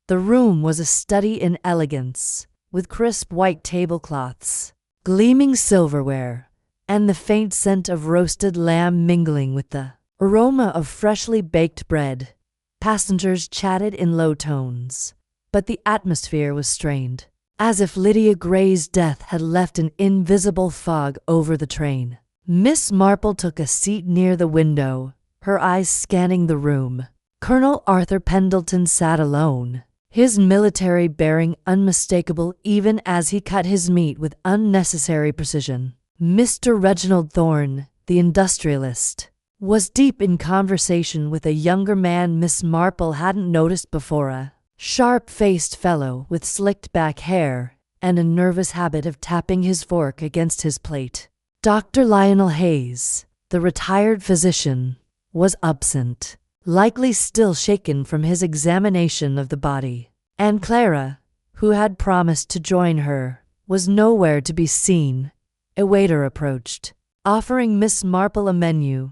The room was a study in elegance, with crisp white tablecloths, gleaming silverware, and the faint scent of roasted lamb mingling with the aroma of freshly baked bread. Passengers chatted in low tones, but the atmosphere was strained, as if Lydia Grey's death had left an invisible fog over the train. Miss Marple took a seat near the window, her eyes scanning the room. Colonel Arthur Pendleton sat alone, his military bearing unmistakable even as he cut his meat with unnecessary precision. Mr. Reginald Thorne, the industrialist, was deep in conversation with a younger man Miss Marple hadn't noticed before, a sharp-faced fellow with slicked-back hair and a nervous habit of tapping his fork against his plate. Dr. Lionel Hayes, the retired physician, was absent, likely still shaken from his examination of the body, and Clara, who had promised to join her, was nowhere to be seen. A waiter approached, offering Miss Marple a menu.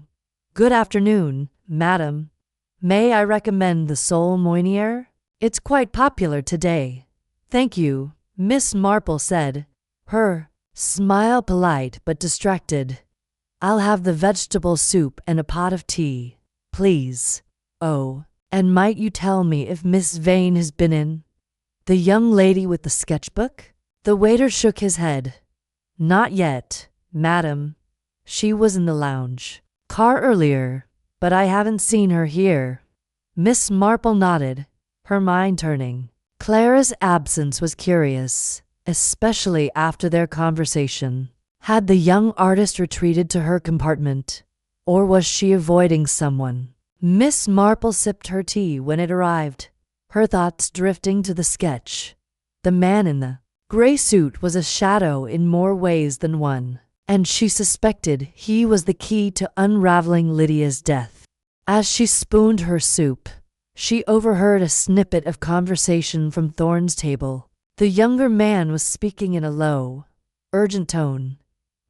"Good afternoon, madam. May I recommend the sole Moynier? It's quite popular today." "Thank you," Miss Marple said, her smile polite but distracted. "I'll have the vegetable soup and a pot of tea, please. Oh, and might you tell me if Miss Vane has been in?" "The young lady with the sketchbook?" The waiter shook his head. "Not yet, madam. She was in the lounge car earlier, but I haven't seen her here." Miss Marple nodded, her mind turning. Clara's absence was curious, especially after their conversation. Had the young artist retreated to her compartment, or was she avoiding someone? Miss Marple sipped her tea when it arrived, her thoughts drifting to the sketch. The man in the gray suit was a shadow in more ways than one, and she suspected he was the key to unraveling Lydia's death. As she spooned her soup, she overheard a snippet of conversation from Thorne's table. The younger man was speaking in a low, urgent tone.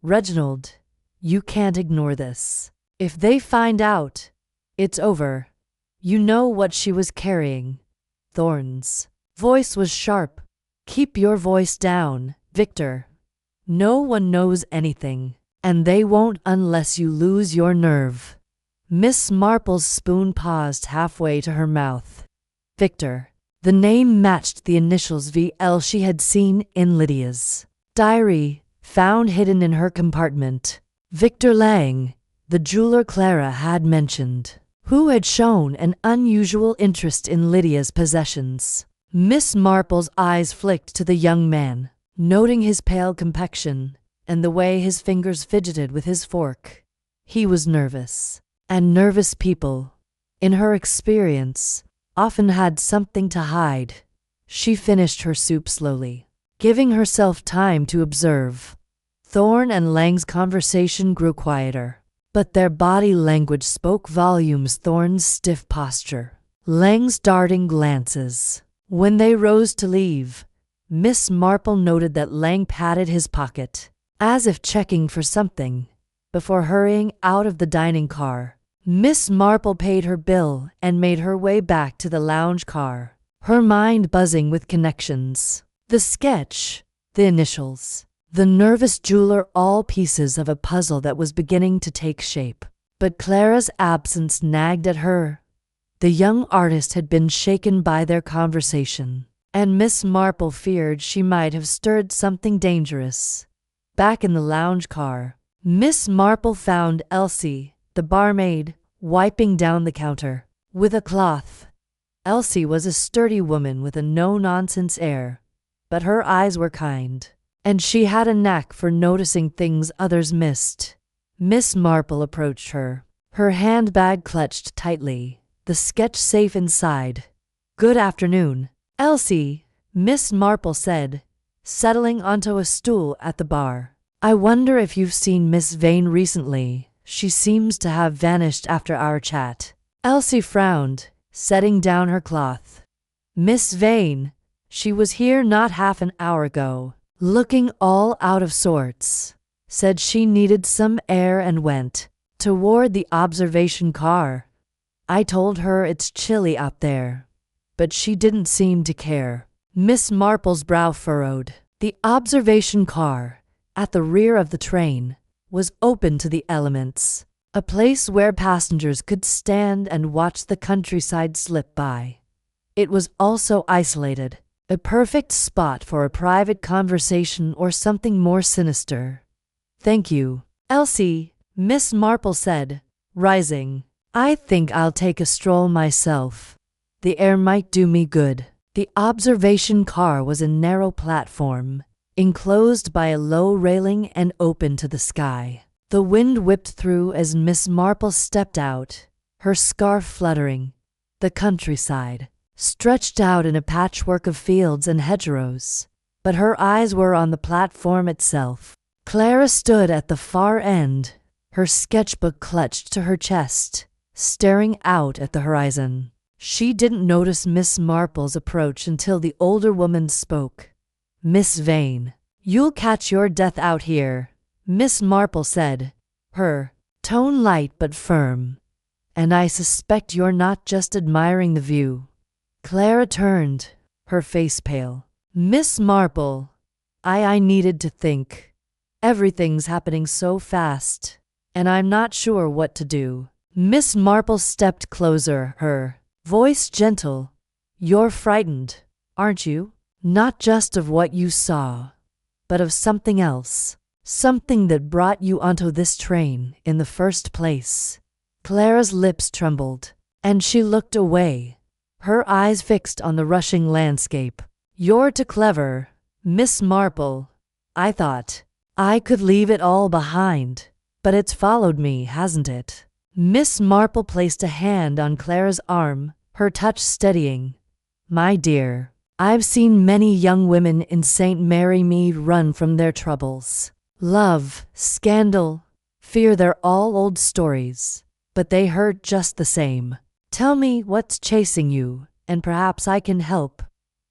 "Reginald, you can't ignore this. If they find out, it's over. You know what she was carrying." Thorne's voice was sharp. "Keep your voice down, Victor. No one knows anything, and they won't unless you lose your nerve." Miss Marple's spoon paused halfway to her mouth. Victor. The name matched the initials VL she had seen in Lydia's diary, found hidden in her compartment. Victor Lang, the jeweler Clara had mentioned, who had shown an unusual interest in Lydia's possessions. Miss Marple's eyes flicked to the young man, noting his pale complexion and the way his fingers fidgeted with his fork. He was nervous, and nervous people, in her experience, often had something to hide. She finished her soup slowly, giving herself time to observe. Thorne and Lang's conversation grew quieter, but their body language spoke volumes. Thorne's stiff posture, Lang's darting glances. When they rose to leave, Miss Marple noted that Lang patted his pocket, as if checking for something, before hurrying out of the dining car. Miss Marple paid her bill and made her way back to the lounge car, her mind buzzing with connections. The sketch, the initials, the nervous jeweler, all pieces of a puzzle that was beginning to take shape. But Clara's absence nagged at her. The young artist had been shaken by their conversation, and Miss Marple feared she might have stirred something dangerous. Back in the lounge car, Miss Marple found Elsie, the barmaid, wiping down the counter with a cloth. Elsie was a sturdy woman with a no-nonsense air, but her eyes were kind, and she had a knack for noticing things others missed. Miss Marple approached her, her handbag clutched tightly, the sketch safe inside. "Good afternoon, Elsie," Miss Marple said, settling onto a stool at the bar. "I wonder if you've seen Miss Vane recently. She seems to have vanished after our chat." Elsie frowned, setting down her cloth. "Miss Vane? She was here not half an hour ago, looking all out of sorts. Said she needed some air and went toward the observation car. I told her it's chilly out there, but she didn't seem to care." Miss Marple's brow furrowed. The observation car, at the rear of the train, was open to the elements, a place where passengers could stand and watch the countryside slip by. It was also isolated, a perfect spot for a private conversation or something more sinister. "Thank you, Elsie," Miss Marple said, rising. "I think I'll take a stroll myself. The air might do me good." The observation car was a narrow platform, enclosed by a low railing and open to the sky. The wind whipped through as Miss Marple stepped out, her scarf fluttering. The countryside stretched out in a patchwork of fields and hedgerows, but her eyes were on the platform itself. Clara stood at the far end, her sketchbook clutched to her chest, staring out at the horizon. She didn't notice Miss Marple's approach until the older woman spoke. "Miss Vane, you'll catch your death out here," Miss Marple said, her tone light but firm. "And I suspect you're not just admiring the view." Clara turned, her face pale. "Miss Marple, I needed to think. Everything's happening so fast, and I'm not sure what to do." Miss Marple stepped closer, her voice gentle. "You're frightened, aren't you? Not just of what you saw, but of something else. Something that brought you onto this train in the first place." Clara's lips trembled, and she looked away, her eyes fixed on the rushing landscape. "You're too clever, Miss Marple. I thought I could leave it all behind, but it's followed me, hasn't it?" Miss Marple placed a hand on Clara's arm, her touch steadying. "My dear, I've seen many young women in St. Mary Mead run from their troubles. Love, scandal, fear, they're all old stories, but they hurt just the same. Tell me what's chasing you, and perhaps I can help."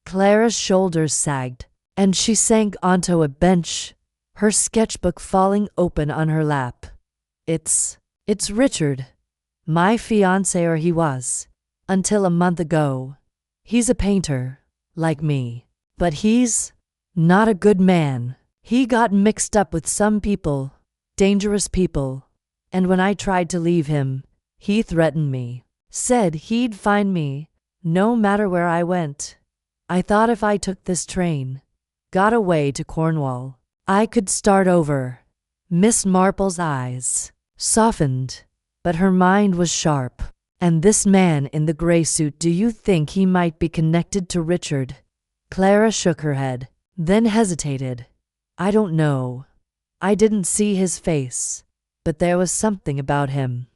Clara's shoulders sagged, and she sank onto a bench, her sketchbook falling open on her lap. It's Richard. My fiancé, or he was, until a month ago. He's a painter, like me, but he's not a good man. He got mixed up with some people, dangerous people, and when I tried to leave him, he threatened me, said he'd find me, no matter where I went. I thought if I took this train, got away to Cornwall, I could start over." Miss Marple's eyes softened, but her mind was sharp. "And this man in the gray suit, do you think he might be connected to Richard?" Clara shook her head, then hesitated. "I don't know. I didn't see his face, but there was something about him.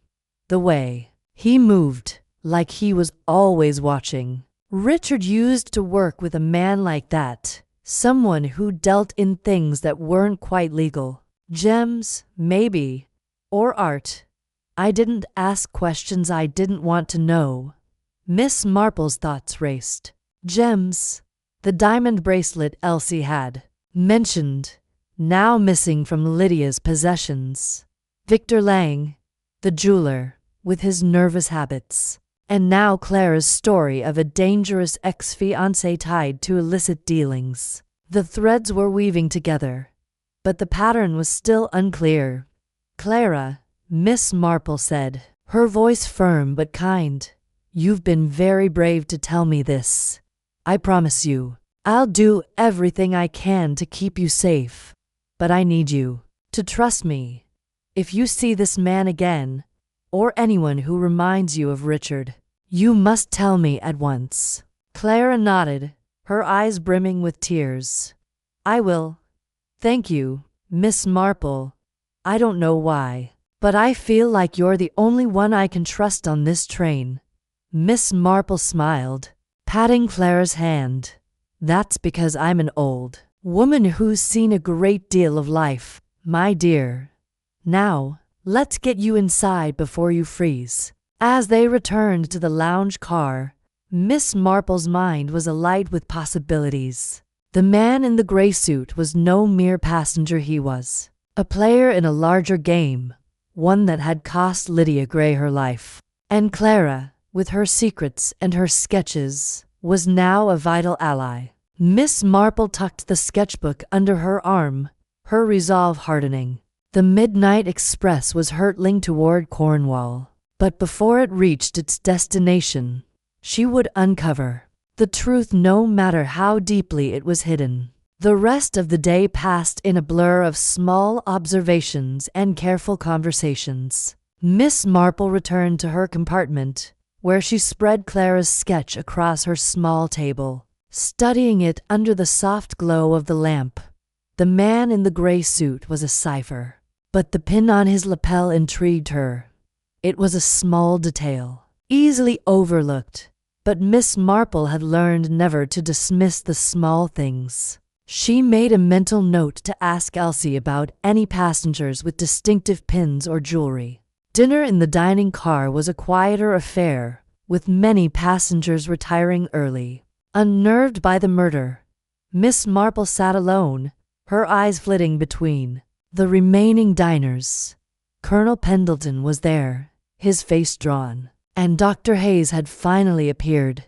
The way he moved, like he was always watching. Richard used to work with a man like that, someone who dealt in things that weren't quite legal. Gems, maybe, or art. I didn't ask questions I didn't want to know." Miss Marple's thoughts raced. Gems, the diamond bracelet Elsie had mentioned, now missing from Lydia's possessions. Victor Lang, the jeweler, with his nervous habits. And now Clara's story of a dangerous ex-fiancé tied to illicit dealings. The threads were weaving together, but the pattern was still unclear. "Clara," Miss Marple said, her voice firm but kind, "you've been very brave to tell me this. I promise you, I'll do everything I can to keep you safe. But I need you to trust me. If you see this man again, or anyone who reminds you of Richard, you must tell me at once." Clara nodded, her eyes brimming with tears. "I will. Thank you, Miss Marple. I don't know why, but I feel like you're the only one I can trust on this train." Miss Marple smiled, patting Clara's hand. "That's because I'm an old woman who's seen a great deal of life, my dear. Now, let's get you inside before you freeze." As they returned to the lounge car, Miss Marple's mind was alight with possibilities. The man in the gray suit was no mere passenger, he was a player in a larger game, one that had cost Lydia Gray her life. And Clara, with her secrets and her sketches, was now a vital ally. Miss Marple tucked the sketchbook under her arm, her resolve hardening. The midnight express was hurtling toward Cornwall, but before it reached its destination, she would uncover the truth no matter how deeply it was hidden. The rest of the day passed in a blur of small observations and careful conversations. Miss Marple returned to her compartment, where she spread Clara's sketch across her small table, studying it under the soft glow of the lamp. The man in the gray suit was a cipher. But the pin on his lapel intrigued her. It was a small detail, easily overlooked, but Miss Marple had learned never to dismiss the small things. She made a mental note to ask Elsie about any passengers with distinctive pins or jewelry. Dinner in the dining car was a quieter affair, with many passengers retiring early. Unnerved by the murder, Miss Marple sat alone, her eyes flitting between the remaining diners. Colonel Pendleton was there, his face drawn, and Dr. Hayes had finally appeared,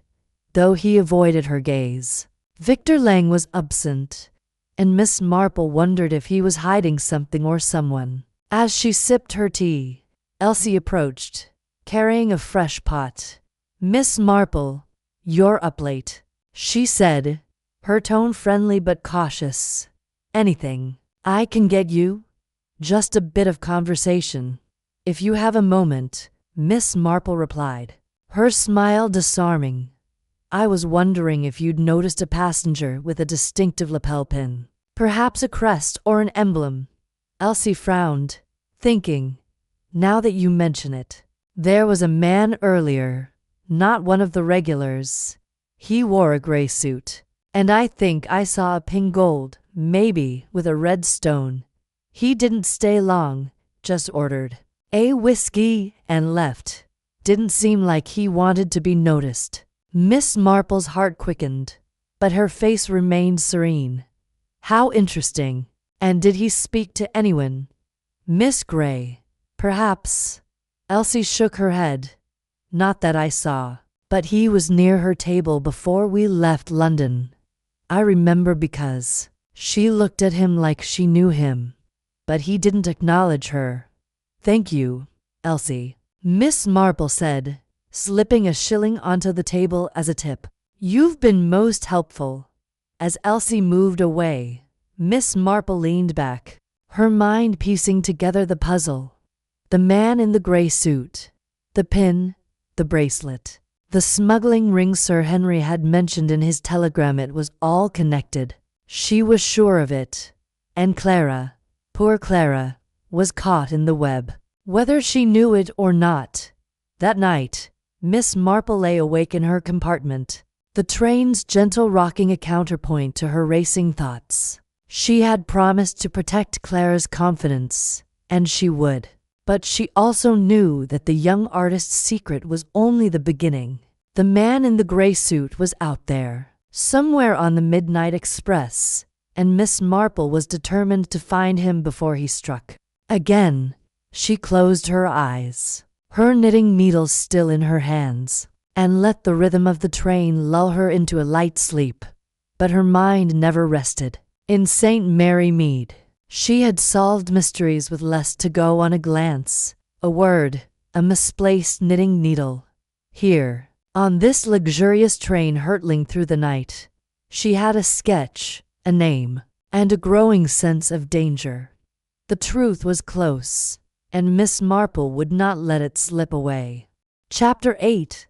though he avoided her gaze. Victor Lang was absent, and Miss Marple wondered if he was hiding something or someone. As she sipped her tea, Elsie approached, carrying a fresh pot. "Miss Marple, you're up late," she said, her tone friendly but cautious. "Anything I can get you?" "Just a bit of conversation, if you have a moment," Miss Marple replied, her smile disarming. "I was wondering if you'd noticed a passenger with a distinctive lapel pin. Perhaps a crest or an emblem." Elsie frowned, thinking, "Now that you mention it, there was a man earlier, not one of the regulars. He wore a gray suit, and I think I saw a pin gold, maybe with a red stone. He didn't stay long, just ordered a whiskey and left. Didn't seem like he wanted to be noticed." Miss Marple's heart quickened, but her face remained serene. "How interesting. And did he speak to anyone?" "Miss Gray, perhaps." Elsie shook her head. "Not that I saw, but he was near her table before we left London. I remember because she looked at him like she knew him, but he didn't acknowledge her." "Thank you, Elsie," Miss Marple said, slipping a shilling onto the table as a tip. "You've been most helpful." As Elsie moved away, Miss Marple leaned back, her mind piecing together the puzzle. The man in the gray suit, the pin, the bracelet, the smuggling ring Sir Henry had mentioned in his telegram, it was all connected. She was sure of it. And Clara, poor Clara, was caught in the web, whether she knew it or not. That night, Miss Marple lay awake in her compartment, the train's gentle rocking a counterpoint to her racing thoughts. She had promised to protect Clara's confidence, and she would. But she also knew that the young artist's secret was only the beginning. The man in the gray suit was out there, somewhere on the midnight express, and Miss Marple was determined to find him before he struck. Again, she closed her eyes, her knitting needles still in her hands, and let the rhythm of the train lull her into a light sleep. But her mind never rested. In St. Mary Mead, she had solved mysteries with less to go on a glance, a word, a misplaced knitting needle. Here, on this luxurious train hurtling through the night, she had a sketch, a name, and a growing sense of danger. The truth was close, and Miss Marple would not let it slip away. Chapter 8.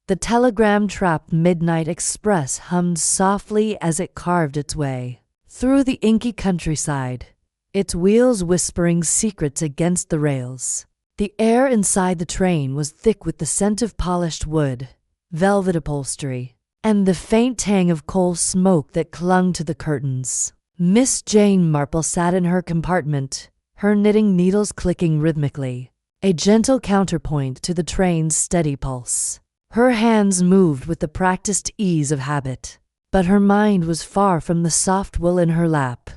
The telegram-trapped midnight express hummed softly as it carved its way through the inky countryside, its wheels whispering secrets against the rails. The air inside the train was thick with the scent of polished wood, velvet upholstery, and the faint tang of coal smoke that clung to the curtains. Miss Jane Marple sat in her compartment, her knitting needles clicking rhythmically, a gentle counterpoint to the train's steady pulse. Her hands moved with the practiced ease of habit, but her mind was far from the soft wool in her lap.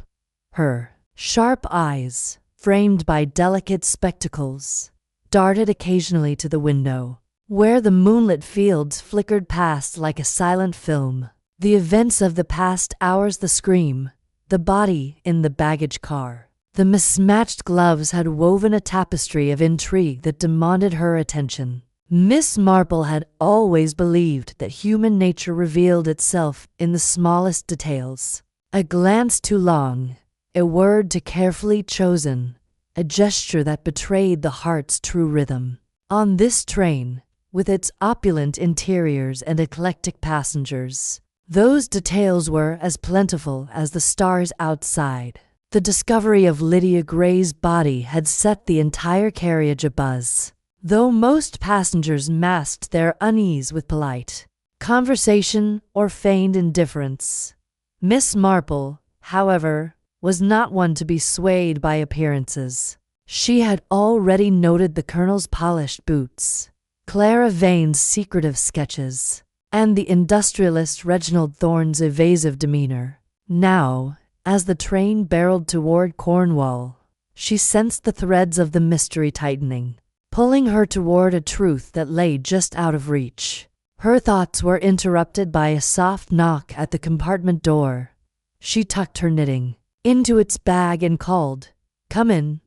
Her sharp eyes, framed by delicate spectacles, darted occasionally to the window, where the moonlit fields flickered past like a silent film. The events of the past hours, the scream, the body in the baggage car, the mismatched gloves had woven a tapestry of intrigue that demanded her attention. Miss Marple had always believed that human nature revealed itself in the smallest details. A glance too long, a word too carefully chosen, a gesture that betrayed the heart's true rhythm. On this train, with its opulent interiors and eclectic passengers, those details were as plentiful as the stars outside. The discovery of Lydia Gray's body had set the entire carriage abuzz. Though most passengers masked their unease with polite conversation or feigned indifference, Miss Marple, however, was not one to be swayed by appearances. She had already noted the Colonel's polished boots, Clara Vane's secretive sketches, and the industrialist Reginald Thorne's evasive demeanor. Now, as the train barreled toward Cornwall, she sensed the threads of the mystery tightening, pulling her toward a truth that lay just out of reach. Her thoughts were interrupted by a soft knock at the compartment door. She tucked her knitting into its bag and called, "Come in."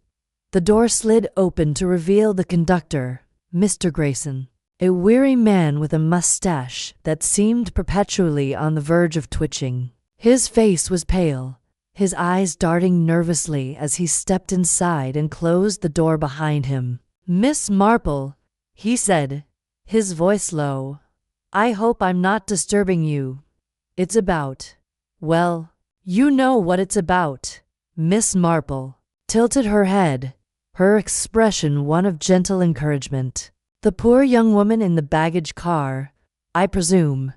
The door slid open to reveal the conductor, Mr. Grayson, a weary man with a mustache that seemed perpetually on the verge of twitching. His face was pale, his eyes darting nervously as he stepped inside and closed the door behind him. "Miss Marple," he said, his voice low, "I hope I'm not disturbing you. It's about, well, you know what it's about." Miss Marple tilted her head, her expression one of gentle encouragement. "The poor young woman in the baggage car, I presume.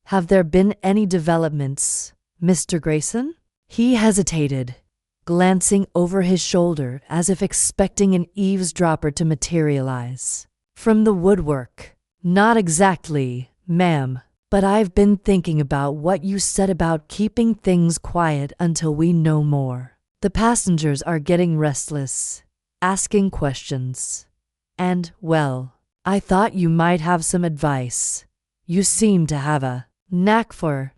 Have there been any developments, Mr. Grayson?" He hesitated, glancing over his shoulder as if expecting an eavesdropper to materialize from the woodwork. "Not exactly, ma'am, but I've been thinking about what you said about keeping things quiet until we know more. The passengers are getting restless, asking questions. And, well, I thought you might have some advice. You seem to have a knack for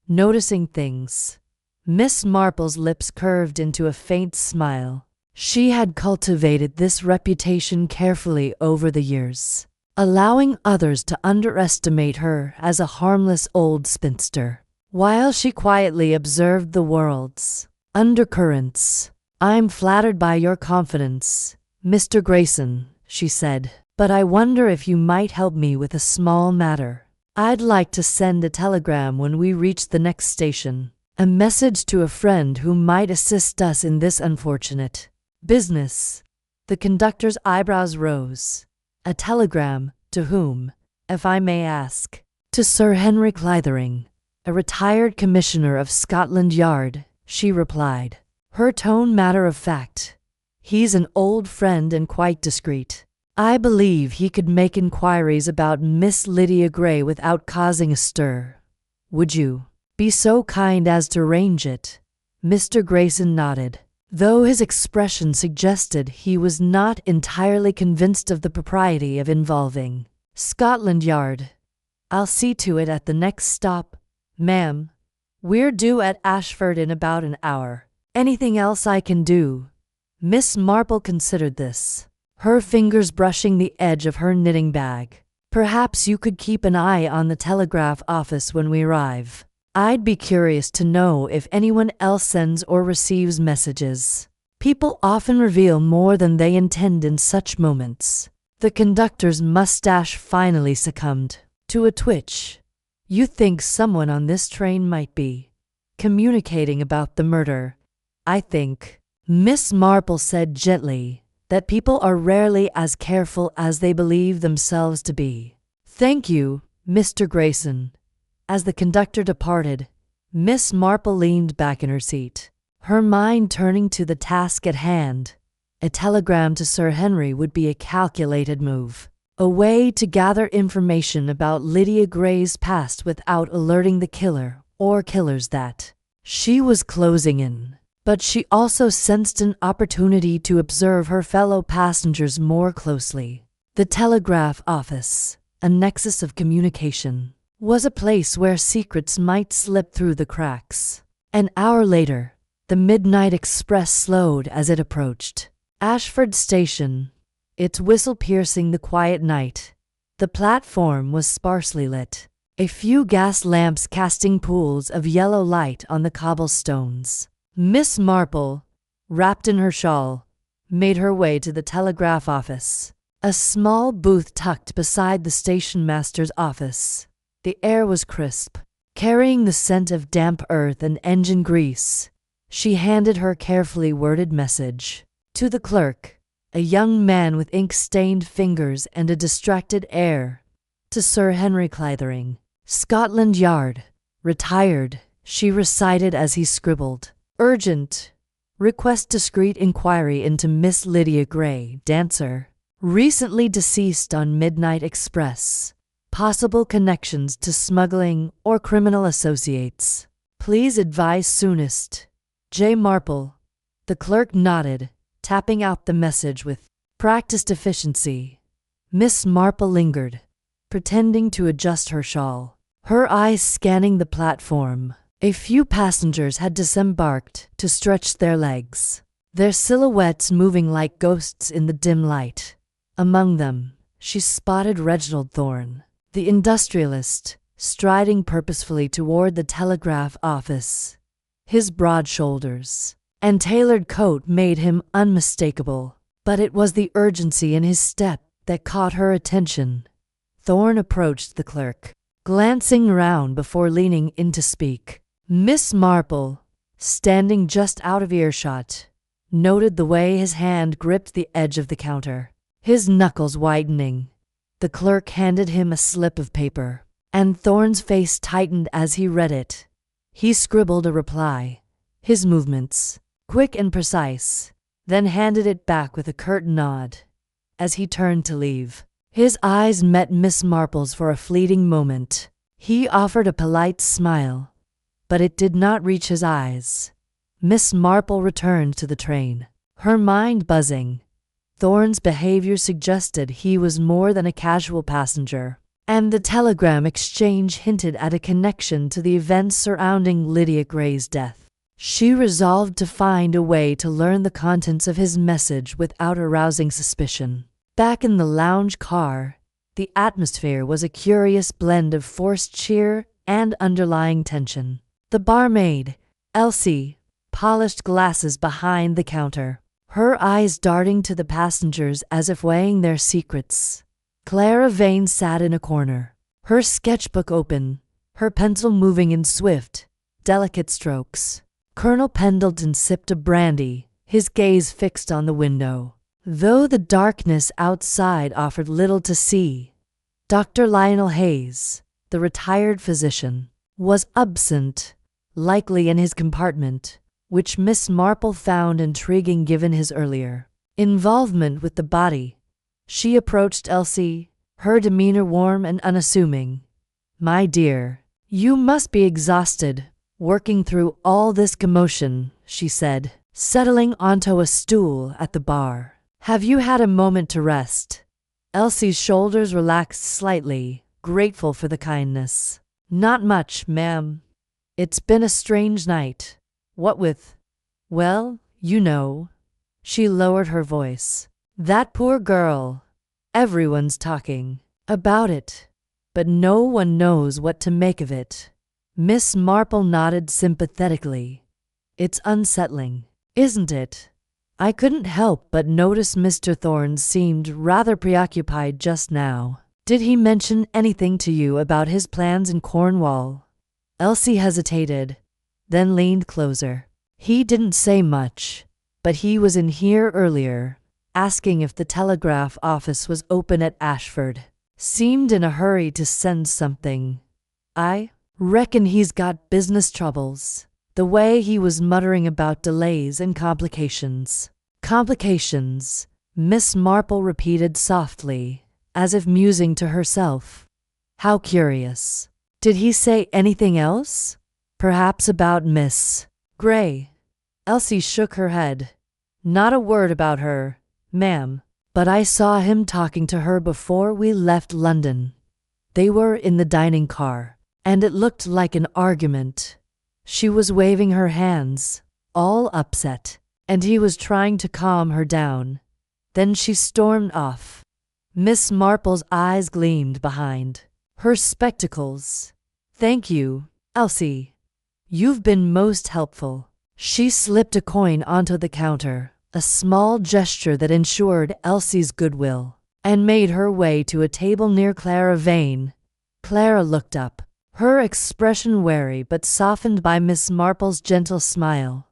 noticing things." Miss Marple's lips curved into a faint smile. She had cultivated this reputation carefully over the years, allowing others to underestimate her as a harmless old spinster, while she quietly observed the world's undercurrents. "I'm flattered by your confidence, Mr. Grayson," she said, "but I wonder if you might help me with a small matter. I'd like to send a telegram when we reach the next station, a message to a friend who might assist us in this unfortunate business." The conductor's eyebrows rose. "A telegram to whom, if I may ask?" "To Sir Henry Clithering, a retired commissioner of Scotland Yard," she replied, her tone matter of fact. "He's an old friend and quite discreet. I believe he could make inquiries about Miss Lydia Gray without causing a stir. Would you be so kind as to arrange it?" Mr. Grayson nodded, though his expression suggested he was not entirely convinced of the propriety of involving Scotland Yard. "I'll see to it at the next stop, ma'am. We're due at Ashford in about an hour. Anything else I can do?" Miss Marple considered this, her fingers brushing the edge of her knitting bag. "Perhaps you could keep an eye on the telegraph office when we arrive. I'd be curious to know if anyone else sends or receives messages. People often reveal more than they intend in such moments." The conductor's mustache finally succumbed to a twitch. "You think someone on this train might be communicating about the murder?" "I think," Miss Marple said gently, "that people are rarely as careful as they believe themselves to be." "Thank you, Mr. Grayson." As the conductor departed, Miss Marple leaned back in her seat, her mind turning to the task at hand. A telegram to Sir Henry would be a calculated move, a way to gather information about Lydia Gray's past without alerting the killer or killers that she was closing in. But she also sensed an opportunity to observe her fellow passengers more closely. The telegraph office, a nexus of communication, was a place where secrets might slip through the cracks. An hour later, the midnight express slowed as it approached Ashford Station, its whistle piercing the quiet night. The platform was sparsely lit, a few gas lamps casting pools of yellow light on the cobblestones. Miss Marple, wrapped in her shawl, made her way to the telegraph office, a small booth tucked beside the station master's office. The air was crisp, carrying the scent of damp earth and engine grease. She handed her carefully worded message. To the clerk, a young man with ink-stained fingers and a distracted air. To Sir Henry Clithering, Scotland Yard, retired, she recited as he scribbled. Urgent. Request discreet inquiry into Miss Lydia Gray, dancer. Recently deceased on Midnight Express. Possible connections to smuggling or criminal associates. Please advise soonest. J. Marple. The clerk nodded, tapping out the message with practiced efficiency. Miss Marple lingered, pretending to adjust her shawl, her eyes scanning the platform. A few passengers had disembarked to stretch their legs, their silhouettes moving like ghosts in the dim light. Among them, she spotted Reginald Thorne, the industrialist, striding purposefully toward the telegraph office. His broad shoulders and tailored coat made him unmistakable, but it was the urgency in his step that caught her attention. Thorne approached the clerk, glancing round before leaning in to speak. Miss Marple, standing just out of earshot, noted the way his hand gripped the edge of the counter, his knuckles whitening. The clerk handed him a slip of paper, and Thorne's face tightened as he read it. He scribbled a reply, his movements quick and precise, then handed it back with a curt nod. As he turned to leave, his eyes met Miss Marple's for a fleeting moment. He offered a polite smile, but it did not reach his eyes. Miss Marple returned to the train, her mind buzzing. Thorne's behavior suggested he was more than a casual passenger, and the telegram exchange hinted at a connection to the events surrounding Lydia Gray's death. She resolved to find a way to learn the contents of his message without arousing suspicion. Back in the lounge car, the atmosphere was a curious blend of forced cheer and underlying tension. The barmaid, Elsie, polished glasses behind the counter, her eyes darting to the passengers as if weighing their secrets. Clara Vane sat in a corner, her sketchbook open, her pencil moving in swift, delicate strokes. Colonel Pendleton sipped a brandy, his gaze fixed on the window. Though the darkness outside offered little to see, Dr. Lionel Hayes, the retired physician, was absent, likely in his compartment, which Miss Marple found intriguing given his earlier involvement with the body. She approached Elsie, her demeanor warm and unassuming. My dear, you must be exhausted, working through all this commotion, she said, settling onto a stool at the bar. Have you had a moment to rest? Elsie's shoulders relaxed slightly, grateful for the kindness. Not much, ma'am. It's been a strange night. What with? Well, you know. She lowered her voice. That poor girl. Everyone's talking about it, but no one knows what to make of it. Miss Marple nodded sympathetically. It's unsettling, isn't it? I couldn't help but notice Mr. Thorne seemed rather preoccupied just now. Did he mention anything to you about his plans in Cornwall? Elsie hesitated, then leaned closer. He didn't say much, but he was in here earlier, asking if the telegraph office was open at Ashford. Seemed in a hurry to send something. I reckon he's got business troubles. The way he was muttering about delays and complications. Complications, Miss Marple repeated softly, as if musing to herself. How curious. Did he say anything else? Perhaps about Miss Gray? Elsie shook her head. Not a word about her, ma'am, but I saw him talking to her before we left London. They were in the dining car, and it looked like an argument. She was waving her hands, all upset, and he was trying to calm her down. Then she stormed off. Miss Marple's eyes gleamed behind her spectacles. Thank you, Elsie. You've been most helpful. She slipped a coin onto the counter, a small gesture that ensured Elsie's goodwill, and made her way to a table near Clara Vane. Clara looked up, her expression wary but softened by Miss Marple's gentle smile.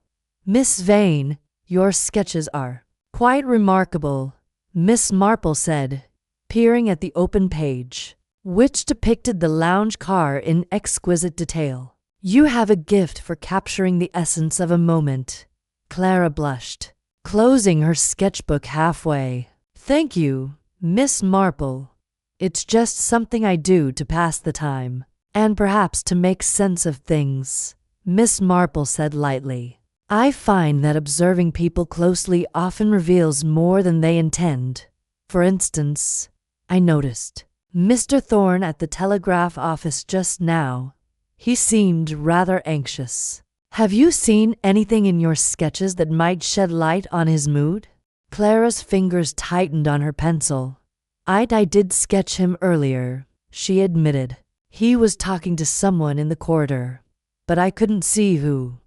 Miss Vane, your sketches are quite remarkable, Miss Marple said, peering at the open page, which depicted the lounge car in exquisite detail. You have a gift for capturing the essence of a moment. Clara blushed, closing her sketchbook halfway. Thank you, Miss Marple. It's just something I do to pass the time, and perhaps to make sense of things, Miss Marple said lightly. I find that observing people closely often reveals more than they intend. For instance, I noticed Mr. Thorne at the telegraph office just now. He seemed rather anxious. Have you seen anything in your sketches that might shed light on his mood? Clara's fingers tightened on her pencil. I did sketch him earlier, she admitted. He was talking to someone in the corridor, but I couldn't see who.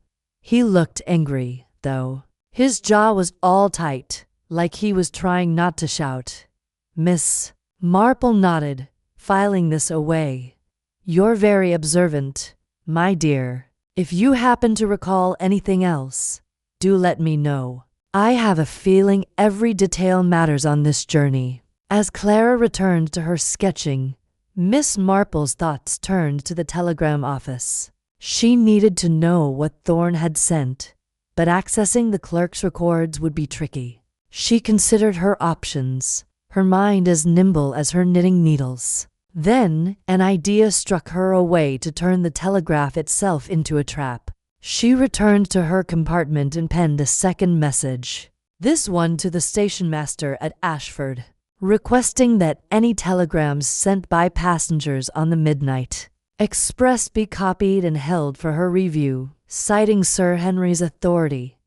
He looked angry, though. His jaw was all tight, like he was trying not to shout. Miss Marple nodded, filing this away. You're very observant, my dear. If you happen to recall anything else, do let me know. I have a feeling every detail matters on this journey. As Clara returned to her sketching, Miss Marple's thoughts turned to the telegram office. She needed to know what Thorne had sent, but accessing the clerk's records would be tricky. She considered her options, her mind as nimble as her knitting needles. Then an idea struck her, a way to turn the telegraph itself into a trap. She returned to her compartment and penned a second message, this one to the station master at Ashford, requesting that any telegrams sent by passengers on the midnight express be copied and held for her review, citing Sir Henry's authority.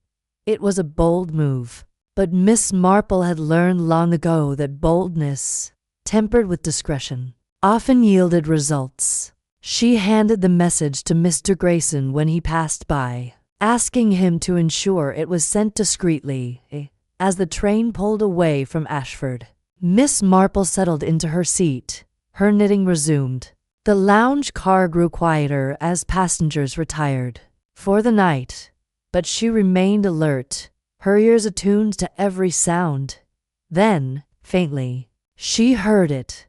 It was a bold move, but Miss Marple had learned long ago that boldness, tempered with discretion, often yielded results. She handed the message to Mr. Grayson when he passed by, asking him to ensure it was sent discreetly. As the train pulled away from Ashford, Miss Marple settled into her seat. Her knitting resumed. The lounge car grew quieter as passengers retired for the night, but she remained alert, her ears attuned to every sound. Then, faintly, she heard it.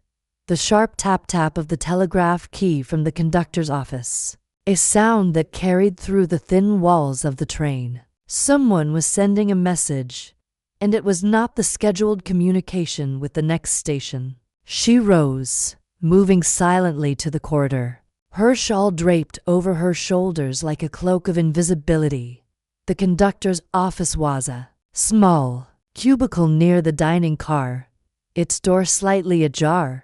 The sharp tap-tap of the telegraph key from the conductor's office, a sound that carried through the thin walls of the train. Someone was sending a message, and it was not the scheduled communication with the next station. She rose, moving silently to the corridor, her shawl draped over her shoulders like a cloak of invisibility. The conductor's office was a small cubicle near the dining car, its door slightly ajar.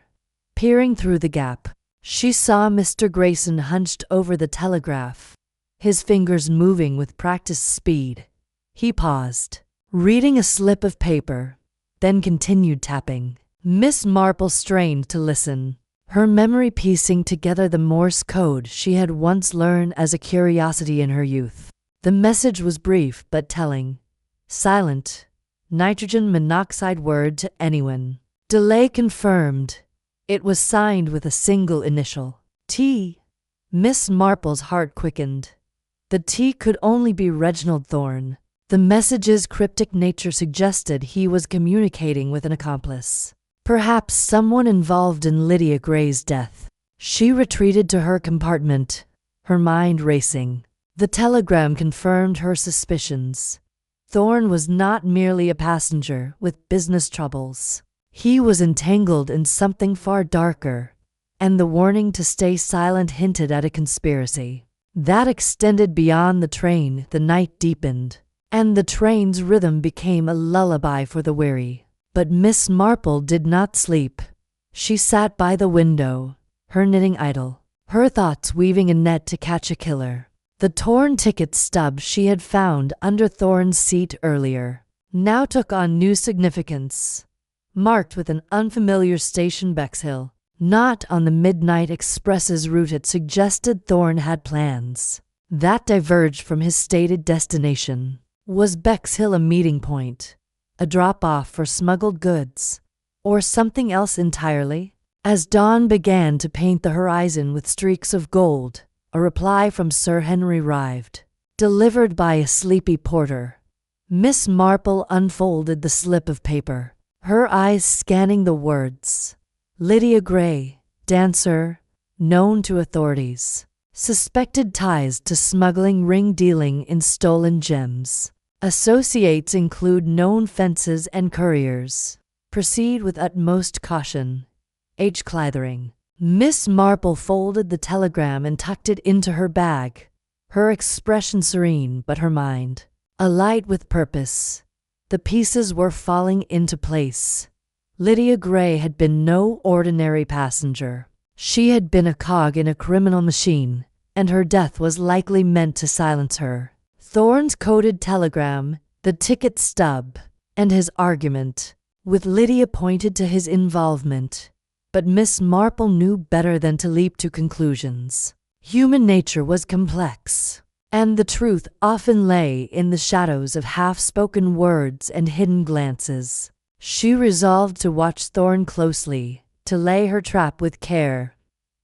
Peering through the gap, she saw Mr. Grayson hunched over the telegraph, his fingers moving with practiced speed. He paused, reading a slip of paper, then continued tapping. Miss Marple strained to listen, her memory piecing together the Morse code she had once learned as a curiosity in her youth. The message was brief but telling. Silent, nitrogen monoxide word to anyone. Delay confirmed. It was signed with a single initial, T. Miss Marple's heart quickened. The T could only be Reginald Thorne. The message's cryptic nature suggested he was communicating with an accomplice, perhaps someone involved in Lydia Gray's death. She retreated to her compartment, her mind racing. The telegram confirmed her suspicions. Thorne was not merely a passenger with business troubles. He was entangled in something far darker, and the warning to stay silent hinted at a conspiracy that extended beyond the train. The night deepened, and the train's rhythm became a lullaby for the weary. But Miss Marple did not sleep. She sat by the window, her knitting idle, her thoughts weaving a net to catch a killer. The torn ticket stub she had found under Thorne's seat earlier now took on new significance. Marked with an unfamiliar station, Bexhill, not on the midnight express's route. It suggested Thorne had plans that diverged from his stated destination. Was Bexhill a meeting point, a drop-off for smuggled goods, or something else entirely? As dawn began to paint the horizon with streaks of gold, a reply from Sir Henry arrived. delivered by a sleepy porter. Miss Marple unfolded the slip of paper, her eyes scanning the words. Lydia Gray, dancer, known to authorities. Suspected ties to smuggling, ring dealing in stolen gems. Associates include known fences and couriers. Proceed with utmost caution. H. Clithering. Miss Marple folded the telegram and tucked it into her bag, her expression serene but her mind alight with purpose. The pieces were falling into place. Lydia Gray had been no ordinary passenger. She had been a cog in a criminal machine, and her death was likely meant to silence her. Thorne's coded telegram, the ticket stub, and his argument with Lydia pointed to his involvement. But Miss Marple knew better than to leap to conclusions. Human nature was complex, and the truth often lay in the shadows of half-spoken words and hidden glances. She resolved to watch Thorne closely, to lay her trap with care.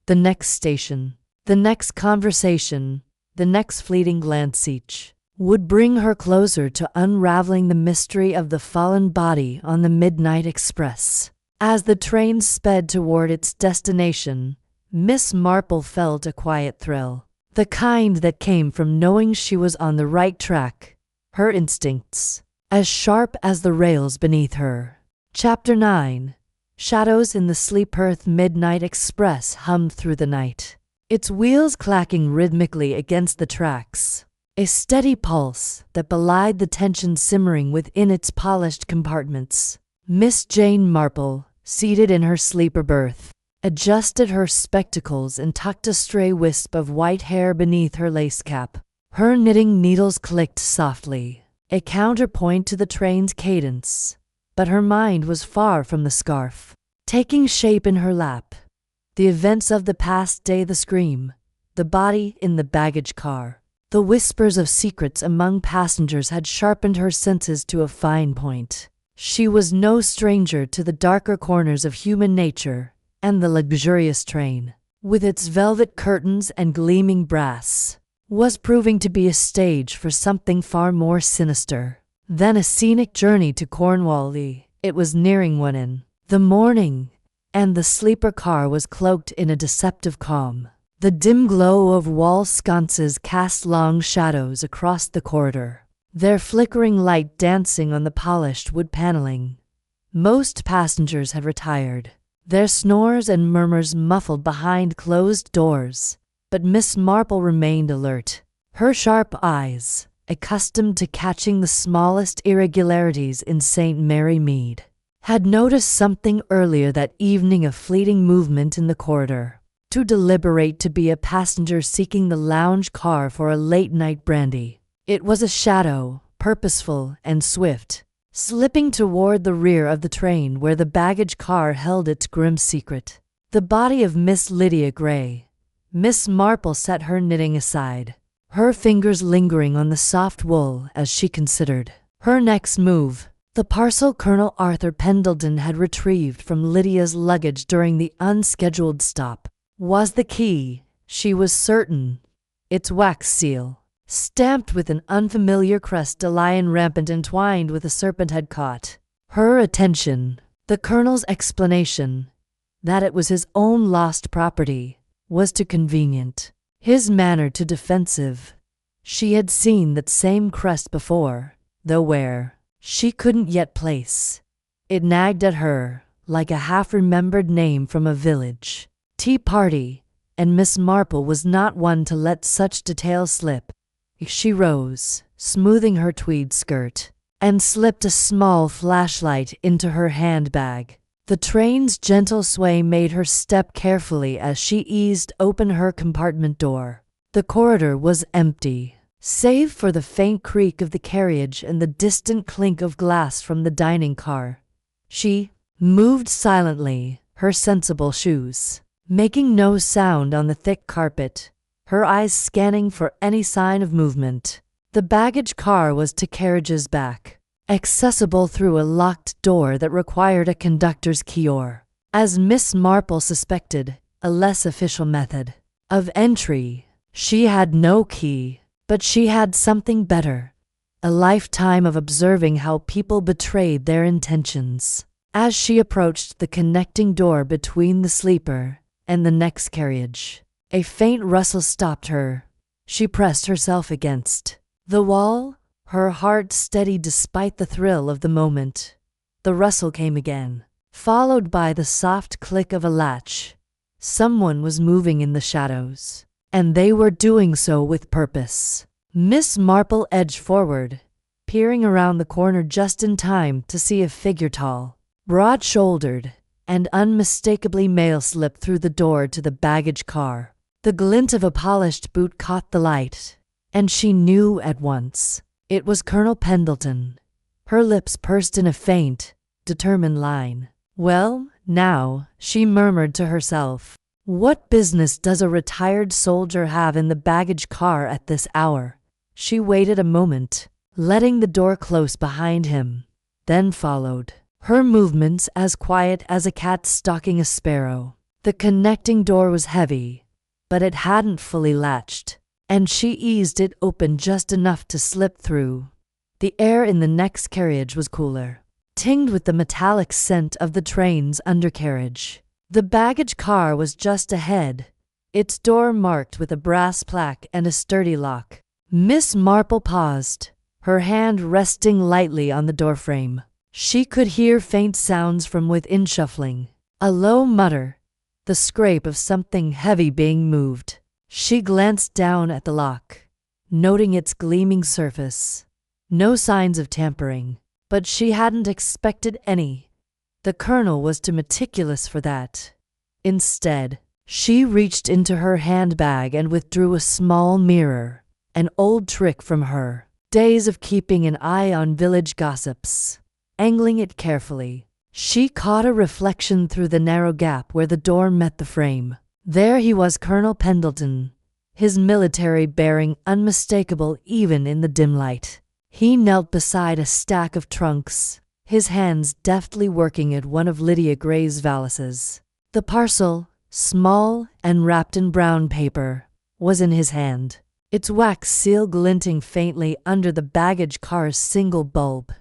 The next station, the next conversation, the next fleeting glance each would bring her closer to unraveling the mystery of the fallen body on the midnight express. As the train sped toward its destination, Miss Marple felt a quiet thrill, the kind that came from knowing she was on the right track, her instincts as sharp as the rails beneath her. Chapter 9. Shadows in the Sleeperth Midnight Express hummed through the night, its wheels clacking rhythmically against the tracks, a steady pulse that belied the tension simmering within its polished compartments. Miss Jane Marple, seated in her sleeper berth, adjusted her spectacles and tucked a stray wisp of white hair beneath her lace cap. Her knitting needles clicked softly, a counterpoint to the train's cadence, but her mind was far from the scarf. Taking shape in her lap, the events of the past day, the scream, the body in the baggage car, the whispers of secrets among passengers had sharpened her senses to a fine point. She was no stranger to the darker corners of human nature, and the luxurious train, with its velvet curtains and gleaming brass, was proving to be a stage for something far more sinister than a scenic journey to Cornwall. It was nearing one in the morning, and the sleeper car was cloaked in a deceptive calm. The dim glow of wall sconces cast long shadows across the corridor, their flickering light dancing on the polished wood paneling. Most passengers had retired, their snores and murmurs muffled behind closed doors, but Miss Marple remained alert. Her sharp eyes, accustomed to catching the smallest irregularities in St. Mary Mead, had noticed something earlier that evening, a fleeting movement in the corridor. Too deliberate to be a passenger seeking the lounge car for a late-night brandy, it was a shadow, purposeful and swift, slipping toward the rear of the train where the baggage car held its grim secret. The body of Miss Lydia Gray. Miss Marple set her knitting aside, her fingers lingering on the soft wool as she considered her next move. The parcel Colonel Arthur Pendleton had retrieved from Lydia's luggage during the unscheduled stop was the key, she was certain. Its wax seal, stamped with an unfamiliar crest, a lion rampant entwined with a serpent, had caught her attention. The Colonel's explanation, that it was his own lost property, was too convenient. His manner too defensive. She had seen that same crest before, though where, she couldn't yet place. It nagged at her, like a half-remembered name from a village tea party, and Miss Marple was not one to let such details slip. She rose, smoothing her tweed skirt, and slipped a small flashlight into her handbag. The train's gentle sway made her step carefully as she eased open her compartment door. The corridor was empty, save for the faint creak of the carriage and the distant clink of glass from the dining car. She moved silently, her sensible shoes making no sound on the thick carpet, her eyes scanning for any sign of movement. The baggage car was 2 carriages back, accessible through a locked door that required a conductor's key or, as Miss Marple suspected, a less official method of entry. She had no key. But she had something better, a lifetime of observing how people betrayed their intentions. As she approached the connecting door between the sleeper and the next carriage, a faint rustle stopped her. She pressed herself against the wall, her heart steady despite the thrill of the moment. The rustle came again, followed by the soft click of a latch. Someone was moving in the shadows, and they were doing so with purpose. Miss Marple edged forward, peering around the corner just in time to see a figure tall, broad-shouldered, and unmistakably male slip through the door to the baggage car. The glint of a polished boot caught the light, and she knew at once it was Colonel Pendleton. Her lips pursed in a faint, determined line. "Well, now," she murmured to herself, "what business does a retired soldier have in the baggage car at this hour?" She waited a moment, letting the door close behind him, then followed, her movements as quiet as a cat stalking a sparrow. The connecting door was heavy, but it hadn't fully latched, and she eased it open just enough to slip through. The air in the next carriage was cooler, tinged with the metallic scent of the train's undercarriage. The baggage car was just ahead, its door marked with a brass plaque and a sturdy lock. Miss Marple paused, her hand resting lightly on the doorframe. She could hear faint sounds from within, shuffling, a low mutter, the scrape of something heavy being moved. She glanced down at the lock, noting its gleaming surface. No signs of tampering, but she hadn't expected any. The Colonel was too meticulous for that. Instead, she reached into her handbag and withdrew a small mirror, an old trick from her days of keeping an eye on village gossips. Angling it carefully, she caught a reflection through the narrow gap where the door met the frame. There he was, Colonel Pendleton, his military bearing unmistakable even in the dim light. He knelt beside a stack of trunks, his hands deftly working at one of Lydia Gray's valises. The parcel, small and wrapped in brown paper, was in his hand, its wax seal glinting faintly under the baggage car's single bulb.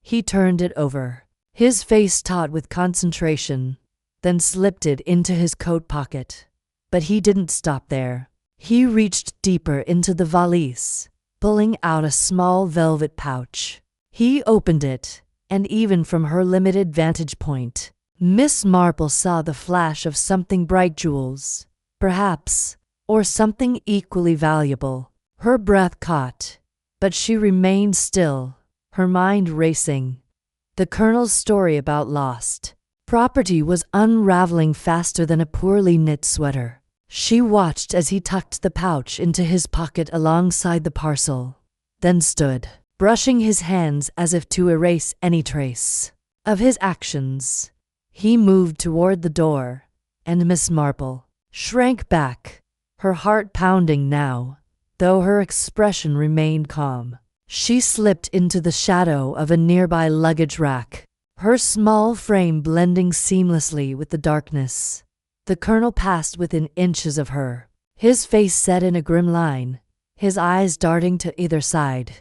He turned it over, his face taut with concentration, then slipped it into his coat pocket. But he didn't stop there. He reached deeper into the valise, pulling out a small velvet pouch. He opened it, and even from her limited vantage point, Miss Marple saw the flash of something bright, jewels, perhaps, or something equally valuable. Her breath caught, but she remained still, her mind racing. The Colonel's story about lost property was unraveling faster than a poorly knit sweater. She watched as he tucked the pouch into his pocket alongside the parcel, then stood, brushing his hands as if to erase any trace of his actions. He moved toward the door, and Miss Marple shrank back, her heart pounding now, though her expression remained calm. She slipped into the shadow of a nearby luggage rack, her small frame blending seamlessly with the darkness. The Colonel passed within inches of her, his face set in a grim line, his eyes darting to either side.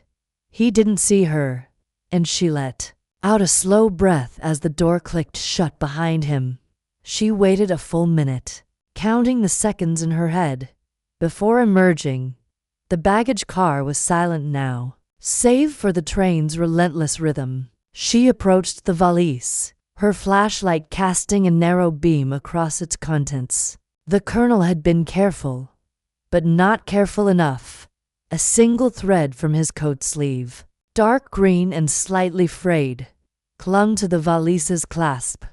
He didn't see her, and she let out a slow breath as the door clicked shut behind him. She waited a full minute, counting the seconds in her head, before emerging. The baggage car was silent now, save for the train's relentless rhythm. She approached the valise, her flashlight casting a narrow beam across its contents. The Colonel had been careful, but not careful enough. A single thread from his coat sleeve, dark green and slightly frayed, clung to the valise's clasp.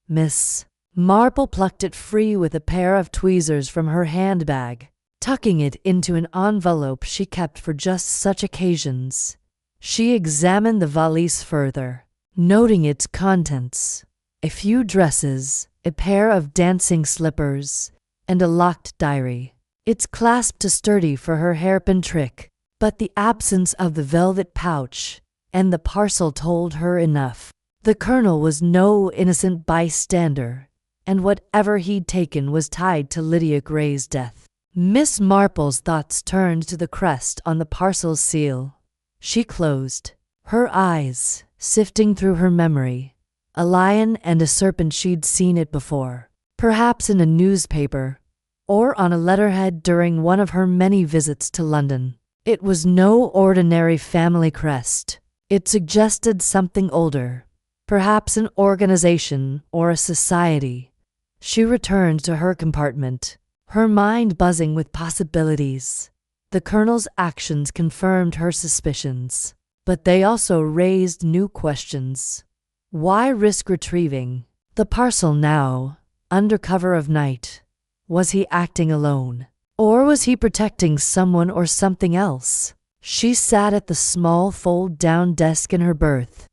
Miss Marple plucked it free with a pair of tweezers from her handbag, tucking it into an envelope she kept for just such occasions. She examined the valise further, noting its contents: a few dresses, a pair of dancing slippers, and a locked diary. Its clasp too sturdy for her hairpin trick, but the absence of the velvet pouch and the parcel told her enough. The Colonel was no innocent bystander, and whatever he'd taken was tied to Lydia Gray's death. Miss Marple's thoughts turned to the crest on the parcel's seal. She closed her eyes, sifting through her memory. A lion and a serpent, she'd seen it before, perhaps in a newspaper, or on a letterhead during one of her many visits to London. It was no ordinary family crest. It suggested something older, perhaps an organization or a society. She returned to her compartment, her mind buzzing with possibilities. The Colonel's actions confirmed her suspicions, but they also raised new questions. Why risk retrieving the parcel now, under cover of night? Was he acting alone? Or was he protecting someone or something else? She sat at the small fold-down desk in her berth,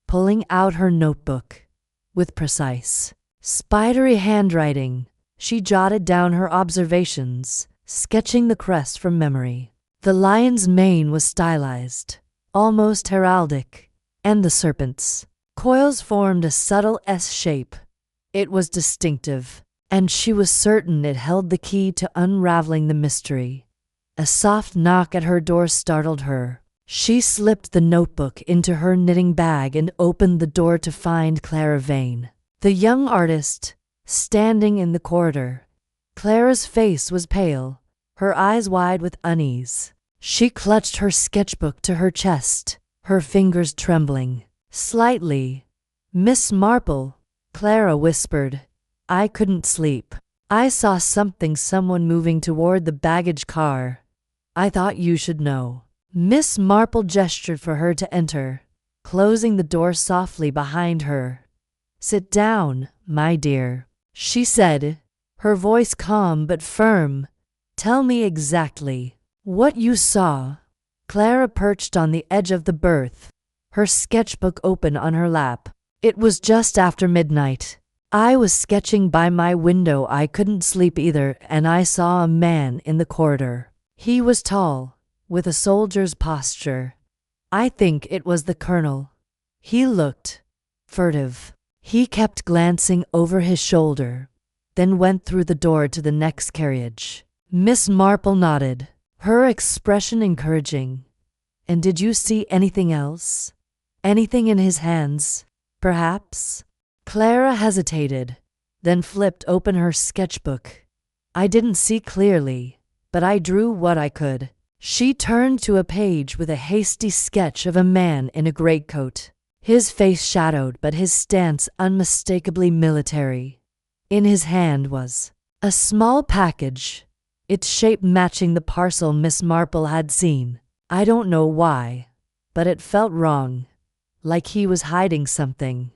pulling out her notebook. With precise, spidery handwriting, she jotted down her observations, sketching the crest from memory. The lion's mane was stylized, almost heraldic, and the serpent's coils formed a subtle S shape. It was distinctive, and she was certain it held the key to unraveling the mystery. A soft knock at her door startled her. She slipped the notebook into her knitting bag and opened the door to find Clara Vane, the young artist, standing in the corridor. Clara's face was pale, her eyes wide with unease. She clutched her sketchbook to her chest, her fingers trembling slightly. "Miss Marple," Clara whispered. "I couldn't sleep. I saw someone moving toward the baggage car. I thought you should know." Miss Marple gestured for her to enter, closing the door softly behind her. "Sit down, my dear," she said, her voice calm but firm. "Tell me exactly what you saw." Clara perched on the edge of the berth, her sketchbook open on her lap. "It was just after midnight. I was sketching by my window. I couldn't sleep either, and I saw a man in the corridor. He was tall, with a soldier's posture. I think it was the Colonel. He looked furtive. He kept glancing over his shoulder, then went through the door to the next carriage." Miss Marple nodded, her expression encouraging. "And did you see anything else? Anything in his hands, perhaps?" Clara hesitated, then flipped open her sketchbook. "I didn't see clearly, but I drew what I could." She turned to a page with a hasty sketch of a man in a greatcoat, his face shadowed but his stance unmistakably military. In his hand was a small package, its shape matching the parcel Miss Marple had seen. I don't know why, but it felt wrong, like he was hiding something.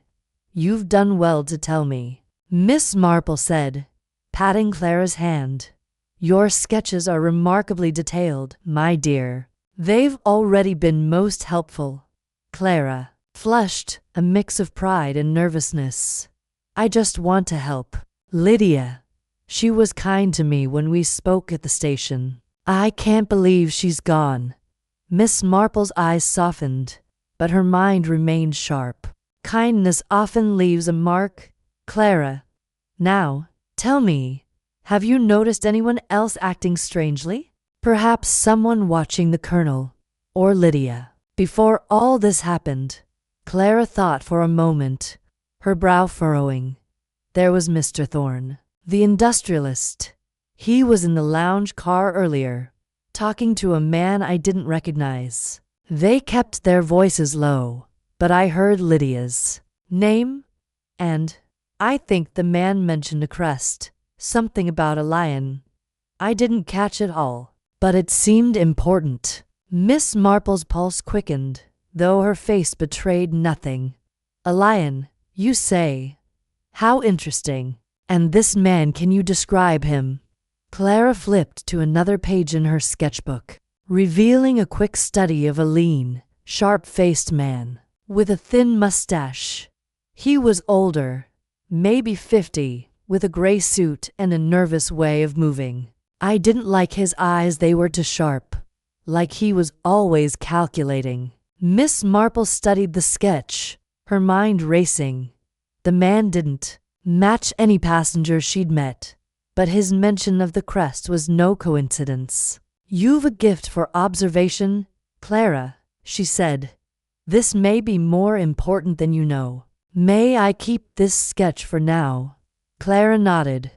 "You've done well to tell me," Miss Marple said, patting Clara's hand. "Your sketches are remarkably detailed, my dear. They've already been most helpful." Clara flushed, a mix of pride and nervousness. "I just want to help Lydia. She was kind to me when we spoke at the station. I can't believe she's gone." Miss Marple's eyes softened, but her mind remained sharp. "Kindness often leaves a mark, Clara. Now, tell me, have you noticed anyone else acting strangely? Perhaps someone watching the Colonel, or Lydia?" Before all this happened, Clara thought for a moment, her brow furrowing. There was Mr. Thorne, the industrialist. He was in the lounge car earlier, talking to a man I didn't recognize. They kept their voices low, but I heard Lydia's name, and I think the man mentioned a crest, something about a lion. I didn't catch it all, but it seemed important. Miss Marple's pulse quickened, though her face betrayed nothing. "A lion, you say? How interesting. And this man, can you describe him?" Clara flipped to another page in her sketchbook, revealing a quick study of a lean, sharp-faced man with a thin mustache. He was older, maybe 50, with a gray suit and a nervous way of moving. I didn't like his eyes, they were too sharp, like he was always calculating. Miss Marple studied the sketch, her mind racing. The man didn't match any passenger she'd met. but his mention of the crest was no coincidence. "You've a gift for observation, Clara," she said. "This may be more important than you know. May I keep this sketch for now?" Clara nodded,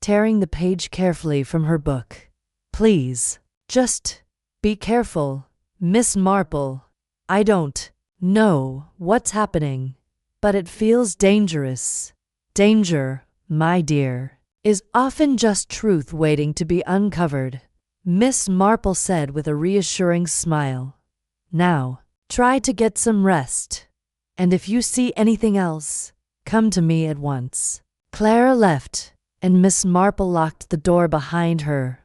tearing the page carefully from her book. "Please, just be careful, Miss Marple. I don't know what's happening, but it feels dangerous." "Danger, my dear, is often just truth waiting to be uncovered," Miss Marple said with a reassuring smile. "Now, try to get some rest, and if you see anything else, come to me at once." Clara left, and Miss Marple locked the door behind her.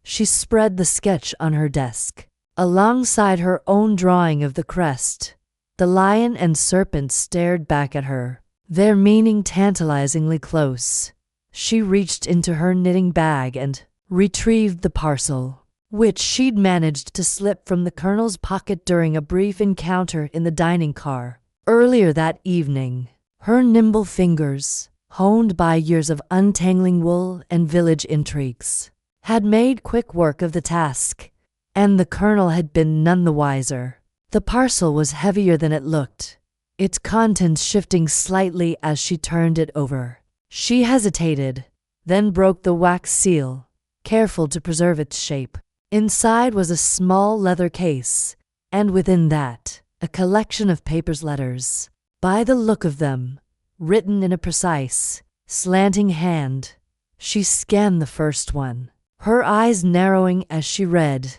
She spread the sketch on her desk. Alongside her own drawing of the crest, the lion and serpent stared back at her, their meaning tantalizingly close. She reached into her knitting bag and retrieved the parcel, which she'd managed to slip from the Colonel's pocket during a brief encounter in the dining car earlier that evening. Her nimble fingers, honed by years of untangling wool and village intrigues, had made quick work of the task, and the Colonel had been none the wiser. The parcel was heavier than it looked, its contents shifting slightly as she turned it over. She hesitated, then broke the wax seal, careful to preserve its shape. Inside was a small leather case, and within that, a collection of paper's letters. By the look of them, written in a precise, slanting hand, she scanned the first one, her eyes narrowing as she read.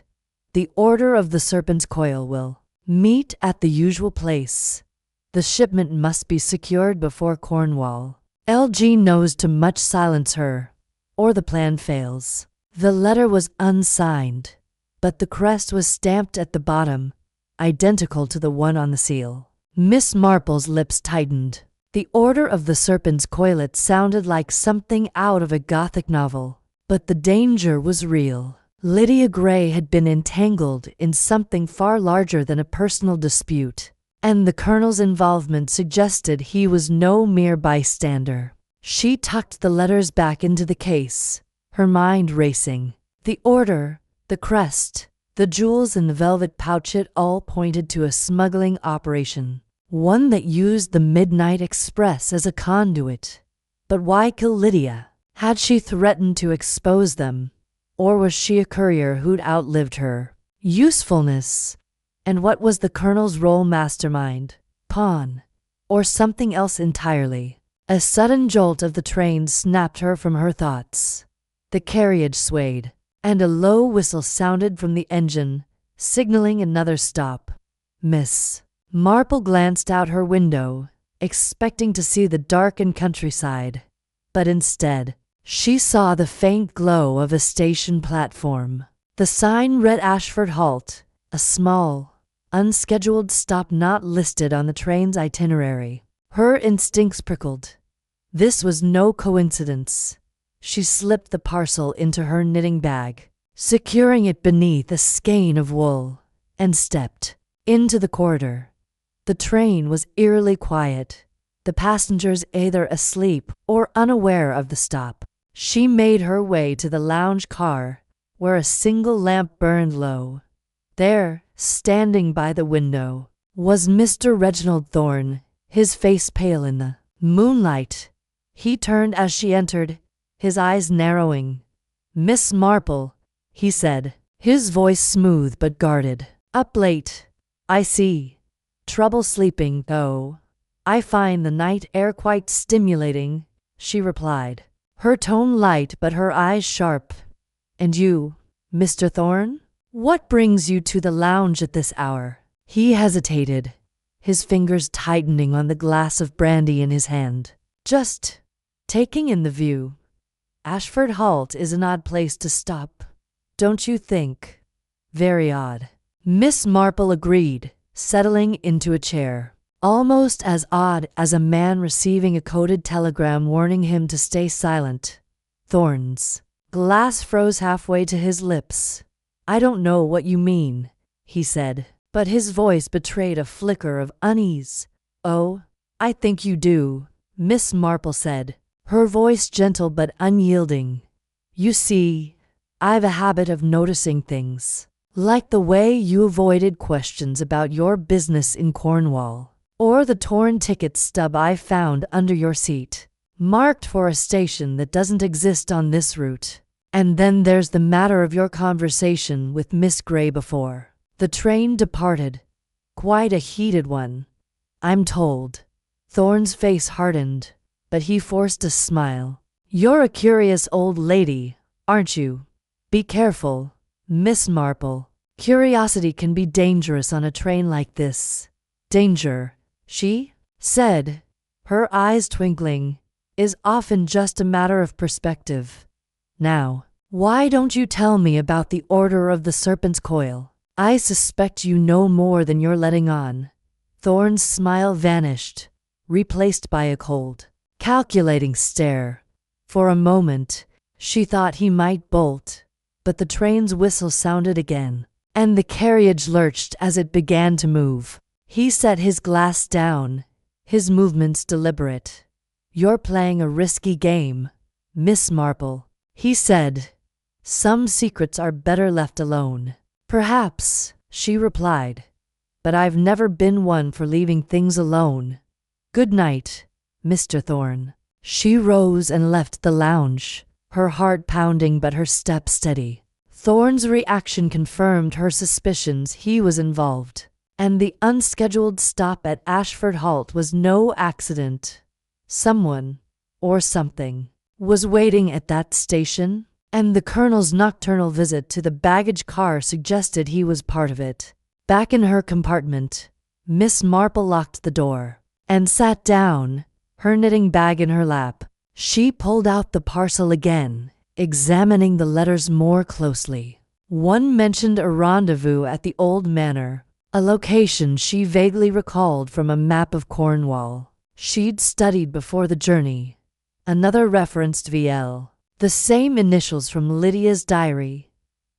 "The Order of the Serpent's Coil will meet at the usual place. The shipment must be secured before Cornwall. LG knows to much silence her, or the plan fails." The letter was unsigned, but the crest was stamped at the bottom, identical to the one on the seal. Miss Marple's lips tightened. The Order of the Serpent's Coil sounded like something out of a Gothic novel, but the danger was real. Lydia Gray had been entangled in something far larger than a personal dispute, and the Colonel's involvement suggested he was no mere bystander. She tucked the letters back into the case, her mind racing. The order, the crest, the jewels in the velvet pouch, it all pointed to a smuggling operation, one that used the Midnight Express as a conduit. But why kill Lydia? Had she threatened to expose them? Or was she a courier who'd outlived her usefulness? And what was the Colonel's role? Mastermind? Pawn? Or something else entirely? A sudden jolt of the train snapped her from her thoughts. The carriage swayed, and a low whistle sounded from the engine, signaling another stop. Miss Marple glanced out her window, expecting to see the darkened countryside, but instead, she saw the faint glow of a station platform. The sign read Ashford Halt, a small, unscheduled stop not listed on the train's itinerary. Her instincts prickled. This was no coincidence. She slipped the parcel into her knitting bag, securing it beneath a skein of wool, and stepped into the corridor. The train was eerily quiet, the passengers either asleep or unaware of the stop. She made her way to the lounge car, where a single lamp burned low. There, standing by the window, was Mr. Reginald Thorne, his face pale in the moonlight. He turned as she entered, his eyes narrowing. "Miss Marple," he said, his voice smooth but guarded. "Up late, I see. Trouble sleeping, though." "I find the night air quite stimulating," she replied, her tone light but her eyes sharp. "And you, Mr. Thorne? What brings you to the lounge at this hour?" He hesitated, his fingers tightening on the glass of brandy in his hand. "Just taking in the view. Ashford Halt is an odd place to stop, don't you think?" "Very odd," Miss Marple agreed, settling into a chair. "Almost as odd as a man receiving a coded telegram warning him to stay silent." Thorne's glass froze halfway to his lips. "I don't know what you mean," he said, but his voice betrayed a flicker of unease. "Oh, I think you do," Miss Marple said, her voice gentle but unyielding. You see, I've a habit of noticing things, like the way you avoided questions about your business in Cornwall, or the torn ticket stub I found under your seat, marked for a station that doesn't exist on this route. And then there's the matter of your conversation with Miss Grey before the train departed. Quite a heated one, I'm told. Thorne's face hardened, but he forced a smile. You're a curious old lady, aren't you? Be careful, Miss Marple. Curiosity can be dangerous on a train like this. Danger, she said, her eyes twinkling, is often just a matter of perspective. Now, why don't you tell me about the Order of the Serpent's Coil? I suspect you know more than you're letting on. Thorne's smile vanished, replaced by a cold, calculating stare. For a moment, she thought he might bolt, but the train's whistle sounded again, and the carriage lurched as it began to move. He set his glass down, his movements deliberate. You're playing a risky game, Miss Marple, he said. Some secrets are better left alone. Perhaps, she replied, but I've never been one for leaving things alone. Good night, Mr. Thorne. She rose and left the lounge, her heart pounding but her step steady. Thorne's reaction confirmed her suspicions he was involved, and the unscheduled stop at Ashford Halt was no accident. Someone, or something, was waiting at that station, and the Colonel's nocturnal visit to the baggage car suggested he was part of it. Back in her compartment, Miss Marple locked the door and sat down, her knitting bag in her lap. She pulled out the parcel again, examining the letters more closely. One mentioned a rendezvous at the old manor, a location she vaguely recalled from a map of Cornwall she'd studied before the journey. Another referenced VL, the same initials from Lydia's diary.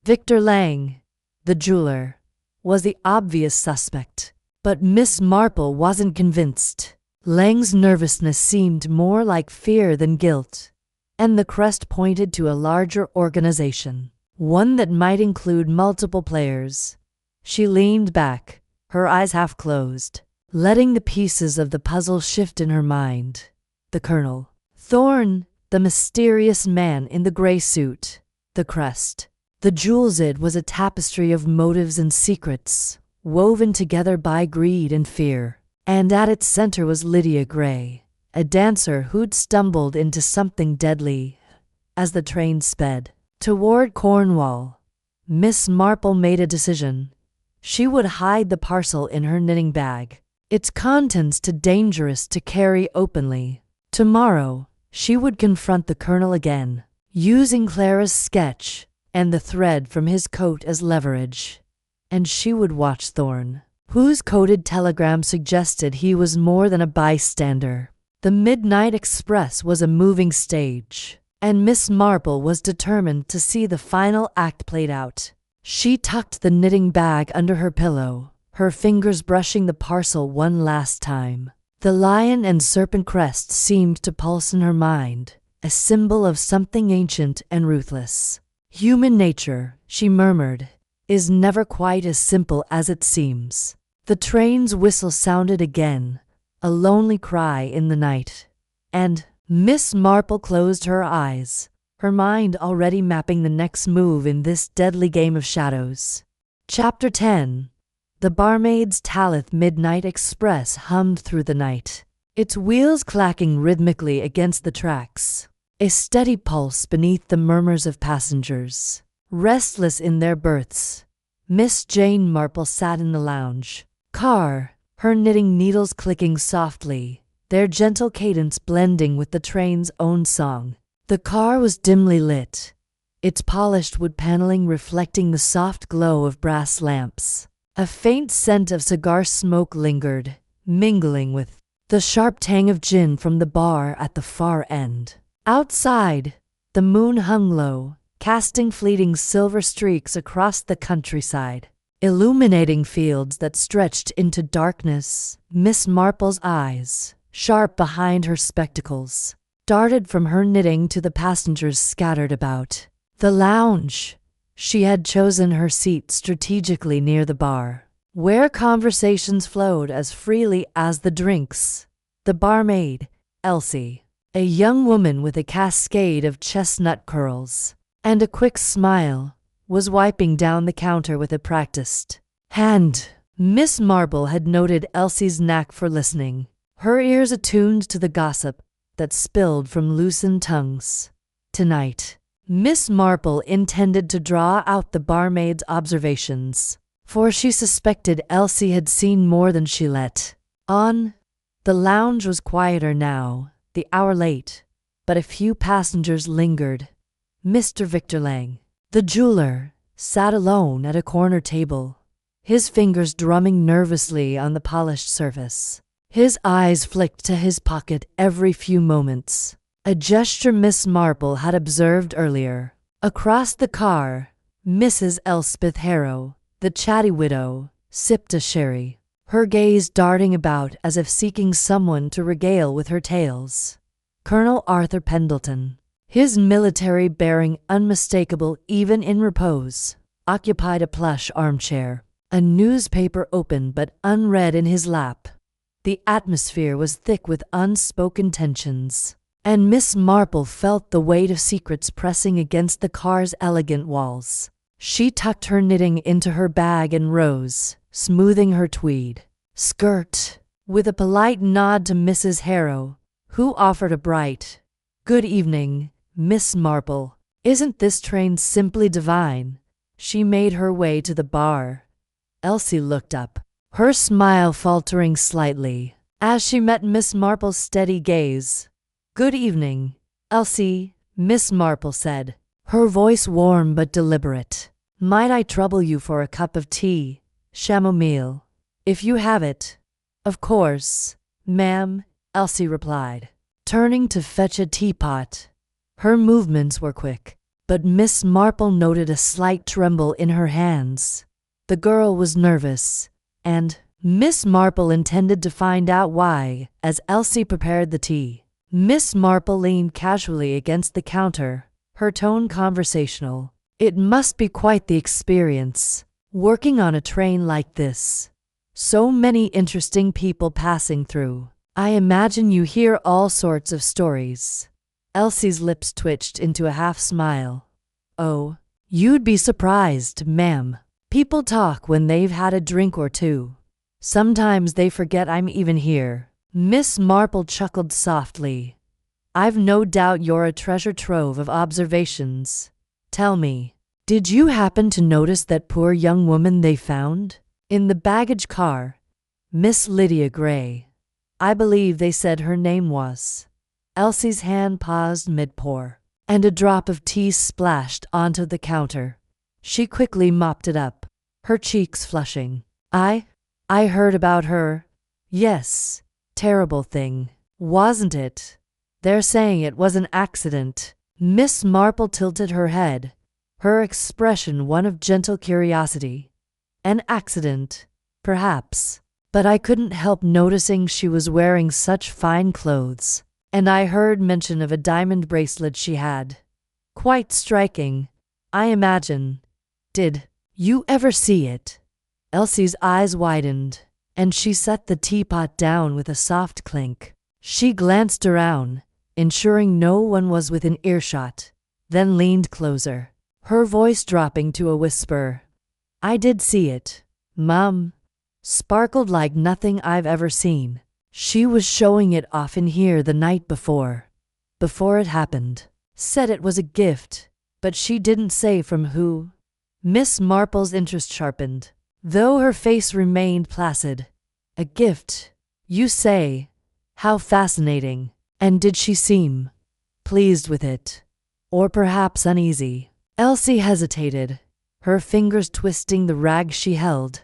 Victor Lang, the jeweler, was the obvious suspect, but Miss Marple wasn't convinced. Lang's nervousness seemed more like fear than guilt, and the crest pointed to a larger organization, one that might include multiple players. She leaned back, her eyes half closed, letting the pieces of the puzzle shift in her mind. The Colonel, Thorne, the mysterious man in the gray suit, the crest, the jewels. It was a tapestry of motives and secrets, woven together by greed and fear. And at its center was Lydia Gray, a dancer who'd stumbled into something deadly. As the train sped toward Cornwall, Miss Marple made a decision. She would hide the parcel in her knitting bag, its contents too dangerous to carry openly. Tomorrow, she would confront the Colonel again, using Clara's sketch and the thread from his coat as leverage. And she would watch Thorne, whose coded telegram suggested he was more than a bystander. The Midnight Express was a moving stage, and Miss Marple was determined to see the final act played out. She tucked the knitting bag under her pillow, her fingers brushing the parcel one last time. The lion and serpent crest seemed to pulse in her mind, a symbol of something ancient and ruthless. Human nature, she murmured, is never quite as simple as it seems. The train's whistle sounded again, a lonely cry in the night, and Miss Marple closed her eyes, her mind already mapping the next move in this deadly game of shadows. Chapter 10. The barmaid's Talith Midnight Express hummed through the night, its wheels clacking rhythmically against the tracks, a steady pulse beneath the murmurs of passengers. Restless in their berths, Miss Jane Marple sat in the lounge car, her knitting needles clicking softly, their gentle cadence blending with the train's own song. The car was dimly lit, its polished wood paneling reflecting the soft glow of brass lamps. A faint scent of cigar smoke lingered, mingling with the sharp tang of gin from the bar at the far end. Outside, the moon hung low, casting fleeting silver streaks across the countryside, illuminating fields that stretched into darkness. Miss Marple's eyes, sharp behind her spectacles, darted from her knitting to the passengers scattered about the lounge. She had chosen her seat strategically near the bar, where conversations flowed as freely as the drinks. The barmaid, Elsie, a young woman with a cascade of chestnut curls and a quick smile, was wiping down the counter with a practiced hand. Miss Marple had noted Elsie's knack for listening, her ears attuned to the gossip that spilled from loosened tongues. Tonight, Miss Marple intended to draw out the barmaid's observations, for she suspected Elsie had seen more than she let on. The lounge was quieter now, the hour late, but a few passengers lingered. Mr. Victor Lang, the jeweler, sat alone at a corner table, his fingers drumming nervously on the polished surface. His eyes flicked to his pocket every few moments, a gesture Miss Marple had observed earlier. Across the car, Mrs. Elspeth Harrow, the chatty widow, sipped a sherry, her gaze darting about as if seeking someone to regale with her tales. Colonel Arthur Pendleton, his military bearing unmistakable even in repose, occupied a plush armchair, a newspaper open but unread in his lap. The atmosphere was thick with unspoken tensions, and Miss Marple felt the weight of secrets pressing against the car's elegant walls. She tucked her knitting into her bag and rose, smoothing her tweed skirt, with a polite nod to Mrs. Harrow, who offered a bright, "Good evening, Miss Marple. Isn't this train simply divine?" She made her way to the bar. Elsie looked up, her smile faltering slightly as she met Miss Marple's steady gaze. "Good evening, Elsie," Miss Marple said, her voice warm but deliberate. "Might I trouble you for a cup of tea, chamomile, if you have it?" "Of course, ma'am," Elsie replied, turning to fetch a teapot. Her movements were quick, but Miss Marple noted a slight tremble in her hands. The girl was nervous, and Miss Marple intended to find out why as Elsie prepared the tea. Miss Marple leaned casually against the counter, her tone conversational. "It must be quite the experience, working on a train like this. So many interesting people passing through. I imagine you hear all sorts of stories." Elsie's lips twitched into a half smile. "Oh, you'd be surprised, ma'am. People talk when they've had a drink or two. Sometimes they forget I'm even here." Miss Marple chuckled softly. "I've no doubt you're a treasure trove of observations. Tell me, did you happen to notice that poor young woman they found in the baggage car? Miss Lydia Gray. I believe they said her name was." Elsie's hand paused mid-pour, and a drop of tea splashed onto the counter. She quickly mopped it up, her cheeks flushing. I heard about her. Yes, terrible thing, wasn't it? They're saying it was an accident." Miss Marple tilted her head, her expression one of gentle curiosity. "An accident, perhaps, but I couldn't help noticing she was wearing such fine clothes, and I heard mention of a diamond bracelet she had. Quite striking, I imagine. Did you ever see it?" Elsie's eyes widened, and she set the teapot down with a soft clink. She glanced around, ensuring no one was within earshot, then leaned closer, her voice dropping to a whisper. "I did see it, Mum. Sparkled like nothing I've ever seen. She was showing it off in here the night before it happened. Said it was a gift, but she didn't say from who." Miss Marple's interest sharpened, though her face remained placid. "A gift, you say? How fascinating. And did she seem pleased with it? Or perhaps uneasy?" Elsie hesitated, her fingers twisting the rag she held.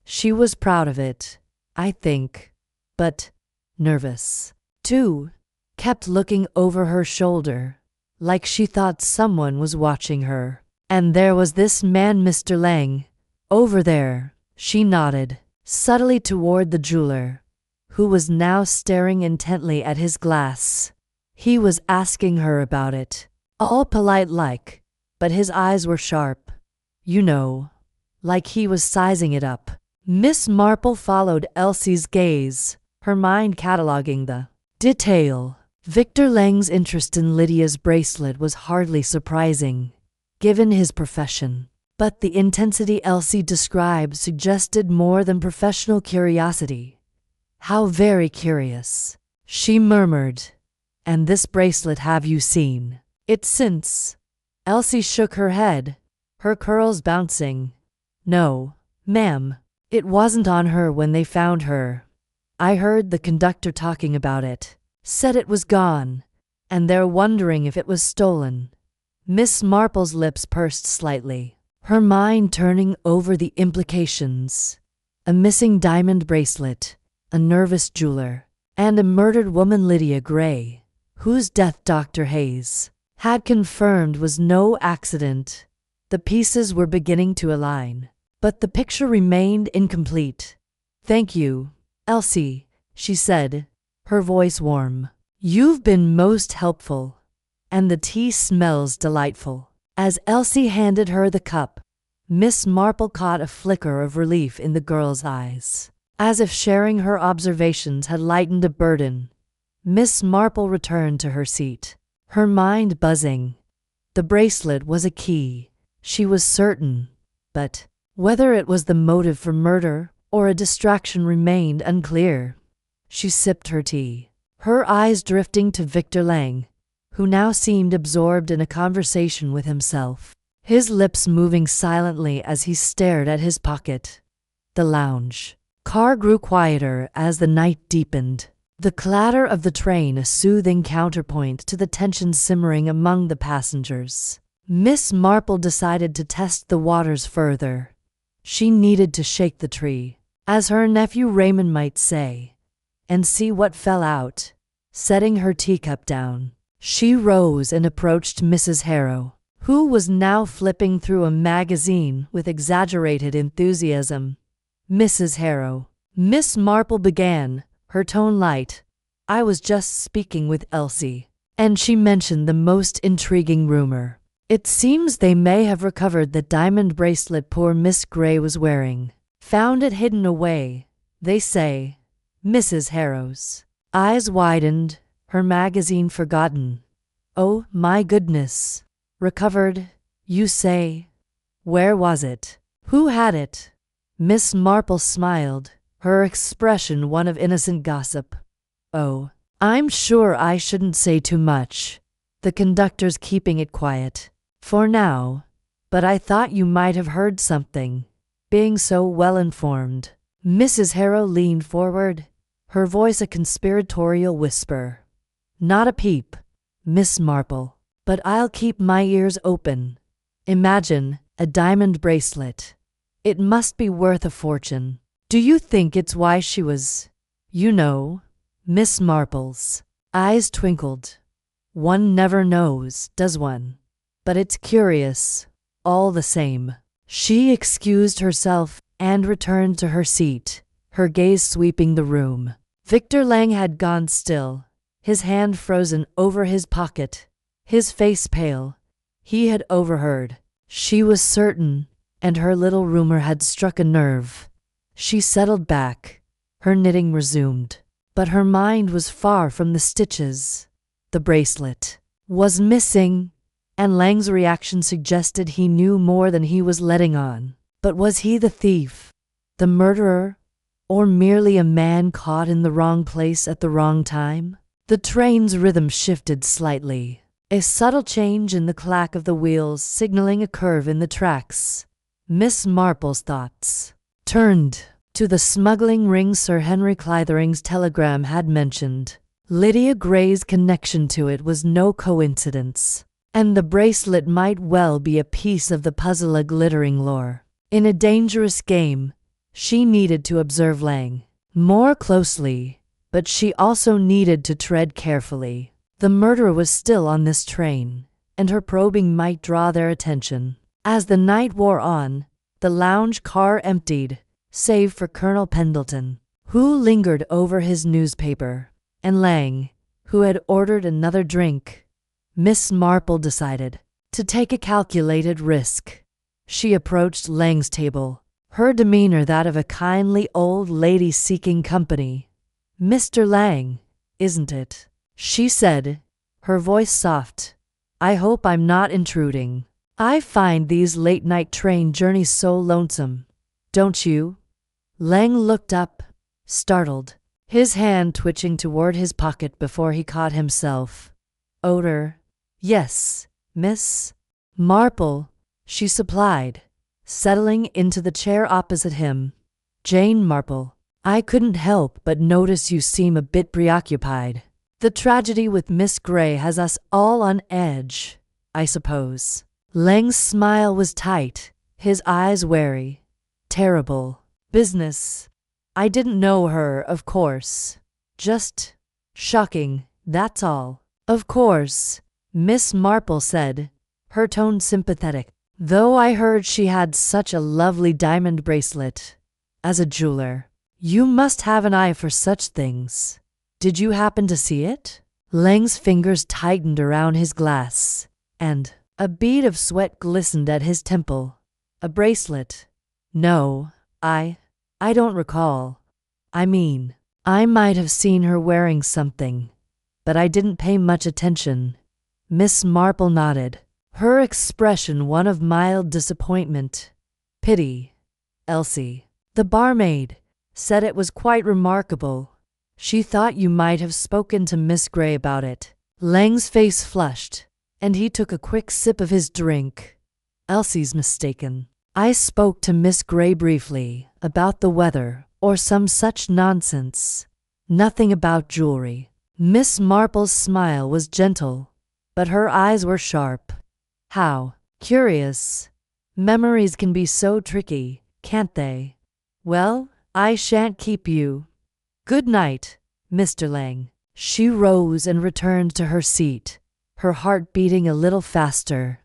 She was proud of it, I think, but nervous, too. Kept looking over her shoulder, like she thought someone was watching her. "And there was this man, Mr. Lang, over there." She nodded, subtly toward the jeweler, who was now staring intently at his glass. He was asking her about it, all polite like, but his eyes were sharp. You know, like he was sizing it up. Miss Marple followed Elsie's gaze, her mind cataloguing the detail. Victor Lang's interest in Lydia's bracelet was hardly surprising, given his profession. But the intensity Elsie described suggested more than professional curiosity. How very curious, she murmured. And this bracelet have you seen it since? Elsie shook her head, her curls bouncing. No, ma'am, it wasn't on her when they found her. I heard the conductor talking about it. Said it was gone, and they're wondering if it was stolen. Miss Marple's lips pursed slightly, her mind turning over the implications. A missing diamond bracelet, a nervous jeweler, and a murdered woman, Lydia Gray, whose death Dr. Hayes had confirmed was no accident. The pieces were beginning to align, but the picture remained incomplete. Thank you, Elsie, she said, her voice warm. You've been most helpful, and the tea smells delightful. As Elsie handed her the cup, Miss Marple caught a flicker of relief in the girl's eyes, as if sharing her observations had lightened a burden. Miss Marple returned to her seat, her mind buzzing. The bracelet was a key, she was certain, but whether it was the motive for murder or a distraction remained unclear. She sipped her tea, her eyes drifting to Victor Lang, who now seemed absorbed in a conversation with himself, his lips moving silently as he stared at his pocket. The lounge car grew quieter as the night deepened, the clatter of the train a soothing counterpoint to the tension simmering among the passengers. Miss Marple decided to test the waters further. She needed to shake the tree, as her nephew Raymond might say, and see what fell out. Setting her teacup down, she rose and approached Mrs. Harrow, who was now flipping through a magazine with exaggerated enthusiasm. Mrs. Harrow, Miss Marple began, her tone light. I was just speaking with Elsie, and she mentioned the most intriguing rumor. It seems they may have recovered the diamond bracelet poor Miss Gray was wearing. Found it hidden away, they say. Mrs. Harrow's eyes widened, her magazine forgotten. Oh, my goodness. Recovered, you say? Where was it? Who had it? Miss Marple smiled, her expression one of innocent gossip. Oh, I'm sure I shouldn't say too much. The conductor's keeping it quiet, for now, but I thought you might have heard something, being so well informed. Mrs. Harrow leaned forward, her voice a conspiratorial whisper. Not a peep, Miss Marple, but I'll keep my ears open. Imagine, a diamond bracelet. It must be worth a fortune. Do you think it's why she was, you know? Miss Marple's eyes twinkled. One never knows, does one? But it's curious, all the same. She excused herself and returned to her seat, her gaze sweeping the room. Victor Lang had gone still, his hand frozen over his pocket, his face pale. He had overheard. She was certain, and her little rumor had struck a nerve. She settled back, her knitting resumed, but her mind was far from the stitches. The bracelet was missing, and Lang's reaction suggested he knew more than he was letting on. But was he the thief, the murderer, or merely a man caught in the wrong place at the wrong time? The train's rhythm shifted slightly, a subtle change in the clack of the wheels signaling a curve in the tracks. Miss Marple's thoughts turned to the smuggling ring Sir Henry Clithering's telegram had mentioned. Lydia Gray's connection to it was no coincidence, and the bracelet might well be a piece of the puzzle, a glittering lure. In a dangerous game, she needed to observe Lang more closely, but she also needed to tread carefully. The murderer was still on this train, and her probing might draw their attention. As the night wore on, the lounge car emptied, save for Colonel Pendleton, who lingered over his newspaper, and Lang, who had ordered another drink, Miss Marple decided to take a calculated risk. She approached Lang's table, her demeanor that of a kindly old lady seeking company. "Mr. Lang, isn't it?" she said, her voice soft. "I hope I'm not intruding. I find these late-night train journeys so lonesome. Don't you?" Lang looked up, startled, his hand twitching toward his pocket before he caught himself. "Yes, Miss Marple," she supplied, settling into the chair opposite him. "Jane Marple. I couldn't help but notice you seem a bit preoccupied. The tragedy with Miss Grey has us all on edge, I suppose." Lang's smile was tight, his eyes wary. "Terrible business. I didn't know her, of course. Just shocking, that's all." "Of course," Miss Marple said, her tone sympathetic, "though I heard she had such a lovely diamond bracelet. As a jeweler, you must have an eye for such things. Did you happen to see it?" Lang's fingers tightened around his glass, and a bead of sweat glistened at his temple. "A bracelet? No, I don't recall. I mean, I might have seen her wearing something, but I didn't pay much attention." Miss Marple nodded, her expression one of mild disappointment. "Pity. Elsie, the barmaid, said it was quite remarkable. She thought you might have spoken to Miss Grey about it." Lang's face flushed, and he took a quick sip of his drink. "Elsie's mistaken. I spoke to Miss Grey briefly about the weather or some such nonsense. Nothing about jewelry." Miss Marple's smile was gentle, but her eyes were sharp. "How curious. Memories can be so tricky, can't they? Well, I shan't keep you. Good night, Mr. Lang." She rose and returned to her seat, her heart beating a little faster.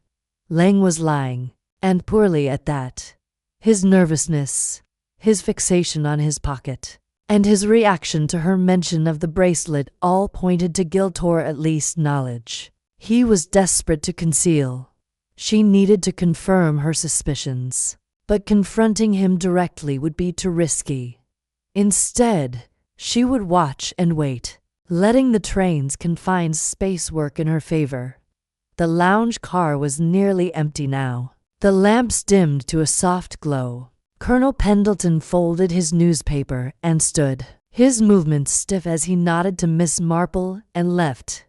Lang was lying, and poorly at that. His nervousness, his fixation on his pocket, and his reaction to her mention of the bracelet all pointed to guilt or at least knowledge he was desperate to conceal. She needed to confirm her suspicions, but confronting him directly would be too risky. Instead, she would watch and wait, letting the train's confined space work in her favor. The lounge car was nearly empty now, the lamps dimmed to a soft glow. Colonel Pendleton folded his newspaper and stood, his movements stiff as he nodded to Miss Marple and left.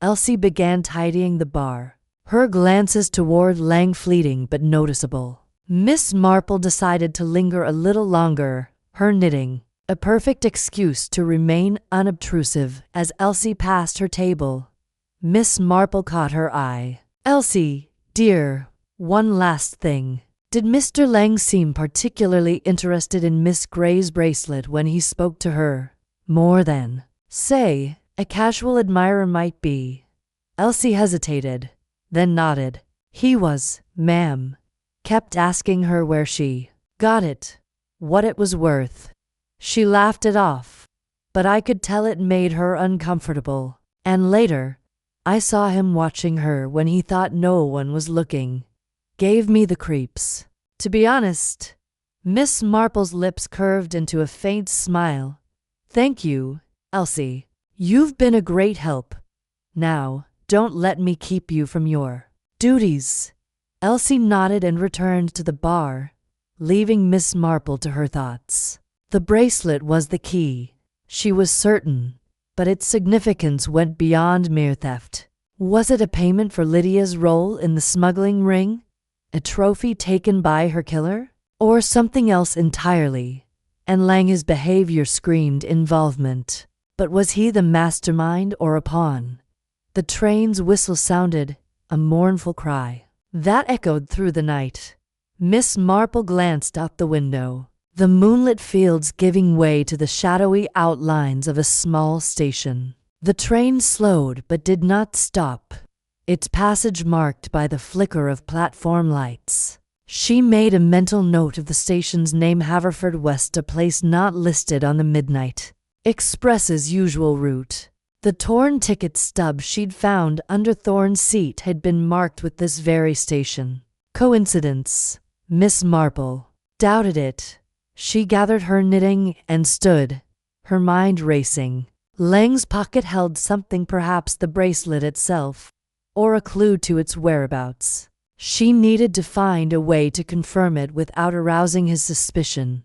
Elsie began tidying the bar, her glances toward Lang fleeting but noticeable. Miss Marple decided to linger a little longer, her knitting, a perfect excuse to remain unobtrusive. As Elsie passed her table, Miss Marple caught her eye. "Elsie, dear, one last thing. Did Mr. Lang seem particularly interested in Miss Grey's bracelet when he spoke to her? More than, say, a casual admirer might be?" Elsie hesitated, then nodded. "He was, ma'am. Kept asking her where she got it, what it was worth." She laughed it off, but I could tell it made her uncomfortable. "And later, I saw him watching her when he thought no one was looking. Gave me the creeps. To be honest." Miss Marple's lips curved into a faint smile. "Thank you, Elsie. You've been a great help. Now, don't let me keep you from your duties." Elsie nodded and returned to the bar, leaving Miss Marple to her thoughts. The bracelet was the key, she was certain, but its significance went beyond mere theft. Was it a payment for Lydia's role in the smuggling ring? A trophy taken by her killer? Or something else entirely? And Lang's behavior screamed involvement. But was he the mastermind or a pawn? The train's whistle sounded, a mournful cry that echoed through the night. Miss Marple glanced out the window, the moonlit fields giving way to the shadowy outlines of a small station. The train slowed but did not stop, its passage marked by the flicker of platform lights. She made a mental note of the station's name, Haverford West, a place not listed on the Midnight Express's usual route. The torn ticket stub she'd found under Thorne's seat had been marked with this very station. Coincidence? Miss Marple doubted it. She gathered her knitting and stood, her mind racing. Lang's pocket held something, perhaps the bracelet itself, or a clue to its whereabouts. She needed to find a way to confirm it without arousing his suspicion.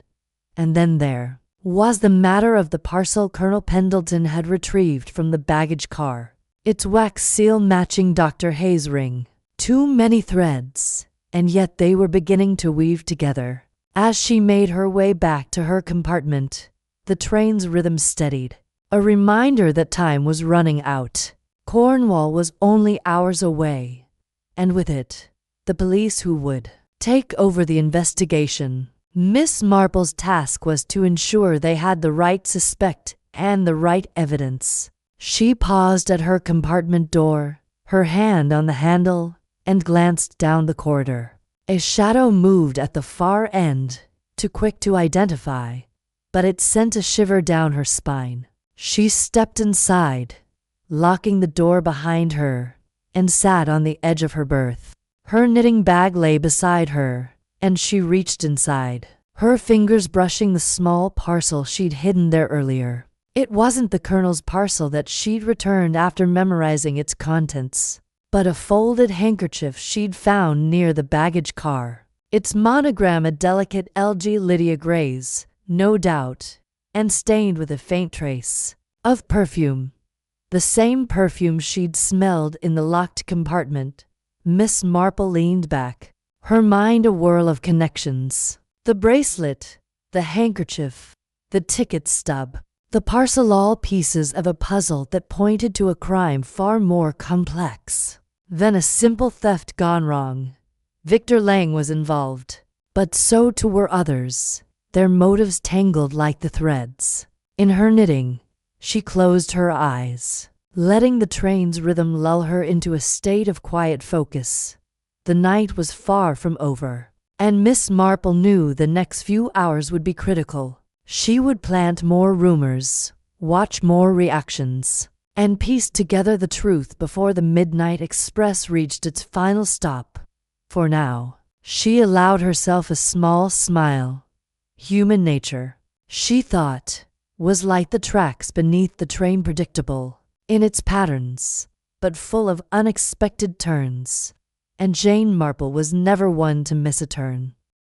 And then there was the matter of the parcel Colonel Pendleton had retrieved from the baggage car, its wax seal matching Dr. Hayes' ring. Too many threads, and yet they were beginning to weave together. As she made her way back to her compartment, the train's rhythm steadied, a reminder that time was running out. Cornwall was only hours away, and with it, the police who would take over the investigation. Miss Marple's task was to ensure they had the right suspect and the right evidence. She paused at her compartment door, her hand on the handle, and glanced down the corridor. A shadow moved at the far end, too quick to identify, but it sent a shiver down her spine. She stepped inside, locking the door behind her, and sat on the edge of her berth. Her knitting bag lay beside her, and she reached inside, her fingers brushing the small parcel she'd hidden there earlier. It wasn't the Colonel's parcel that she'd returned after memorizing its contents, but a folded handkerchief she'd found near the baggage car. Its monogram a delicate LG Lydia Gray's, no doubt, and stained with a faint trace of perfume. The same perfume she'd smelled in the locked compartment. Miss Marple leaned back, her mind a whirl of connections. The bracelet, the handkerchief, the ticket stub, the parcel, all pieces of a puzzle that pointed to a crime far more complex than a simple theft gone wrong. Victor Lang was involved, but so too were others, their motives tangled like the threads. In her knitting, she closed her eyes, letting the train's rhythm lull her into a state of quiet focus. The night was far from over, and Miss Marple knew the next few hours would be critical. She would plant more rumors, watch more reactions, and piece together the truth before the midnight express reached its final stop. For now, she allowed herself a small smile. Human nature, she thought, was like the tracks beneath the train, predictable in its patterns, but full of unexpected turns, and Jane Marple was never one to miss a turn.